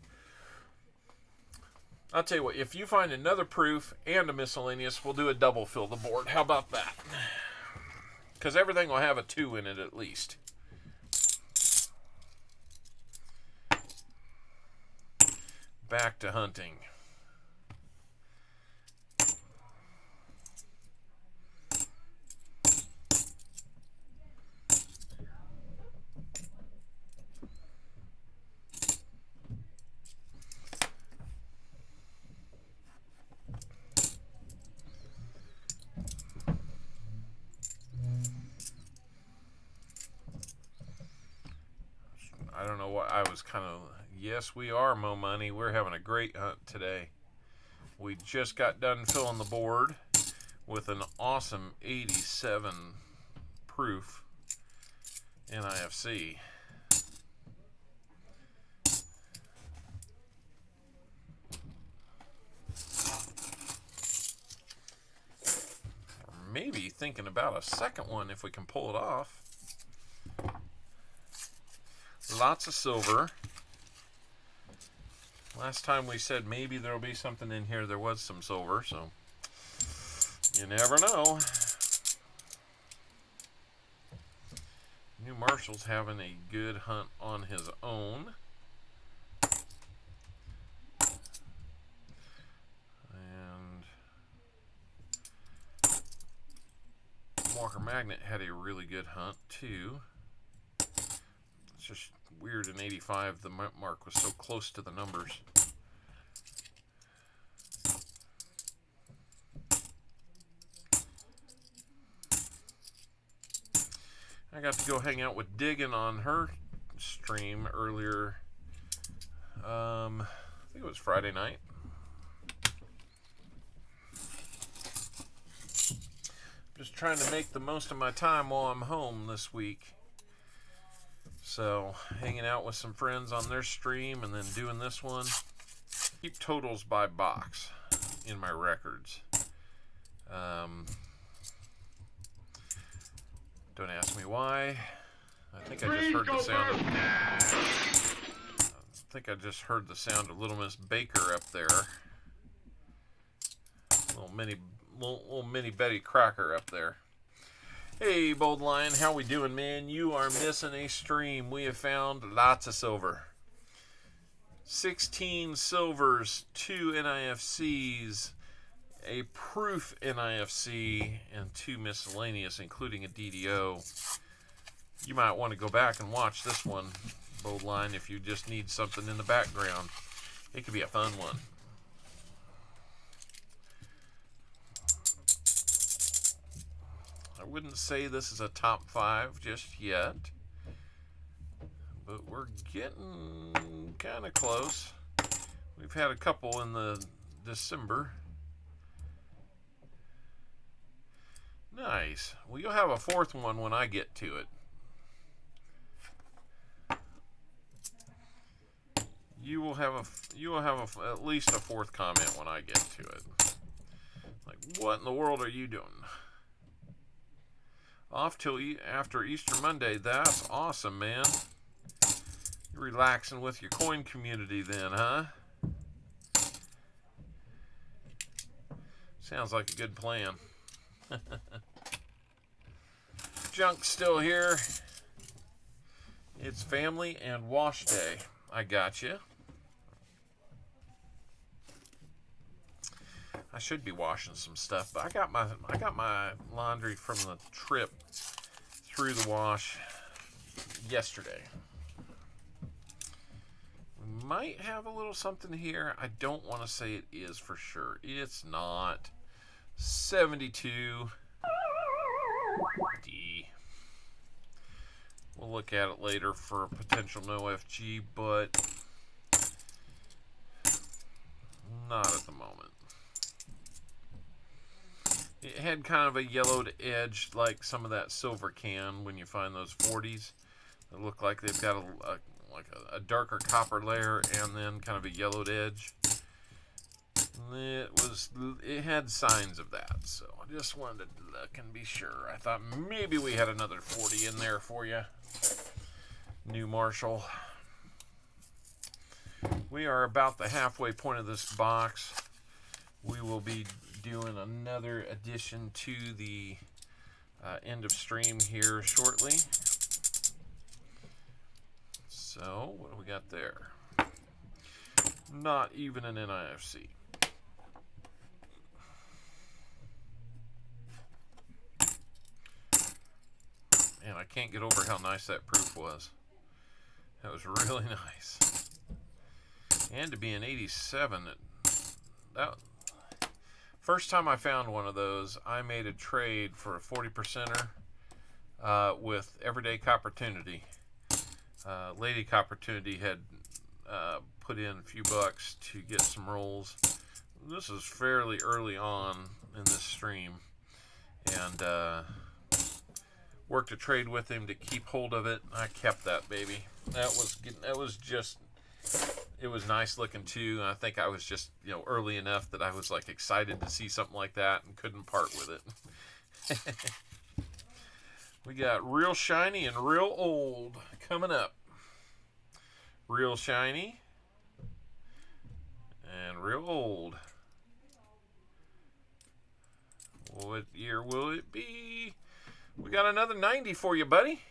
I'll tell you what, if you find another proof and a miscellaneous, we'll do a double fill the board. How about that? Because everything will have a 2 in it at least. Back to hunting. I don't know what I was kind of... Yes, we are, Mo Money. We're having a great hunt today. We just got done filling the board with an awesome 87 proof NIFC. Maybe thinking about a second one if we can pull it off. Lots of silver. Last time we said maybe there'll be something in here. There was some silver, so you never know. New Marshall's having a good hunt on his own. And Walker Magnet had a really good hunt too. It's just weird in 85 the mark was so close to the numbers. I got to go hang out with Diggin on her stream earlier. I think it was Friday night. Just trying to make the most of my time while I'm home this week. So, hanging out with some friends on their stream and then doing this one. Keep totals by box in my records. Don't ask me why. I think I just heard the sound of... I think I just heard the sound of Little Miss Baker up there. Little mini Betty Crocker up there. Hey, Bold Lion, how we doing, man? You are missing a stream. We have found lots of silver. 16 silvers, 2 NIFCs, a proof NIFC, and 2 miscellaneous, including a DDO. You might want to go back and watch this one, Bold Lion, if you just need something in the background. It could be a fun one. I wouldn't say this is a top 5 just yet, but we're getting kind of close. We've had a couple in the December. Nice. Well, you'll have a 4th one when I get to it. You will have at least a 4th comment when I get to it. Like, what in the world are you doing? Off till after Easter Monday. That's awesome, man. You're relaxing with your coin community then, huh? Sounds like a good plan. Junk's still here. It's family and wash day. I got you. I should be washing some stuff, but I got my laundry from the trip through the wash yesterday. We might have a little something here. I don't want to say it is for sure. It's not. 72 D. We'll look at it later for a potential no FG, but not at the moment. It had kind of a yellowed edge like some of that silver can when you find those 40s. that look like they've got a darker copper layer and then kind of a yellowed edge. It had signs of that, so I just wanted to look and be sure. I thought maybe we had another 40 in there for you, New Marshall. We are about the halfway point of this box. We will be doing another addition to the end of stream here shortly. So, what do we got there? Not even an NIFC. Man, I can't get over how nice that proof was. That was really nice. And to be an 87, first time I found one of those, I made a trade for a 40%er with Everyday Coppertunity. Lady Coppertunity had put in a few bucks to get some rolls. This is fairly early on in this stream, and worked a trade with him to keep hold of it. I kept that baby. It was nice looking too, and I think I was just, early enough that I was like excited to see something like that and couldn't part with it. We got real shiny and real old coming up. Real shiny and real old. What year will it be? We got another 90 for you, buddy.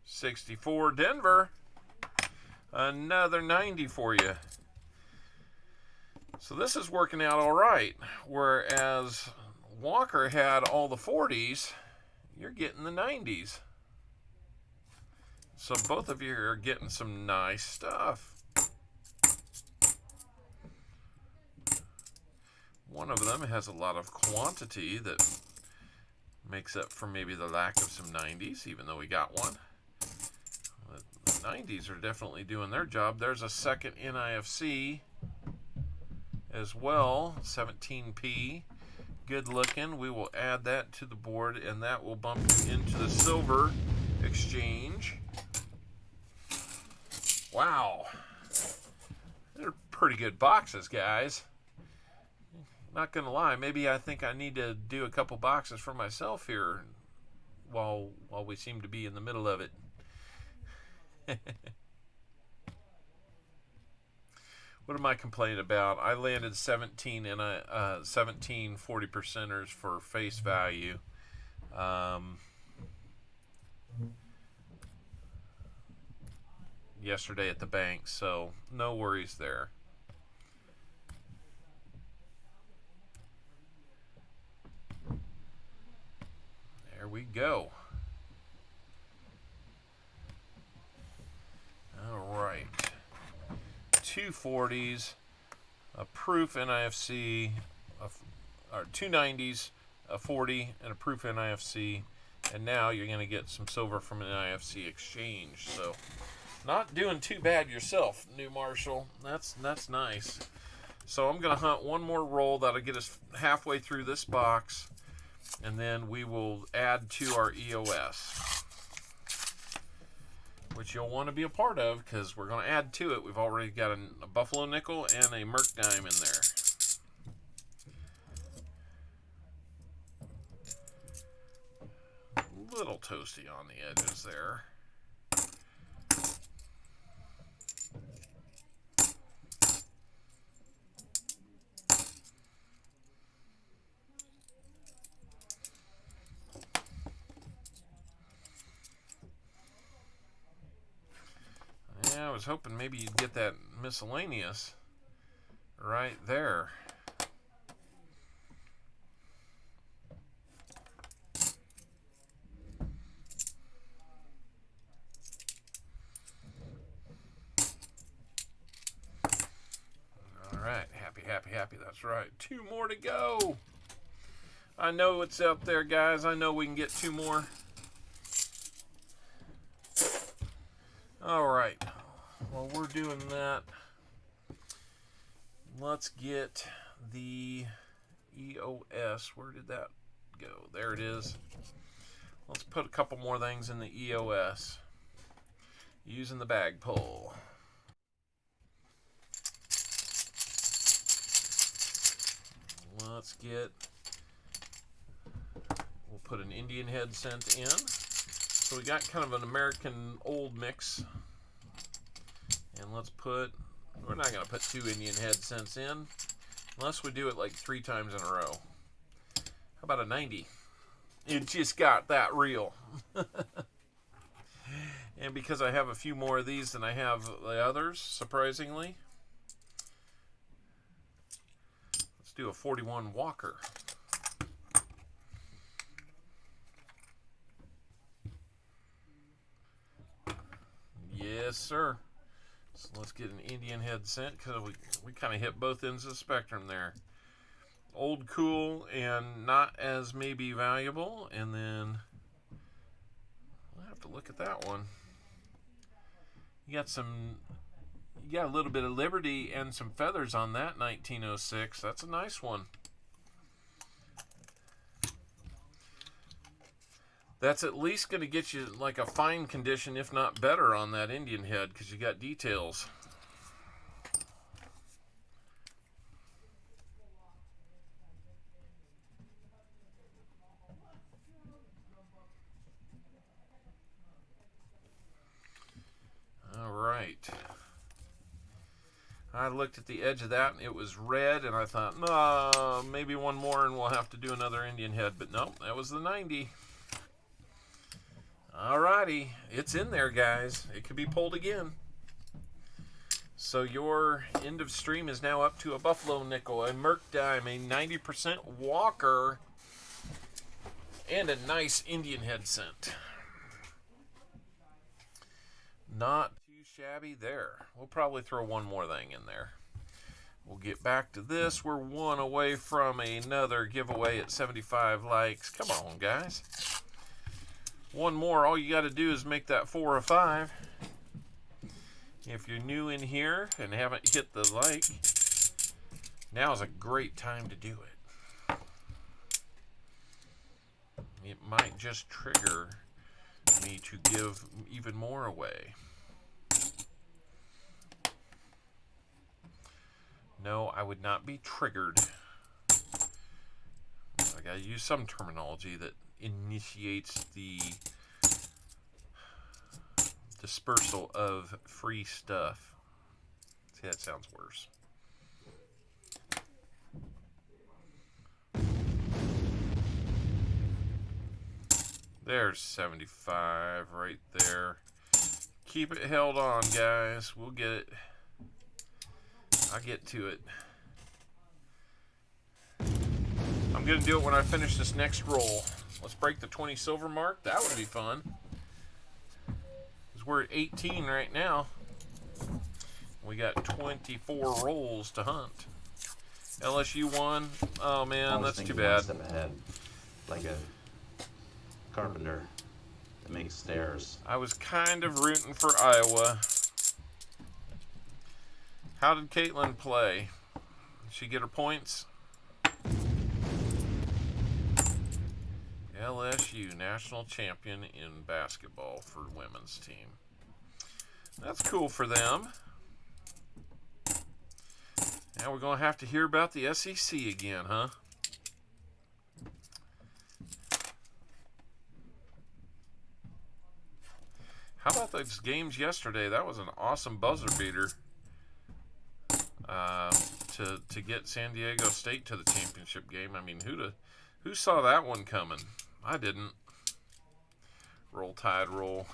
$64 Denver. Another 90 for you. So this is working out all right. Whereas Walker had all the 40s, you're getting the 90s. So both of you are getting some nice stuff. One of them has a lot of quantity that makes up for maybe the lack of some 90s, even though we got one. The 90s are definitely doing their job. There's a second NIFC as well, 17p. Good looking. We will add that to the board, and that will bump into the silver exchange. Wow. They're pretty good boxes, guys. Not gonna lie, maybe I think I need to do a couple boxes for myself here while we seem to be in the middle of it. What am I complaining about? I landed 17 40%ers for face value. Yesterday at the bank, so no worries there. There we go. All right. 2 40s, a proof NIFC, or 2 90s, a 40, and a proof NIFC. And now you're going to get some silver from an NIFC exchange. So not doing too bad yourself, New Marshall. That's nice. So I'm going to hunt one more roll that'll get us halfway through this box, and then we will add to our EOS, which you'll want to be a part of because we're going to add to it. We've already got a Buffalo Nickel and a Merc Dime in there. A little toasty on the edges there. I was hoping maybe you'd get that miscellaneous right there. All right, happy. That's right. 2 more to go. I know it's out there, guys. I know we can get 2 more. All right. While we're doing that, Let's get the EOS. Where did that go? There it is. Let's put a couple more things in the EOS using the bag pull. Let's get, we'll put an Indian head scent in. So we got kind of an American old mix. And let's put, we're not going to put 2 Indian head scents in unless we do it like 3 times in a row. How about a 90? It just got that real. And because I have a few more of these than I have the others, surprisingly, let's do a 41 Walker. Yes, sir. So let's get an Indian head scent because we kind of hit both ends of the spectrum there. Old, cool, and not as maybe valuable. And then we'll have to look at that one. You got a little bit of Liberty and some feathers on that 1906. That's a nice one. That's at least going to get you like a fine condition, if not better, on that Indian head because you got details. All right. I looked at the edge of that and it was red, and I thought, no, maybe one more and we'll have to do another Indian head. But no, that was the 90. Alrighty, it's in there, guys. It could be pulled again. So your end of stream is now up to a Buffalo Nickel, a Merc Dime, a 90% Walker, and a nice Indian head scent. Not too shabby there. We'll probably throw one more thing in there. We'll get back to this. We're one away from another giveaway at 75 likes. Come on, guys. One more. All you got to do is make that 4 or 5. If you're new in here and haven't hit the like, now is a great time to do it. It might just trigger me to give even more away. No, I would not be triggered. I gotta use some terminology that initiates the dispersal of free stuff. See, that sounds worse. There's 75 right there. Keep it held on, guys. We'll get it. I'll get to it. I'm going to do it when I finish this next roll. Let's break the 20 silver mark. That would be fun. Because we're at 18 right now. We got 24 rolls to hunt. LSU won. Oh, man, that's too bad. One step ahead. Like a carpenter that makes stairs. I was kind of rooting for Iowa. How did Caitlin play? Did she get her points? LSU national champion in basketball for women's team. That's cool for them. Now we're going to have to hear about the SEC again, huh? How about those games yesterday? That was an awesome buzzer beater to get San Diego State to the championship game. I mean, who saw that one coming? I didn't. Roll Tide, roll.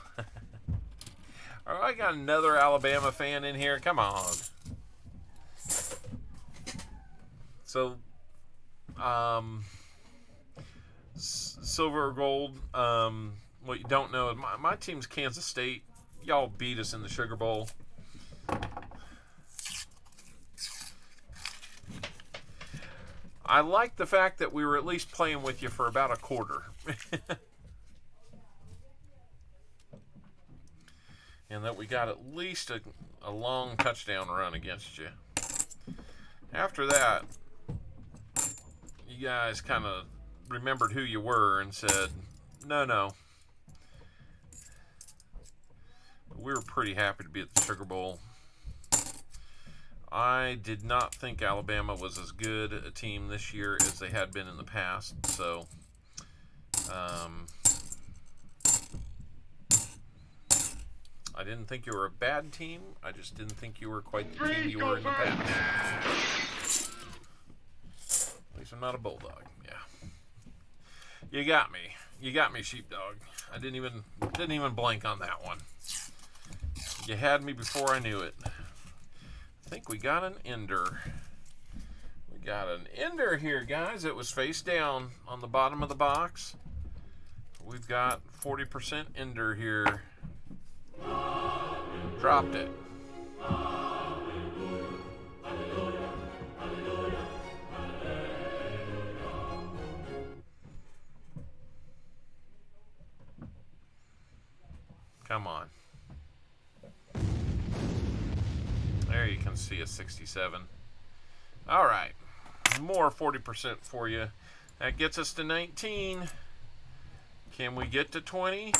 All right, I got another Alabama fan in here. Come on. So, silver or gold. What you don't know is my team's Kansas State. Y'all beat us in the Sugar Bowl. I like the fact that we were at least playing with you for about a quarter. And that we got at least a long touchdown run against you. After that, you guys kind of remembered who you were and said, no. We were pretty happy to be at the Sugar Bowl. I did not think Alabama was as good a team this year as they had been in the past, so I didn't think you were a bad team. I just didn't think you were quite the team you were in the past. At least I'm not a bulldog. Yeah. You got me. You got me, sheepdog. I didn't even blink on that one. You had me before I knew it. I think we got an ender. We got an ender here, guys. It was face down on the bottom of the box. We've got 40% ender here. Dropped it. Come on. There you can see a 67. All right. More 40% for you. That gets us to 19. Can we get to 20?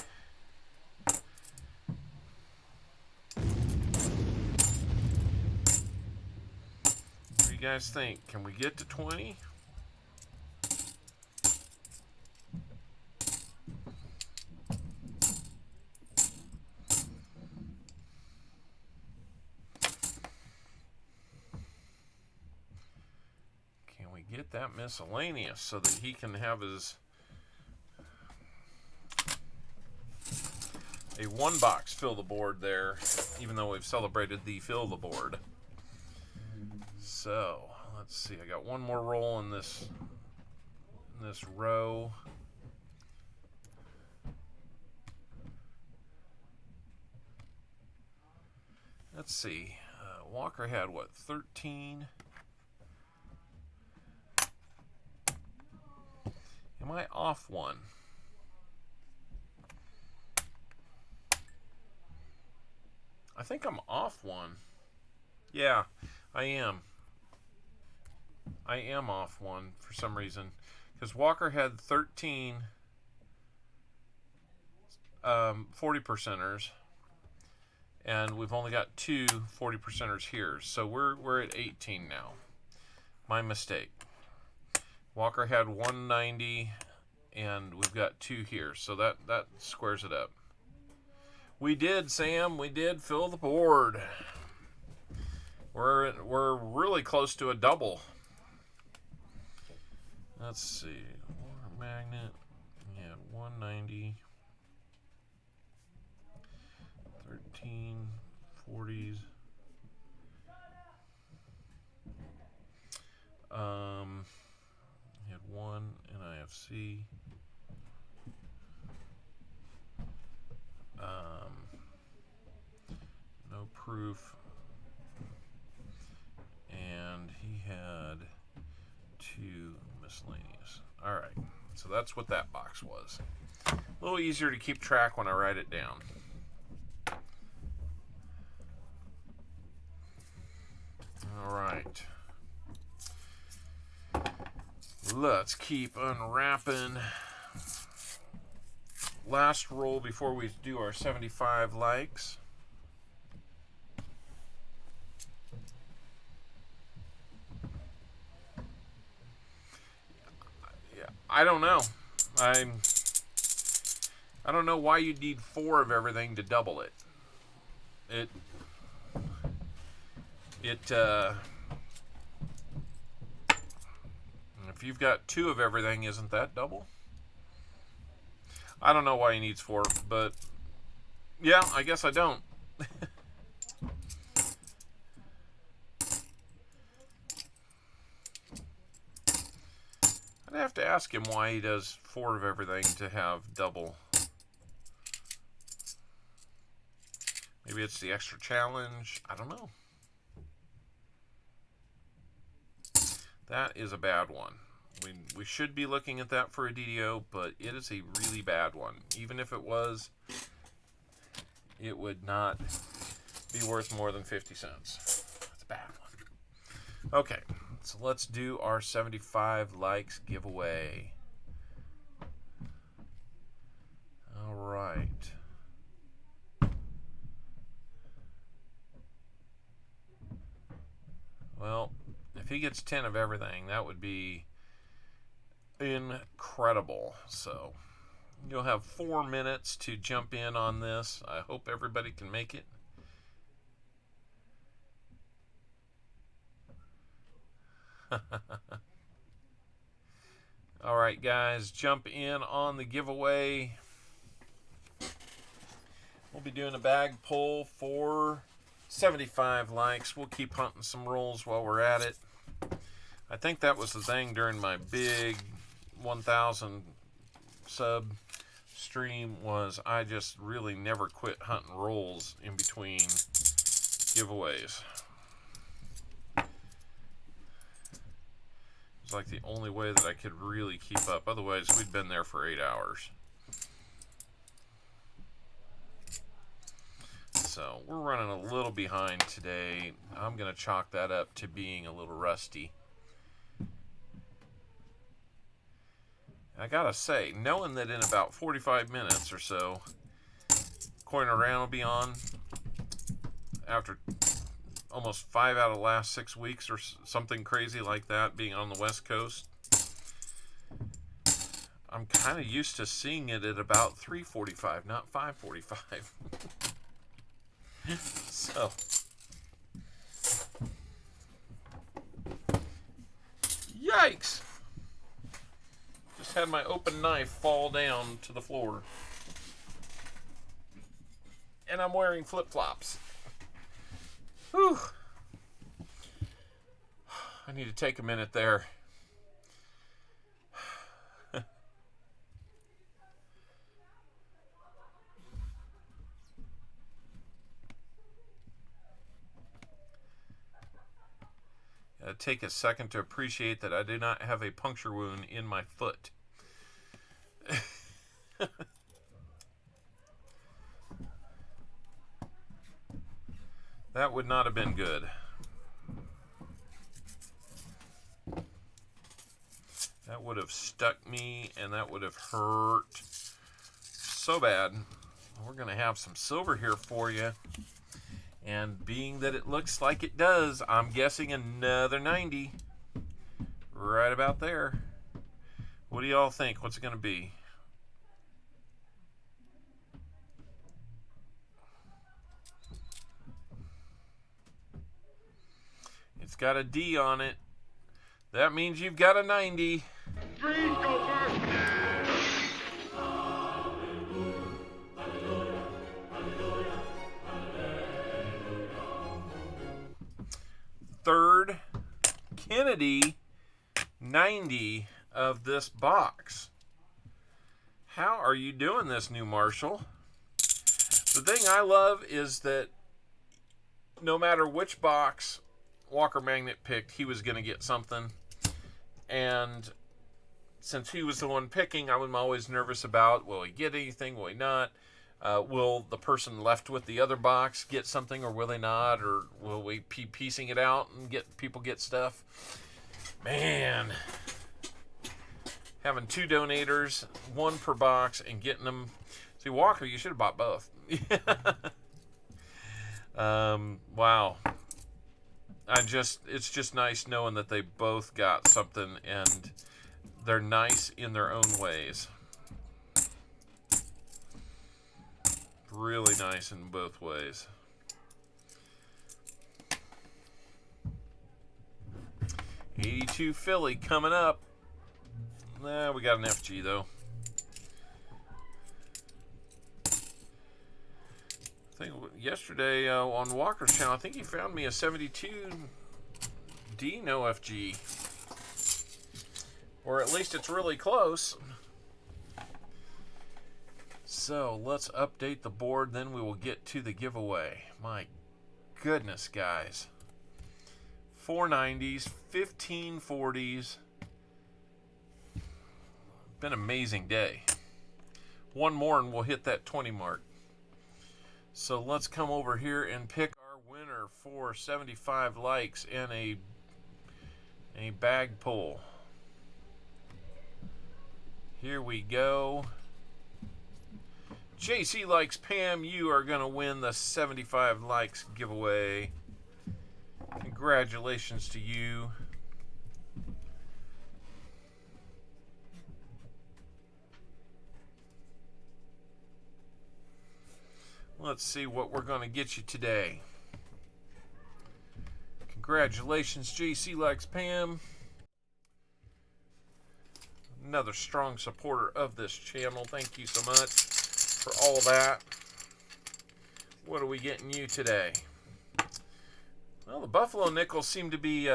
What do you guys think? Can we get to 20? Can we get that miscellaneous so that he can have his a one box fill the board there, even though we've celebrated the fill the board. So let's see, I got one more roll in this row. Let's see, Walker had what, 13? Am I off one? I think I'm off one. Yeah, I am. I am off one for some reason. Because Walker had 13 40%ers. And we've only got two 40%ers here. So we're at 18 now. My mistake. Walker had 190 and we've got two here. So that squares it up. We did, Sam. We did fill the board. We're really close to a double. Let's see. Water magnet. We had 190. 13 40s. We had one NIFC. No proof. And he had two miscellaneous. All right. So that's what that box was. A little easier to keep track when I write it down. All right. Let's keep unwrapping. Last roll before we do our 75 likes. Yeah, I don't know. I don't know why you'd need 4 of everything to double it. If you've got 2 of everything, isn't that double? I don't know why he needs 4, but yeah, I guess I don't. I'd have to ask him why he does 4 of everything to have double. Maybe it's the extra challenge. I don't know. That is a bad one. We should be looking at that for a DDO, but it is a really bad one. Even if it was, it would not be worth more than 50 cents. That's a bad one. Okay, So let's do our 75 likes giveaway. All right. Well, if he gets 10 of everything, that would be incredible. So you'll have 4 minutes to jump in on this. I hope everybody can make it. All right, guys, jump in on the giveaway. We'll be doing a bag pull for 75 likes. We'll keep hunting some rolls while we're at it. I think that was the thing during my big 1,000 sub stream, was I just really never quit hunting rolls in between giveaways. It's like the only way that I could really keep up. Otherwise, we'd been there for 8 hours. So we're running a little behind today. I'm going to chalk that up to being a little rusty. I gotta say, knowing that in about 45 minutes or so, Coin Around will be on after almost 5 out of the last 6 weeks or something crazy like that, being on the West Coast. I'm kind of used to seeing it at about 3:45, not 5:45. So, yikes! Just had my open knife fall down to the floor. And I'm wearing flip-flops. Whew. I need to take a minute there. Take a second to appreciate that I do not have a puncture wound in my foot. That would not have been good. That would have stuck me, and that would have hurt so bad. We're going to have some silver here for you. And being that it looks like it does, I'm guessing another 90. Right about there. What do y'all think? What's it going to be? It's got a D on it. That means you've got a 90. Freeze, Gopher! Third Kennedy 90 of this box. How are you doing this, new Marshall? The thing I love is that no matter which box Walker Magnet picked, he was going to get something. And since he was the one picking, I'm always nervous about, will he get anything, will he not? Will the person left with the other box get something, or will they not? Or will we be piecing it out and people get stuff? Man, having 2 donators, 1 per box, and getting them. See, Walker, you should have bought both. Wow. It's just nice knowing that they both got something, and they're nice in their own ways. Really nice in both ways. '82 Philly coming up. Nah, we got an FG though. I think yesterday on Walker's channel, I think he found me a 72 D no FG. Or at least it's really close. So let's update the board, then we will get to the giveaway. My goodness, guys. 4 90s, 15 40s. Been an amazing day. One more and we'll hit that 20 mark. So let's come over here and pick our winner for 75 likes and a A bag pull. Here we go. JC Likes Pam, you are going to win the 75 likes giveaway. Congratulations to you. Let's see what we're going to get you today. Congratulations, JC Likes Pam. Another strong supporter of this channel. Thank you so much for all that. What are we getting you today? Well, the Buffalo nickels seem to be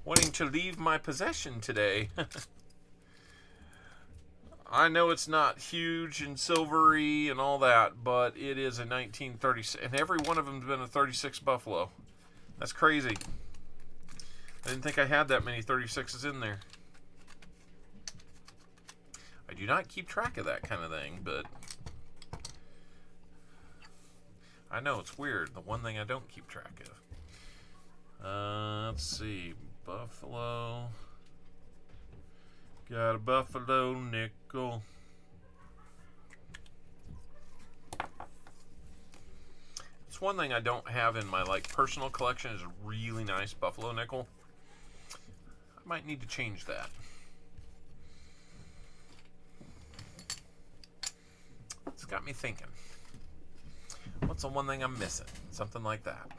wanting to leave my possession today. I know it's not huge and silvery and all that, but it is a 1936, and every one of them has been a 36 Buffalo. That's crazy. I didn't think I had that many 36s in there. I do not keep track of that kind of thing, but I know it's weird. The one thing I don't keep track of. Let's see. Buffalo. Got a Buffalo nickel. It's one thing I don't have in my personal collection is a really nice Buffalo nickel. I might need to change that. It's got me thinking. What's the one thing I'm missing? Something like that.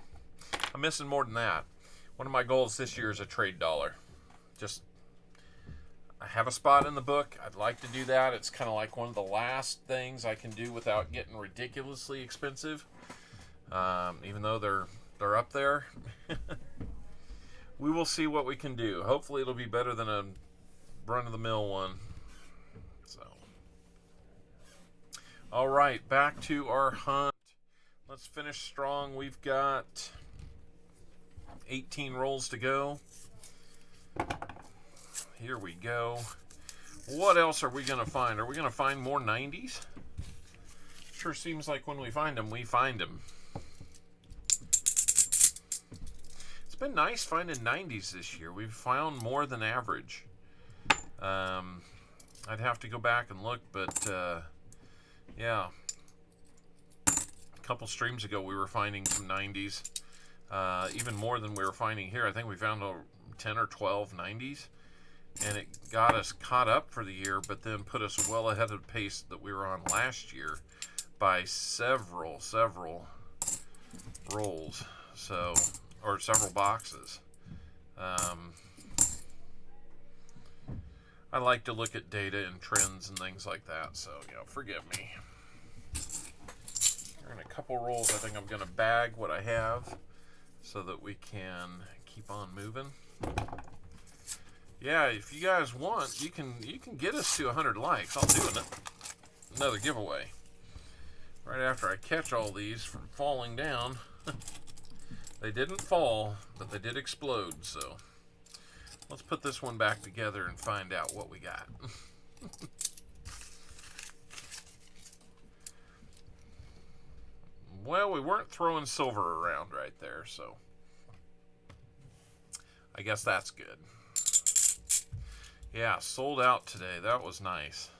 I'm missing more than that. One of my goals this year is a trade dollar. I have a spot in the book. I'd like to do that. It's kind of like one of the last things I can do without getting ridiculously expensive. Even though they're up there. We will see what we can do. Hopefully it'll be better than a run-of-the-mill one. So, all right, back to our hunt. Let's finish strong. We've got 18 rolls to go. Here we go. What else are we going to find? Are we going to find more 90s? Sure seems like when we find them, we find them. It's been nice finding 90s this year. We've found more than average. I'd have to go back and look, but yeah. A couple streams ago, we were finding some 90s. Even more than we were finding here. I think we found 10 or 12 90s. And it got us caught up for the year, but then put us well ahead of the pace that we were on last year by several rolls, or several boxes. I like to look at data and trends and things like that, so forgive me. In a couple rolls, I think I'm going to bag what I have so that we can keep on moving. Yeah, if you guys want, you can get us to 100 likes. I'll do another giveaway. Right after I catch all these from falling down. They didn't fall, but they did explode, so let's put this one back together and find out what we got. Well, we weren't throwing silver around right there, so I guess that's good. Yeah, sold out today. That was nice.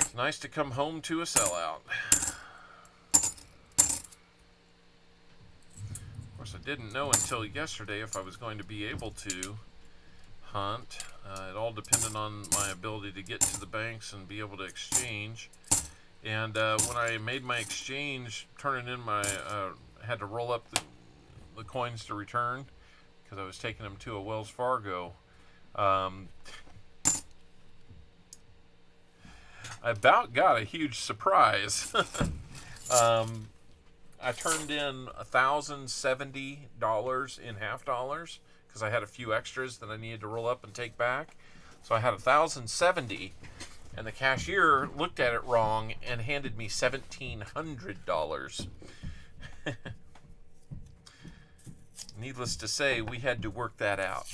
It's nice to come home to a sellout. Of course, I didn't know until yesterday if I was going to be able to hunt. It all depended on my ability to get to the banks and be able to exchange. And when I made my exchange, turning in my, had to roll up the coins to return because I was taking them to a Wells Fargo. I about got a huge surprise. I turned in $1,070 in half dollars because I had a few extras that I needed to roll up and take back. So I had $1,070, and the cashier looked at it wrong and handed me $1,700. Needless to say, we had to work that out.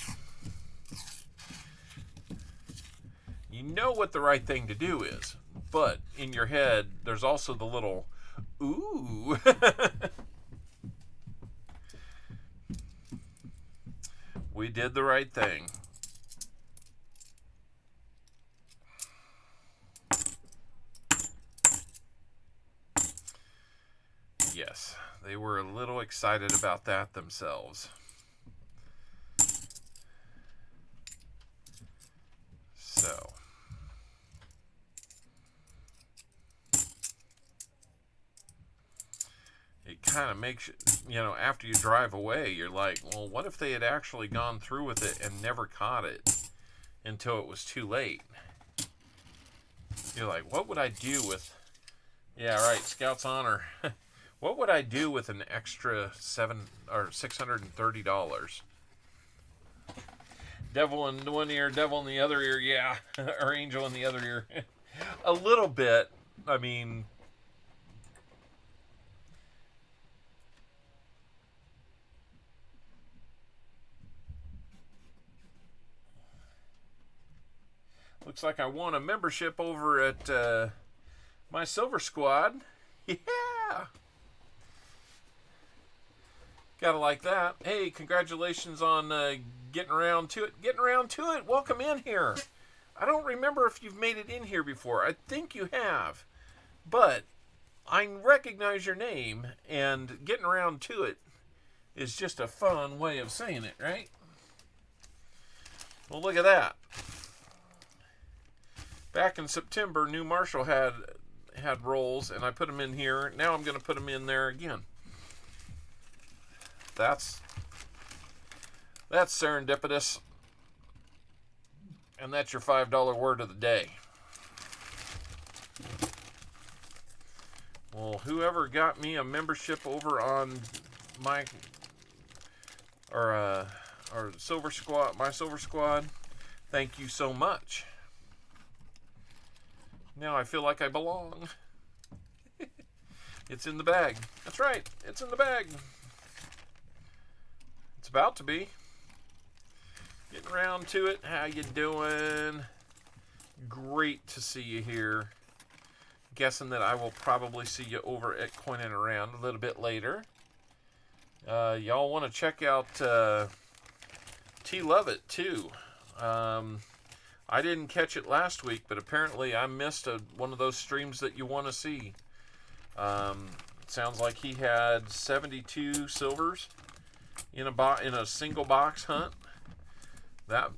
You know what the right thing to do is, but in your head, there's also the little, ooh. We did the right thing. Yes, they were a little excited about that themselves. So, it kind of makes you know, after you drive away, you're like, well, what if they had actually gone through with it and never caught it until it was too late? You're like, what would I do with, yeah, right, Scout's Honor. What would I do with an extra $630? Devil in one ear, devil in the other ear, yeah. Or angel in the other ear. A little bit. I mean, looks like I won a membership over at my Silver Squad. Yeah. Gotta like that. Hey, congratulations on getting around to it. Getting around to it. Welcome in here. I don't remember if you've made it in here before. I think you have. But I recognize your name, and getting around to it is just a fun way of saying it, right? Well, look at that. Back in September, New Marshall had rolls, and I put them in here. Now I'm going to put them in there again. That's serendipitous. And that's your $5 word of the day. Well, whoever got me a membership over on my or Silver Squad, my Silver Squad, thank you so much. Now I feel like I belong. It's in the bag. That's right. It's in the bag. It's about to be. Getting around to it. How you doing? Great to see you here. Guessing that I will probably see you over at Coinin' Around a little bit later. Y'all want to check out T Lovett too. I didn't catch it last week, but apparently I missed one of those streams that you want to see. Sounds like he had 72 silvers in a single box hunt. That,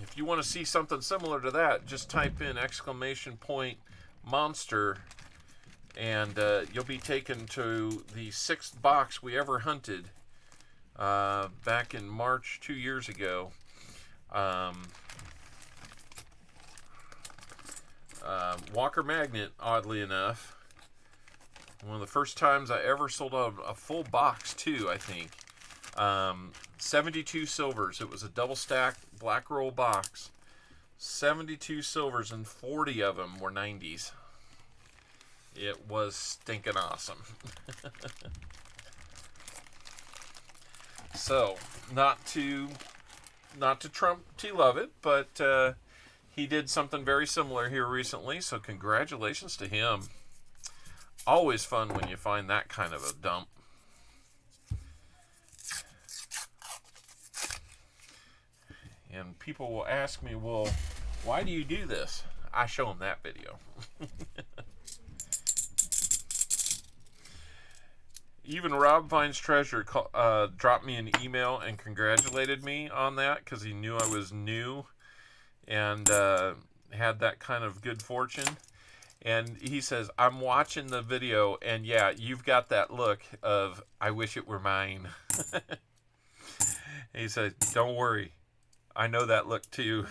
if you want to see something similar to that, just type in !monster, and you'll be taken to the 6th box we ever hunted back in March 2 years ago. Walker Magnet, oddly enough, one of the first times I ever sold out a full box too, I think. 72 silvers. It was a double stack black roll box. 72 silvers, and 40 of them were 90s. It was stinking awesome. So, not to trump T Lovett, but he did something very similar here recently, so congratulations to him. Always fun when you find that kind of a dump. And people will ask me, well, why do you do this? I show them that video. Even Rob Finds Treasure dropped me an email and congratulated me on that because he knew I was new and had that kind of good fortune. And he says, I'm watching the video, and yeah, you've got that look of, I wish it were mine. He says, don't worry. I know that look too.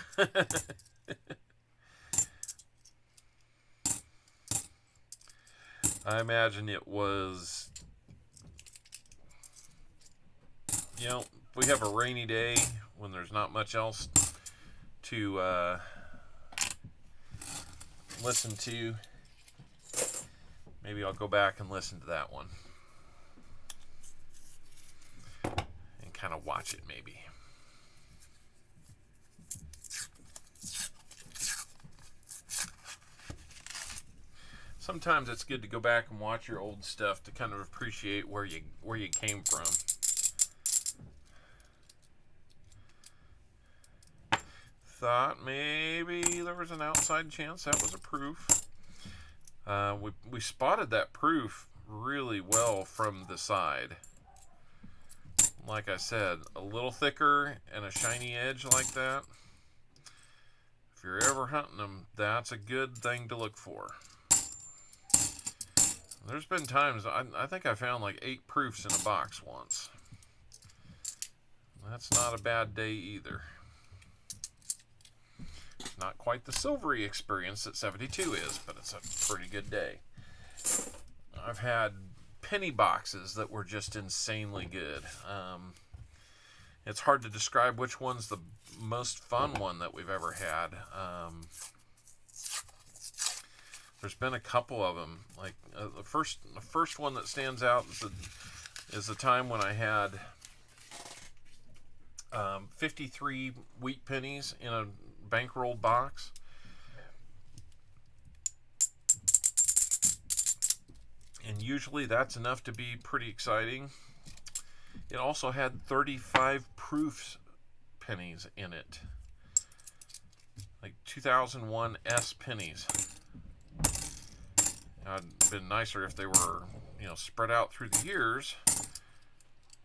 I imagine it was, you know, if we have a rainy day when there's not much else to listen to, maybe I'll go back and listen to that one and kind of watch it maybe. Sometimes it's good to go back and watch your old stuff to kind of appreciate where you came from. thought maybe there was an outside chance that was a proof. We spotted that proof really well from the side. Like I said, a little thicker and a shiny edge like that. If you're ever hunting them, that's a good thing to look for. There's been times, I think I found like 8 proofs in a box once. That's not a bad day either. It's not quite the silvery experience that 72 is, but it's a pretty good day. I've had penny boxes that were just insanely good. It's hard to describe which one's the most fun one that we've ever had. There's been a couple of them. Like the first one that stands out is the time when I had 53 wheat pennies in a bankrolled box. And usually that's enough to be pretty exciting. It also had 35 proofs pennies in it. Like 2001 S pennies. It'd been nicer if they were, spread out through the years.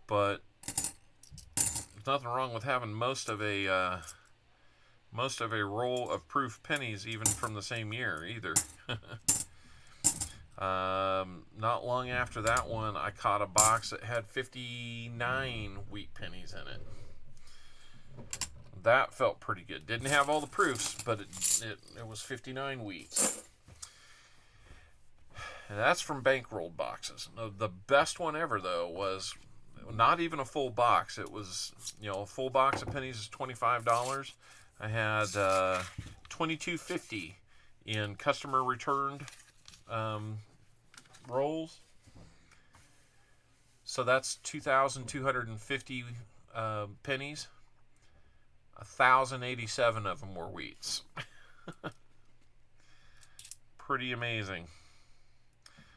But there's nothing wrong with having most of a roll of proof pennies even from the same year either. Not long after that one, I caught a box that had 59 wheat pennies in it. That felt pretty good. Didn't have all the proofs, but it was 59 wheats. And that's from bankrolled boxes. The best one ever, though, was not even a full box. It was, a full box of pennies is $25. I had $22.50 in customer returned rolls. So that's 2,250 pennies. 1,087 of them were wheats. Pretty amazing.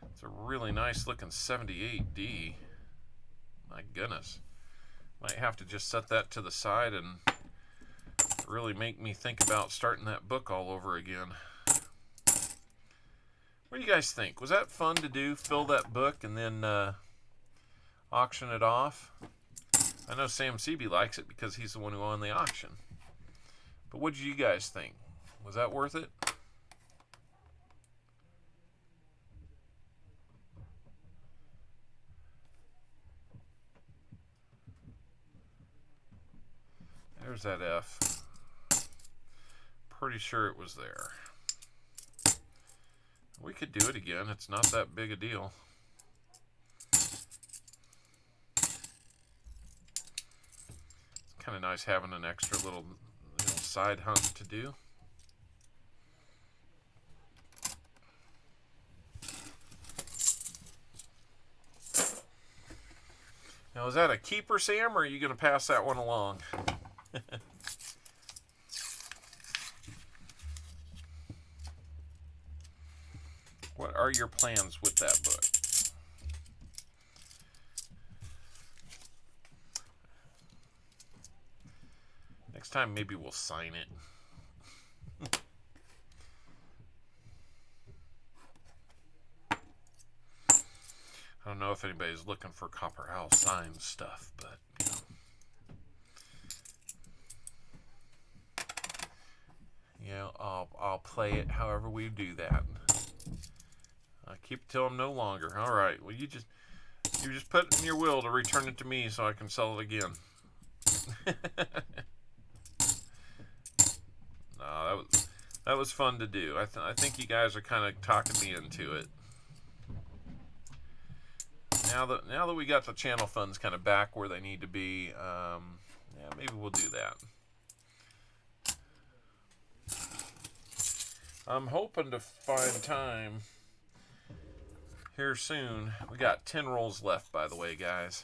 It's a really nice looking 78D. My goodness. Might have to just set that to the side and really make me think about starting that book all over again. What do you guys think? Was that fun to do? Fill that book and then auction it off? I know Sam Seaby likes it because he's the one who won the auction. But what did you guys think? Was that worth it? There's that F. Pretty sure it was there. We could do it again. It's not that big a deal. It's kind of nice having an extra little side hunt to do. Now, is that a keeper, Sam, or are you going to pass that one along? What are your plans with that book? Next time, maybe we'll sign it. I don't know if anybody's looking for Copper Owl signed stuff, but I'll play it however we do that. I keep it till I'm no longer. All right. Well, you just put in your will to return it to me so I can sell it again. No, that was fun to do. I think you guys are kind of talking me into it. Now that we got the channel funds kind of back where they need to be, yeah, maybe we'll do that. I'm hoping to find time here soon. We got 10 rolls left, by the way, guys.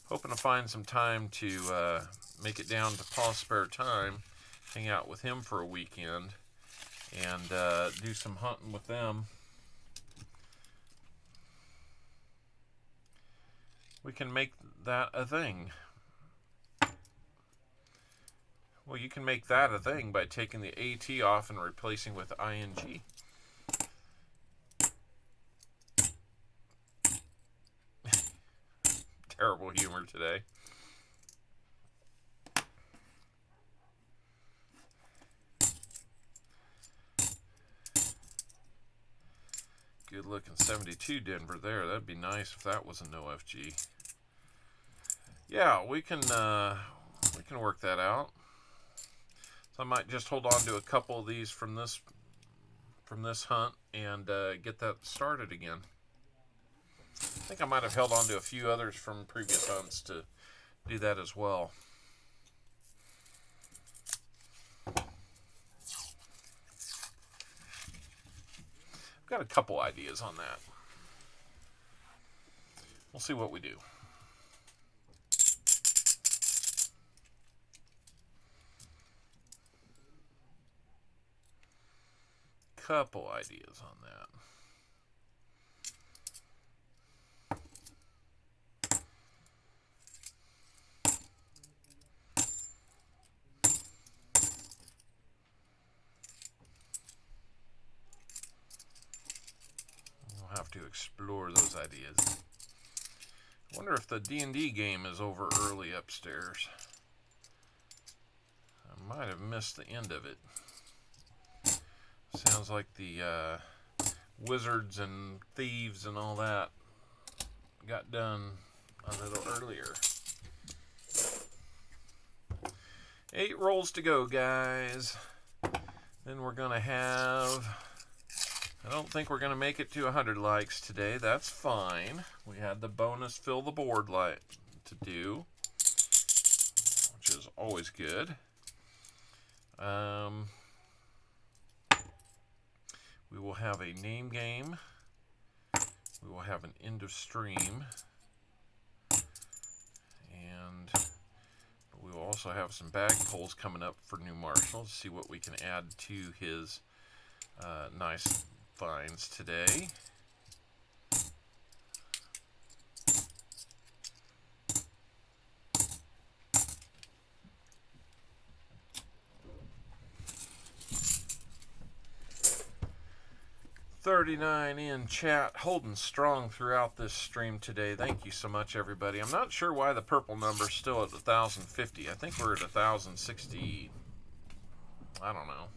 Hoping to find some time to make it down to Paul's spare time, hang out with him for a weekend, and do some hunting with them. We can make that a thing. Well, you can make that a thing by taking the AT off and replacing with ING. Terrible humor today. Good looking 72 Denver there. That'd be nice if that was an OFG. Yeah, we can work that out. So I might just hold on to a couple of these from this hunt and get that started again. I think I might have held on to a few others from previous hunts to do that as well. Got a couple ideas on that. We'll see what we do. Couple ideas on that. Have to explore those ideas. I wonder if the D&D game is over early upstairs. I might have missed the end of it. Sounds like the wizards and thieves and all that got done a little earlier. 8 rolls to go, guys. Then we're gonna have... I don't think we're going to make it to 100 likes today. That's fine. We had the bonus fill the board to do, which is always good. We will have a name game. We will have an end of stream. And we will also have some bag pulls coming up for New Marshall to see what we can add to his nice finds today. $39 in chat, holding strong throughout this stream today. Thank you so much, everybody. I'm not sure why the purple number's still at 1,050. I think we're at 1,060. I don't know.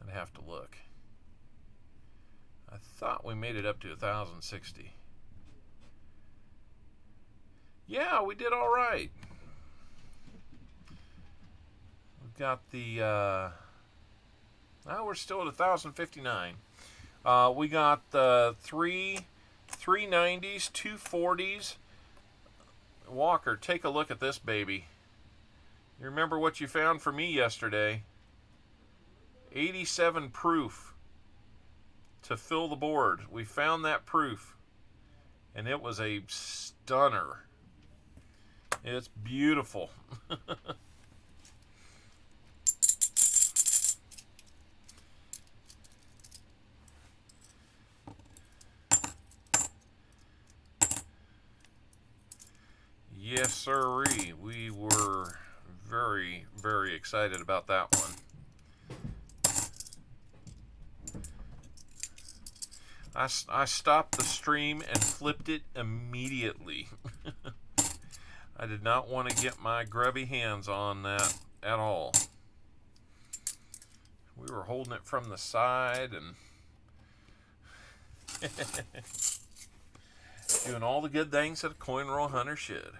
I'd have to look. I thought we made it up to 1,060. Yeah, we did all right. We've got the... we're still at 1,059. We got the 390s, 240s. Walker, take a look at this baby. You remember what you found for me yesterday? 87 proof to fill the board. We found that proof, and it was a stunner. It's beautiful. Yes, sirree. We were very, very excited about that one. I stopped the stream and flipped it immediately. I did not want to get my grubby hands on that at all. We were holding it from the side and doing all the good things that a coin roll hunter should.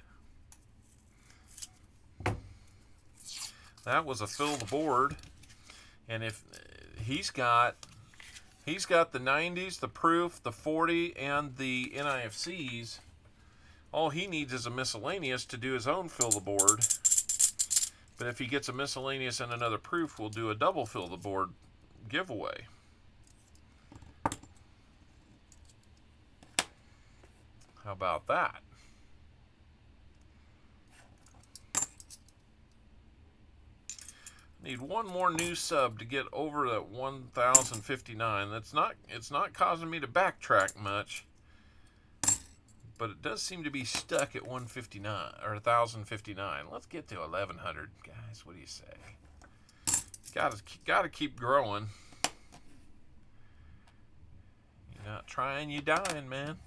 That was a fill the board, and if he's got the 90s, the proof, the 40, and the NIFCs. All he needs is a miscellaneous to do his own fill the board. But if he gets a miscellaneous and another proof, we'll do a double fill the board giveaway. How about that? Need one more new sub to get over that 1,059. It's not causing me to backtrack much, but it does seem to be stuck at 159 or 1,059. Let's get to 1,100, guys. What do you say? Gotta keep growing. You're not trying, you dying, man.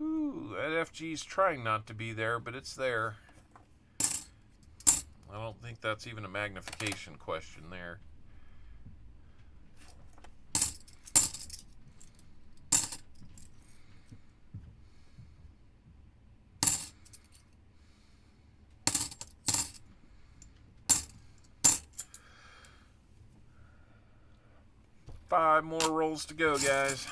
Ooh, that FG's trying not to be there, but it's there. I don't think that's even a magnification question there. Five more rolls to go, guys.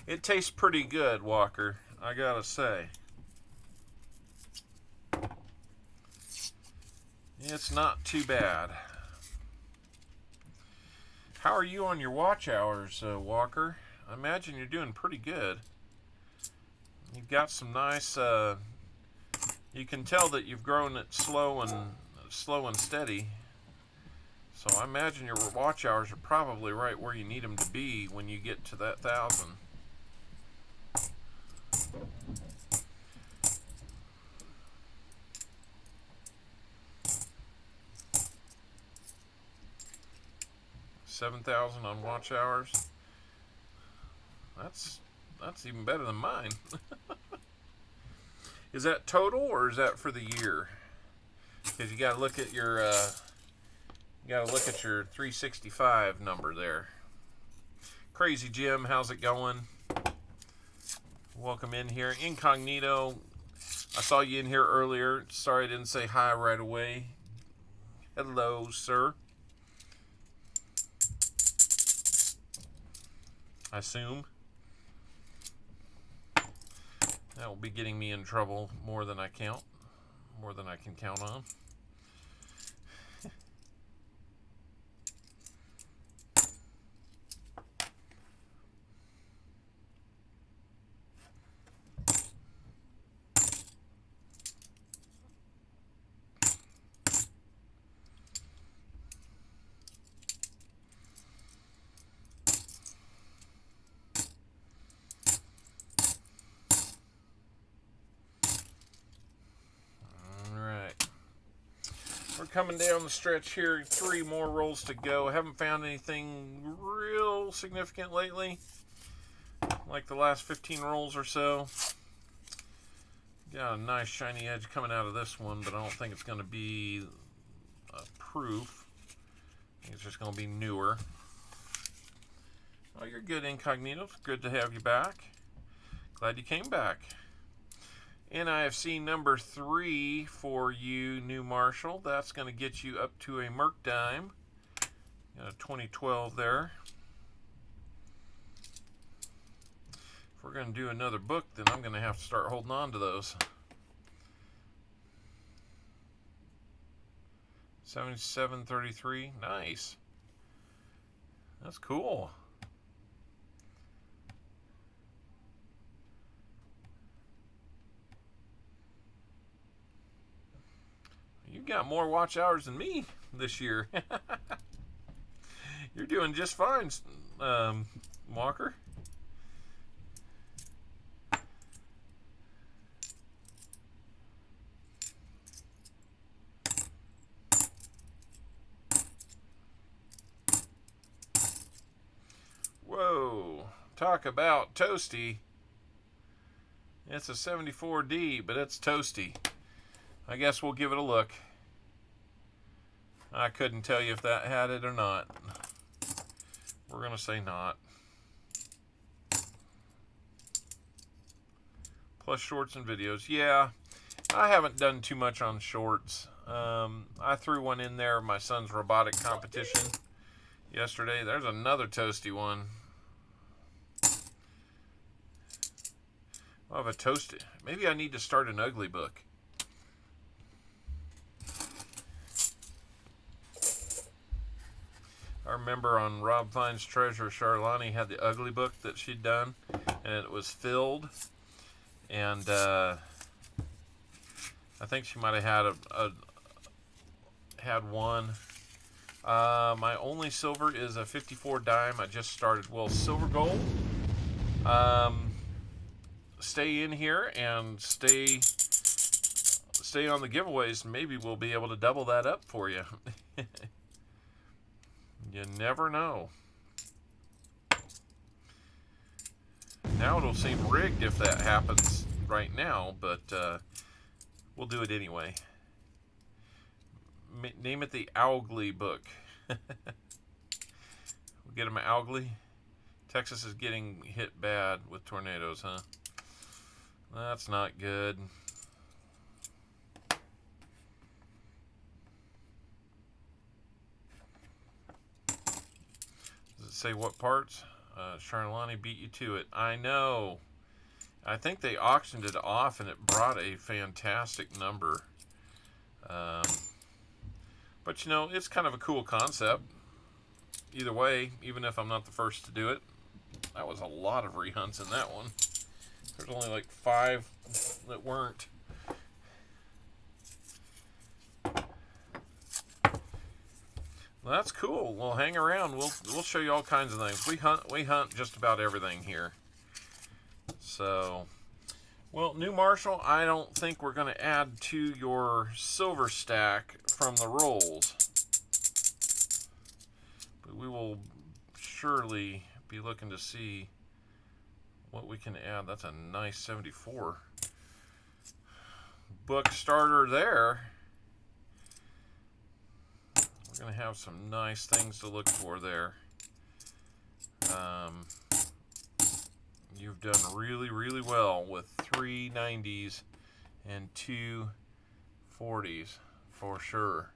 It tastes pretty good, Walker, I gotta say. It's not too bad. How are you on your watch hours, Walker? I imagine you're doing pretty good. You've got some nice, you can tell that you've grown it slow and steady. So I imagine your watch hours are probably right where you need them to be when you get to that 1,000. $7,000 on watch hours. That's even better than mine. Is that total or is that for the year? Because you got to look at your 365 number there. Crazy Jim, how's it going? Welcome in here. Incognito, I saw you in here earlier. Sorry I didn't say hi right away. Hello, sir. I assume. That will be getting me in trouble more than I can count on. Coming down the stretch here, 3 more rolls to go. Haven't found anything real significant lately, like the last 15 rolls or so. Got a nice shiny edge coming out of this one, but I don't think it's going to be a proof. I think it's just going to be newer. Oh, you're good, Incognito. Good to have you back. Glad you came back. NIFC number 3 for you, New Marshall. That's going to get you up to a Merc dime. Got a 2012 there. If we're going to do another book, then I'm going to have to start holding on to those. 7733. Nice. That's cool. You got more watch hours than me this year. You're doing just fine, Walker. Whoa, talk about toasty. It's a 74D, but it's toasty. I guess we'll give it a look. I couldn't tell you if that had it or not. We're going to say not. Plus shorts and videos. Yeah, I haven't done too much on shorts. I threw one in there, my son's robotic competition yesterday. There's another toasty one. I'll have a toasty. Maybe I need to start an ugly book. I remember on Rob Fine's Treasure, Charlani had the ugly book that she'd done, and it was filled. And I think she might have had had one My only silver is a 54 dime. I just started. Well, silver gold. Stay in here and stay on the giveaways. Maybe we'll be able to double that up for you. You never know. Now it'll seem rigged if that happens right now, but we'll do it anyway. Name it the Owgly book. We'll get him an Owgly. Texas is getting hit bad with tornadoes, huh? That's not good. Does it say what parts? Charlani beat you to it. I know. I think they auctioned it off and it brought a fantastic number. But you know, it's kind of a cool concept. Either way, even if I'm not the first to do it. That was a lot of rehunts in that one. There's only like 5 that weren't. Well, that's cool. Well, hang around. We'll show you all kinds of things. We hunt just about everything here. So, well, New Marshall, I don't think we're going to add to your silver stack from the rolls. But we will surely be looking to see what we can add. That's a nice 74 book starter there. We're going to have some nice things to look for there. You've done really, really well with 3 90s and 2 40s for sure.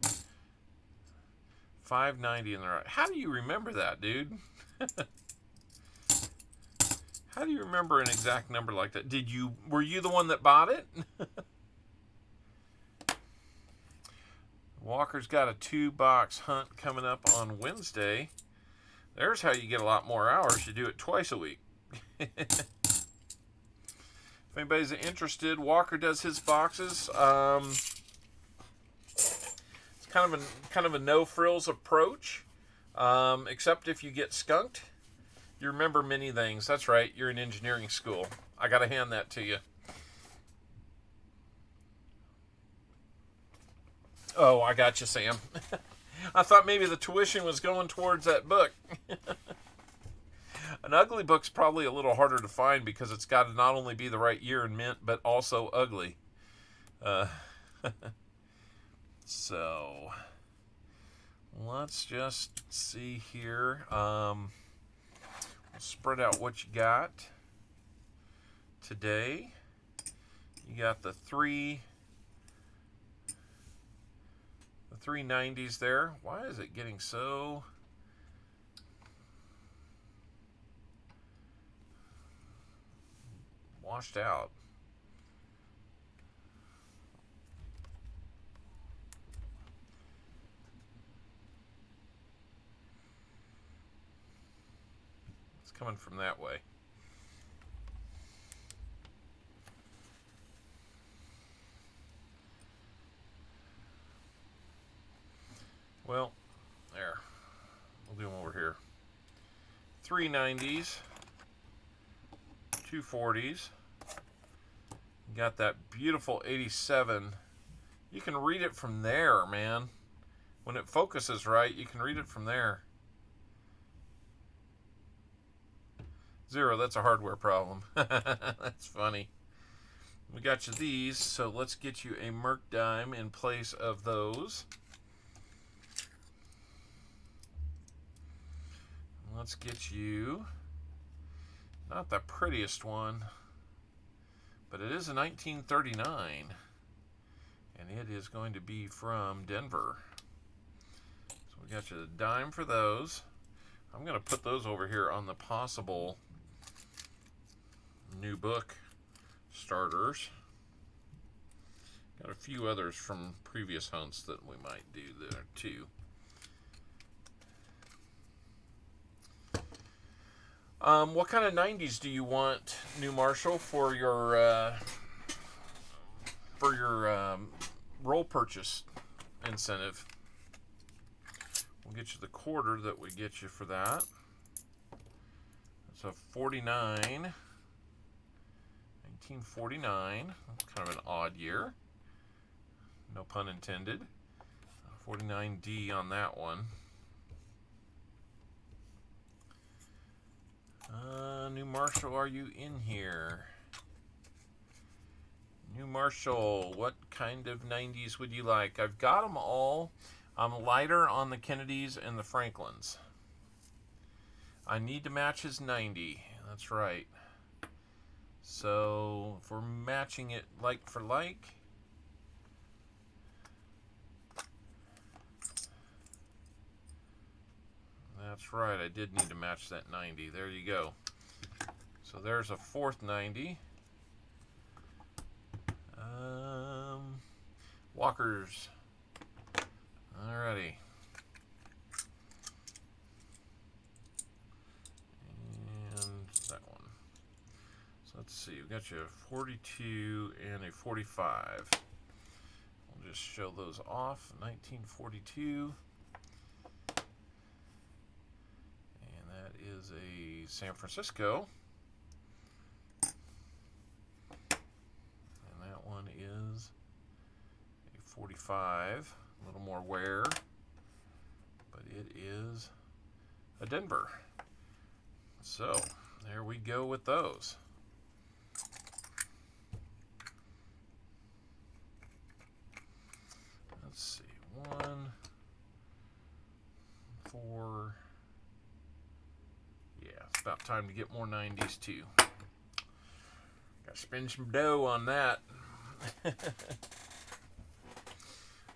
590 in the right. How do you remember that, dude? How do you remember an exact number like that? Were you the one that bought it? Walker's got a 2-box hunt coming up on Wednesday. There's how you get a lot more hours. You do it twice a week. If anybody's interested, Walker does his boxes. It's kind of a no frills approach, except if you get skunked. You remember many things. That's right. You're in engineering school. I got to hand that to you. Oh, I got you, Sam. I thought maybe the tuition was going towards that book. An ugly book's probably a little harder to find because it's got to not only be the right year and mint, but also ugly. So, let's just see here. We'll spread out what you got today. You got the 390s there. Why is it getting so washed out? It's coming from that way. Well, there. We'll do them over here. 390s, 240s. You got that beautiful 87. You can read it from there, man. When it focuses right, you can read it from there. 0, that's a hardware problem. That's funny. We got you these, so let's get you a Merc dime in place of those. Let's get you, not the prettiest one, but it is a 1939, and it is going to be from Denver. So we got you the dime for those. I'm going to put those over here on the possible new book starters. Got a few others from previous hunts that we might do there too. What kind of 90s do you want, New Marshall, for your roll purchase incentive? We'll get you the quarter that we get you for that. So 1949. That's kind of an odd year. No pun intended. 49D on that one. New Marshall, are you in here? New Marshall, what kind of 90s would you like? I've got them all. I'm lighter on the Kennedys and the Franklins. I need to match his 90. That's right. So, if we're matching it like for like, that's right, I did need to match that 90. There you go. So there's a fourth 90. Walkers. Alrighty. And that one. So let's see, we've got you a 42 and a 45. We'll just show those off. 1942. And that is a San Francisco. And that one is a 45. A little more wear. But it is a Denver. So, there we go with those. Let's see. 1, 4. Yeah, it's about time to get more 90s too. Gotta spend some dough on that.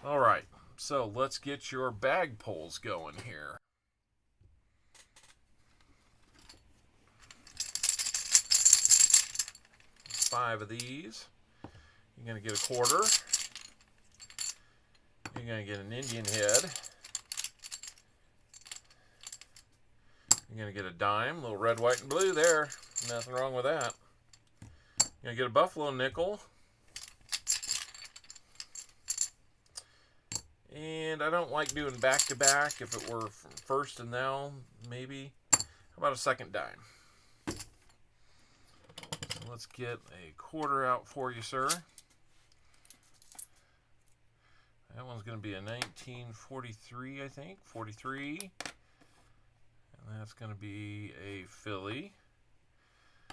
Alright, so let's get your bag pulls going here. 5 of these. You're going to get a quarter. You're going to get an Indian head. You're going to get a dime, little red, white, and blue there. Nothing wrong with that. You're going to get a buffalo nickel. And I don't like doing back-to-back. If it were first and now, maybe. How about a second dime? So let's get a quarter out for you, sir. That one's going to be a 1943, I think. 43. And that's going to be a Philly.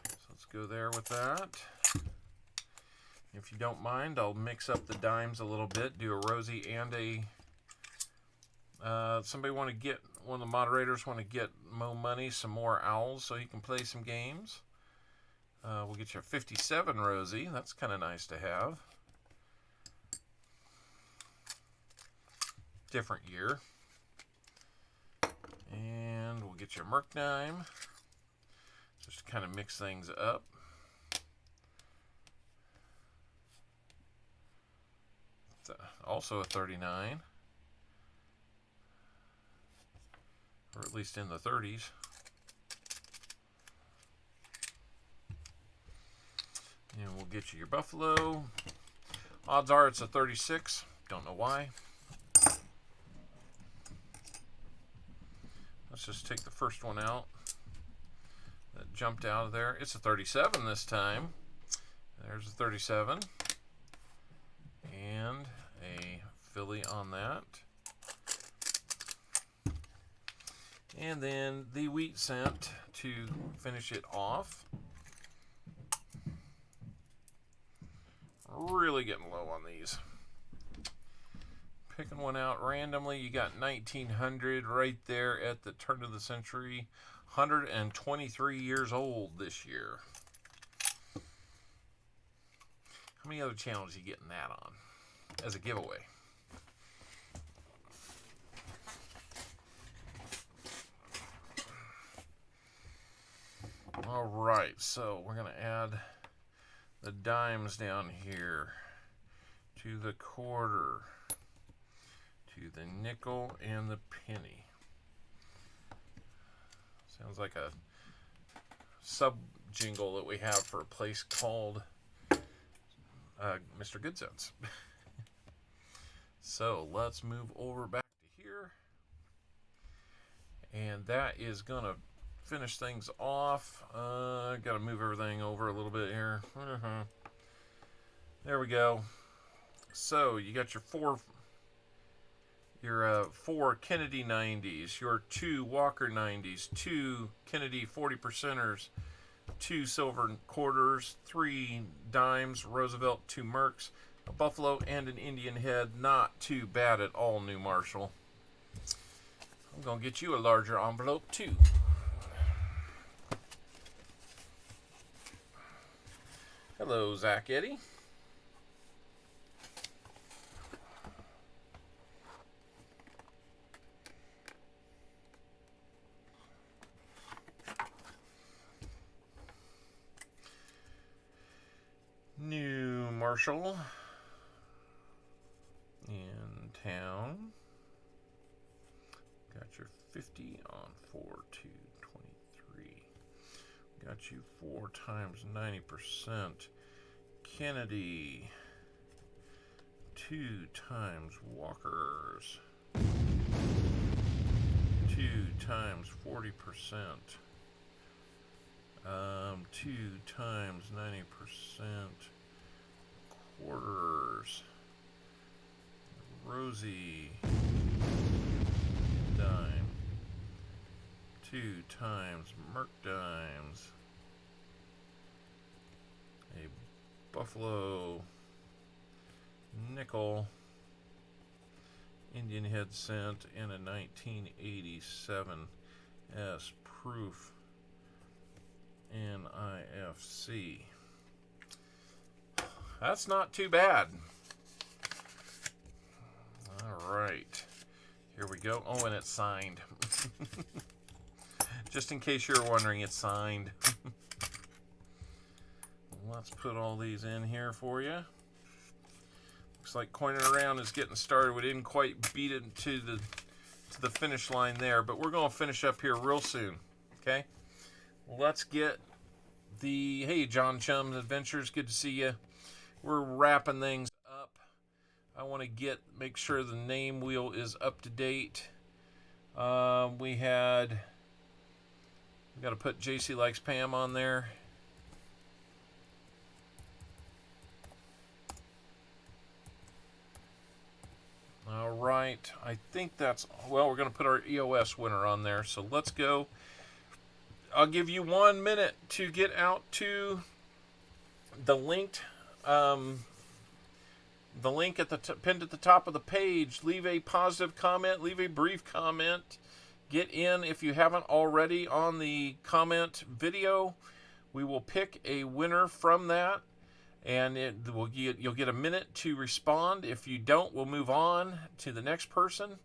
So let's go there with that. If you don't mind, I'll mix up the dimes a little bit. Do a Rosie and a... somebody want to get... One of the moderators want to get Mo Money some more owls so he can play some games. We'll get you a 57 Rosie. That's kind of nice to have. Different year. And we'll get you a Merc dime. Just to kind of mix things up. Also a 39. Or at least in the 30s. And we'll get you your Buffalo. Odds are it's a 36. Don't know why. Let's just take the first one out. That jumped out of there. It's a 37 this time. There's a 37. And a Philly on that. And then the wheat cent to finish it off. Really getting low on these. Picking one out randomly. You got 1900 right there at the turn of the century. 123 years old this year. How many other channels are you getting that on as a giveaway? All right, so we're going to add the dimes down here to the quarter, to the nickel and the penny. Sounds like a sub jingle that we have for a place called Mr. Good Sense. So let's move over back to here. And that is going to finish things off. Got to move everything over a little bit here. There we go. So you got your four Kennedy 90s, your 2 Walker 90s, 2 Kennedy 40%ers, 2 silver quarters, 3 dimes, Roosevelt, 2 Mercs, a Buffalo, and an Indian head. Not too bad at all, New Marshall. I'm going to get you a larger envelope, too. Hello, Zach Eddy. New Marshall in town. Got your 50 on 4/2/23. Got you 4 times 90%. Kennedy. 2 times Walkers. 2 times 40%. 2 times 90%. Quarters. Rosie. Dime. 2 times Merc dimes. A Buffalo. Nickel. Indian head cent, and a 1987 S proof NIFC. That's not too bad. All right. Here we go. Oh, and it's signed. Just in case you're wondering, it's signed. Let's put all these in here for you. Looks like Coining Around is getting started. We didn't quite beat it to the finish line there, but we're going to finish up here real soon. Okay? Let's get the... Hey, John Chum's Adventures. Good to see you. We're wrapping things up. I want to make sure the name wheel is up to date. We got to put JC Likes Pam on there. All right, I think that's, well, we're going to put our EOS winner on there, so let's go. I'll give you 1 minute to get out to the link at the pinned at the top of the page. Leave a positive comment, leave a brief comment. Get in if you haven't already on the comment video. We will pick a winner from that. And you'll get a minute to respond. If you don't, we'll move on to the next person.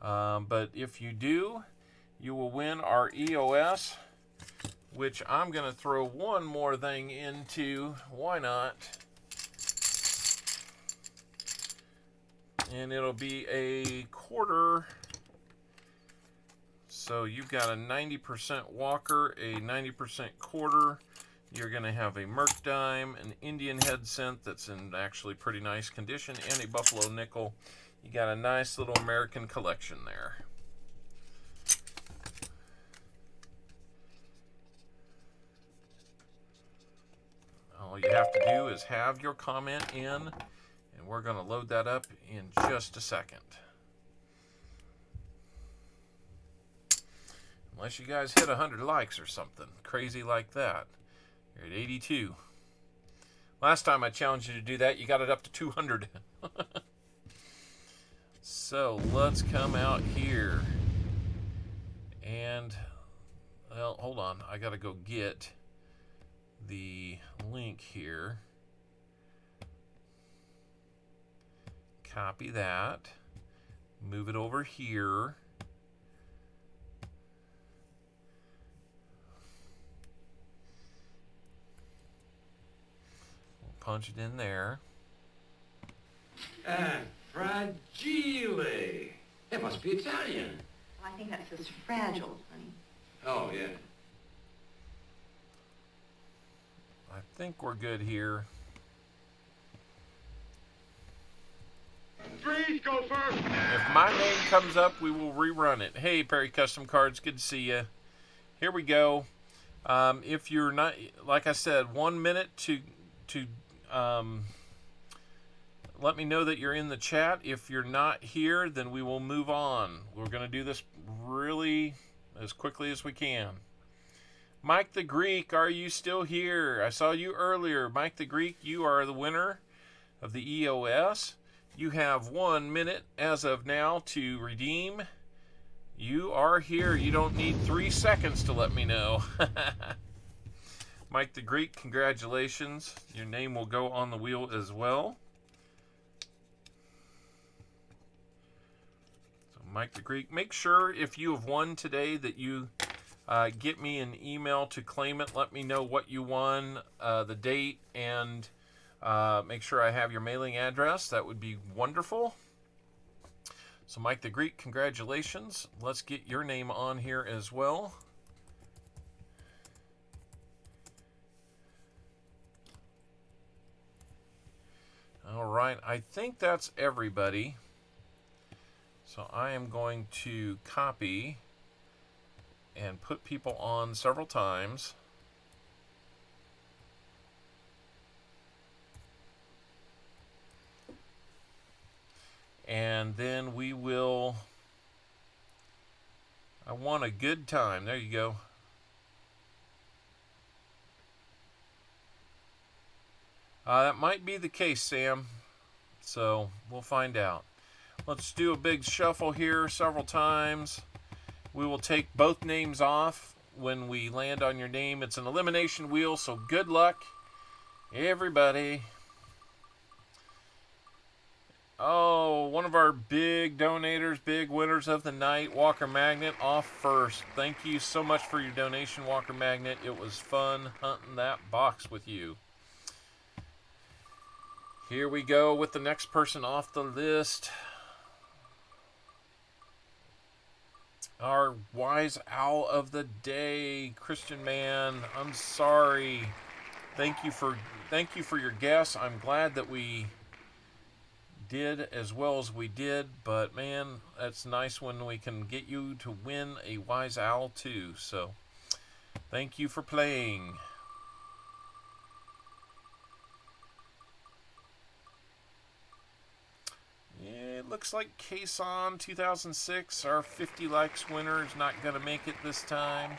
But if you do, you will win our EOS, which I'm going to throw one more thing into. Why not? And it'll be a quarter. So you've got a 90% Walker, a 90% quarter. You're going to have a Merc dime, an Indian head cent that's in actually pretty nice condition, and a Buffalo nickel. You got a nice little American collection there. All you have to do is have your comment in, and we're going to load that up in just a second. Unless you guys hit 100 likes or something crazy like that. You're at 82. Last time I challenged you to do that, you got it up to 200. So let's come out here. And, well, hold on. I got to go get the link here. Copy that. Move it over here. Punch it in there. Fragile. It must be Italian. I think that says fragile, honey. Oh, yeah. I think we're good here. Please go first. If my name comes up, we will rerun it. Hey, Perry Custom Cards, good to see you. Here we go. If you're not, like I said, 1 minute to let me know that you're in the chat. If you're not here, then we will move on. We're going to do this really as quickly as we can. Mike the Greek, are you still here? I saw you earlier. Mike the Greek, you are the winner of the EOS. You have 1 minute as of now to redeem. You are here. You don't need 3 seconds to let me know. Mike the Greek, congratulations. Your name will go on the wheel as well. So Mike the Greek, make sure if you have won today that you get me an email to claim it. Let me know what you won, the date, and make sure I have your mailing address. That would be wonderful. So Mike the Greek, congratulations. Let's get your name on here as well. All right, I think that's everybody. So I am going to copy and put people on several times. And then we will, I want a good time. There you go. That might be the case, Sam. So we'll find out. Let's do a big shuffle here several times. We will take both names off when we land on your name. It's an elimination wheel, so good luck, everybody. Oh, one of our big donators, big winners of the night, Walker Magnet, off first. Thank you so much for your donation, Walker Magnet. It was fun hunting that box with you. Here we go with the next person off the list. Our wise owl of the day, Christian Man. I'm sorry. Thank you for your guess. I'm glad that we did as well as we did, but man, that's nice when we can get you to win a wise owl too. So thank you for playing. Yeah, it looks like Kason 2006, our 50 likes winner, is not going to make it this time.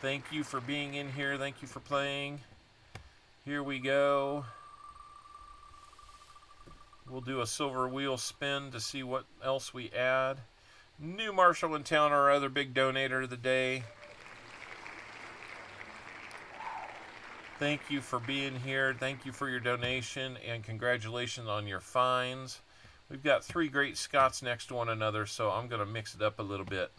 Thank you for being in here. Thank you for playing. Here we go. We'll do a silver wheel spin to see what else we add. New Marshall in town, our other big donator of the day. Thank you for being here. Thank you for your donation, and congratulations on your finds. We've got 3 great Scots next to one another, so I'm going to mix it up a little bit.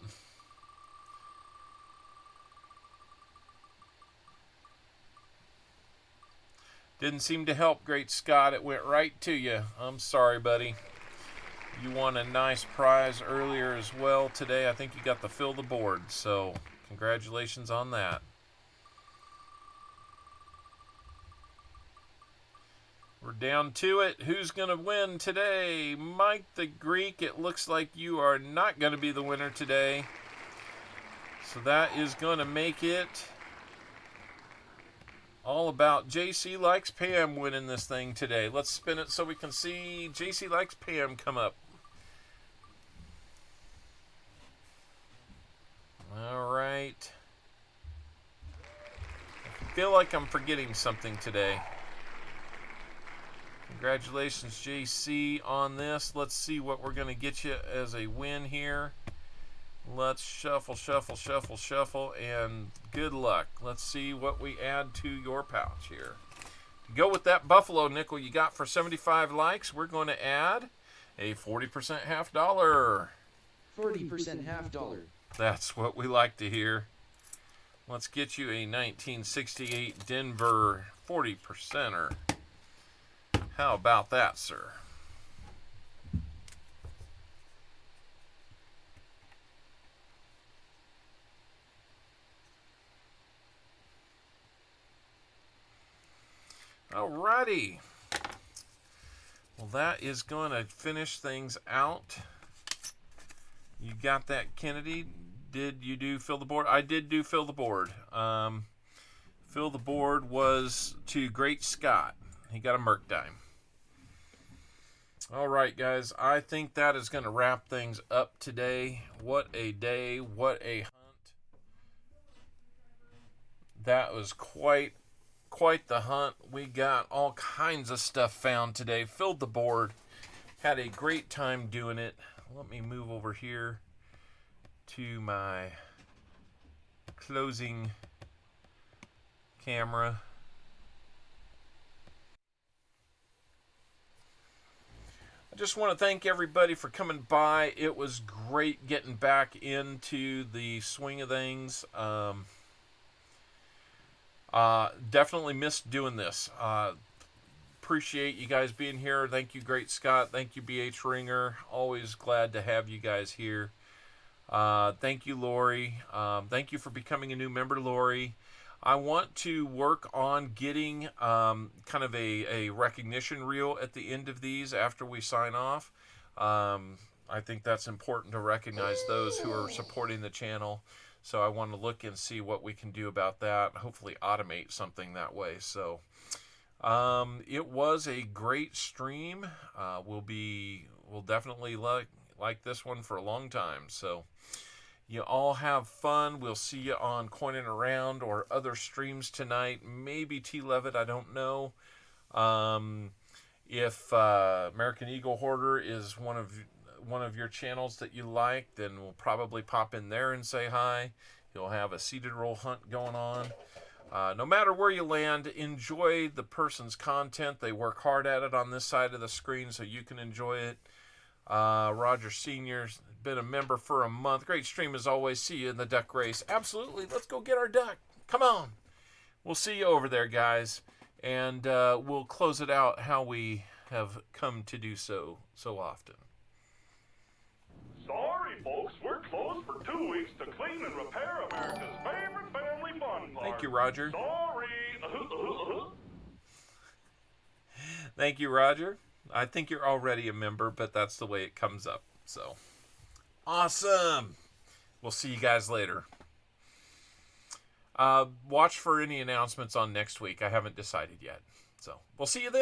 Didn't seem to help, Great Scott. It went right to you. I'm sorry, buddy. You won a nice prize earlier as well today. I think you got the fill the board, so congratulations on that. We're down to it. Who's going to win today? Mike the Greek, it looks like you are not going to be the winner today. So that is going to make it all about JC Likes Pam winning this thing today. Let's spin it so we can see JC Likes Pam come up. All right. I feel like I'm forgetting something today. Congratulations, JC, on this. Let's see what we're going to get you as a win here. Let's shuffle, shuffle, shuffle, shuffle, and good luck. Let's see what we add to your pouch here. To go with that Buffalo nickel you got for 75 likes, we're going to add a 40% half dollar. 40% half dollar. That's what we like to hear. Let's get you a 1968 Denver 40%er. How about that, sir? Alrighty. Well, that is going to finish things out. You got that, Kennedy? Did you do fill the board? I did do fill the board. Fill the board was to Great Scott. He got a Merc dime. All right, guys. I think that is going to wrap things up today. What a day. What a hunt. That was quite the hunt. We got all kinds of stuff found today. Filled the board. Had a great time doing it. Let me move over here to my closing camera. I just want to thank everybody for coming by. It was great getting back into the swing of things. Definitely missed doing this. Appreciate you guys being here. Thank you, Great Scott. Thank you, BH Ringer. Always glad to have you guys here. Thank you, Lori. Thank you for becoming a new member, Lori. I want to work on getting kind of a recognition reel at the end of these after we sign off. I think that's important to recognize those who are supporting the channel. So I want to look and see what we can do about that. Hopefully automate something that way. So it was a great stream. We'll definitely like this one for a long time. So you all have fun. We'll see you on Coining Around or other streams tonight. Maybe T Levitt, I don't know. If American Eagle Hoarder is one of your channels that you like, then we'll probably pop in there and say hi. You'll have a seated roll hunt going on. No matter where you land, enjoy the person's content. They work hard at it on this side of the screen so you can enjoy it. Roger Sr.'s been a member for a month. Great stream as always. See you in the duck race. Absolutely. Let's go get our duck. Come on. We'll see you over there, guys. And we'll close it out how we have come to do so often. Sorry, folks, we're closed for 2 weeks to clean and repair America's favorite family fun park. Thank you, Roger. Sorry. Thank you, Roger. I think you're already a member, but that's the way it comes up. So, awesome. We'll see you guys later. Watch for any announcements on next week. I haven't decided yet. So, we'll see you then.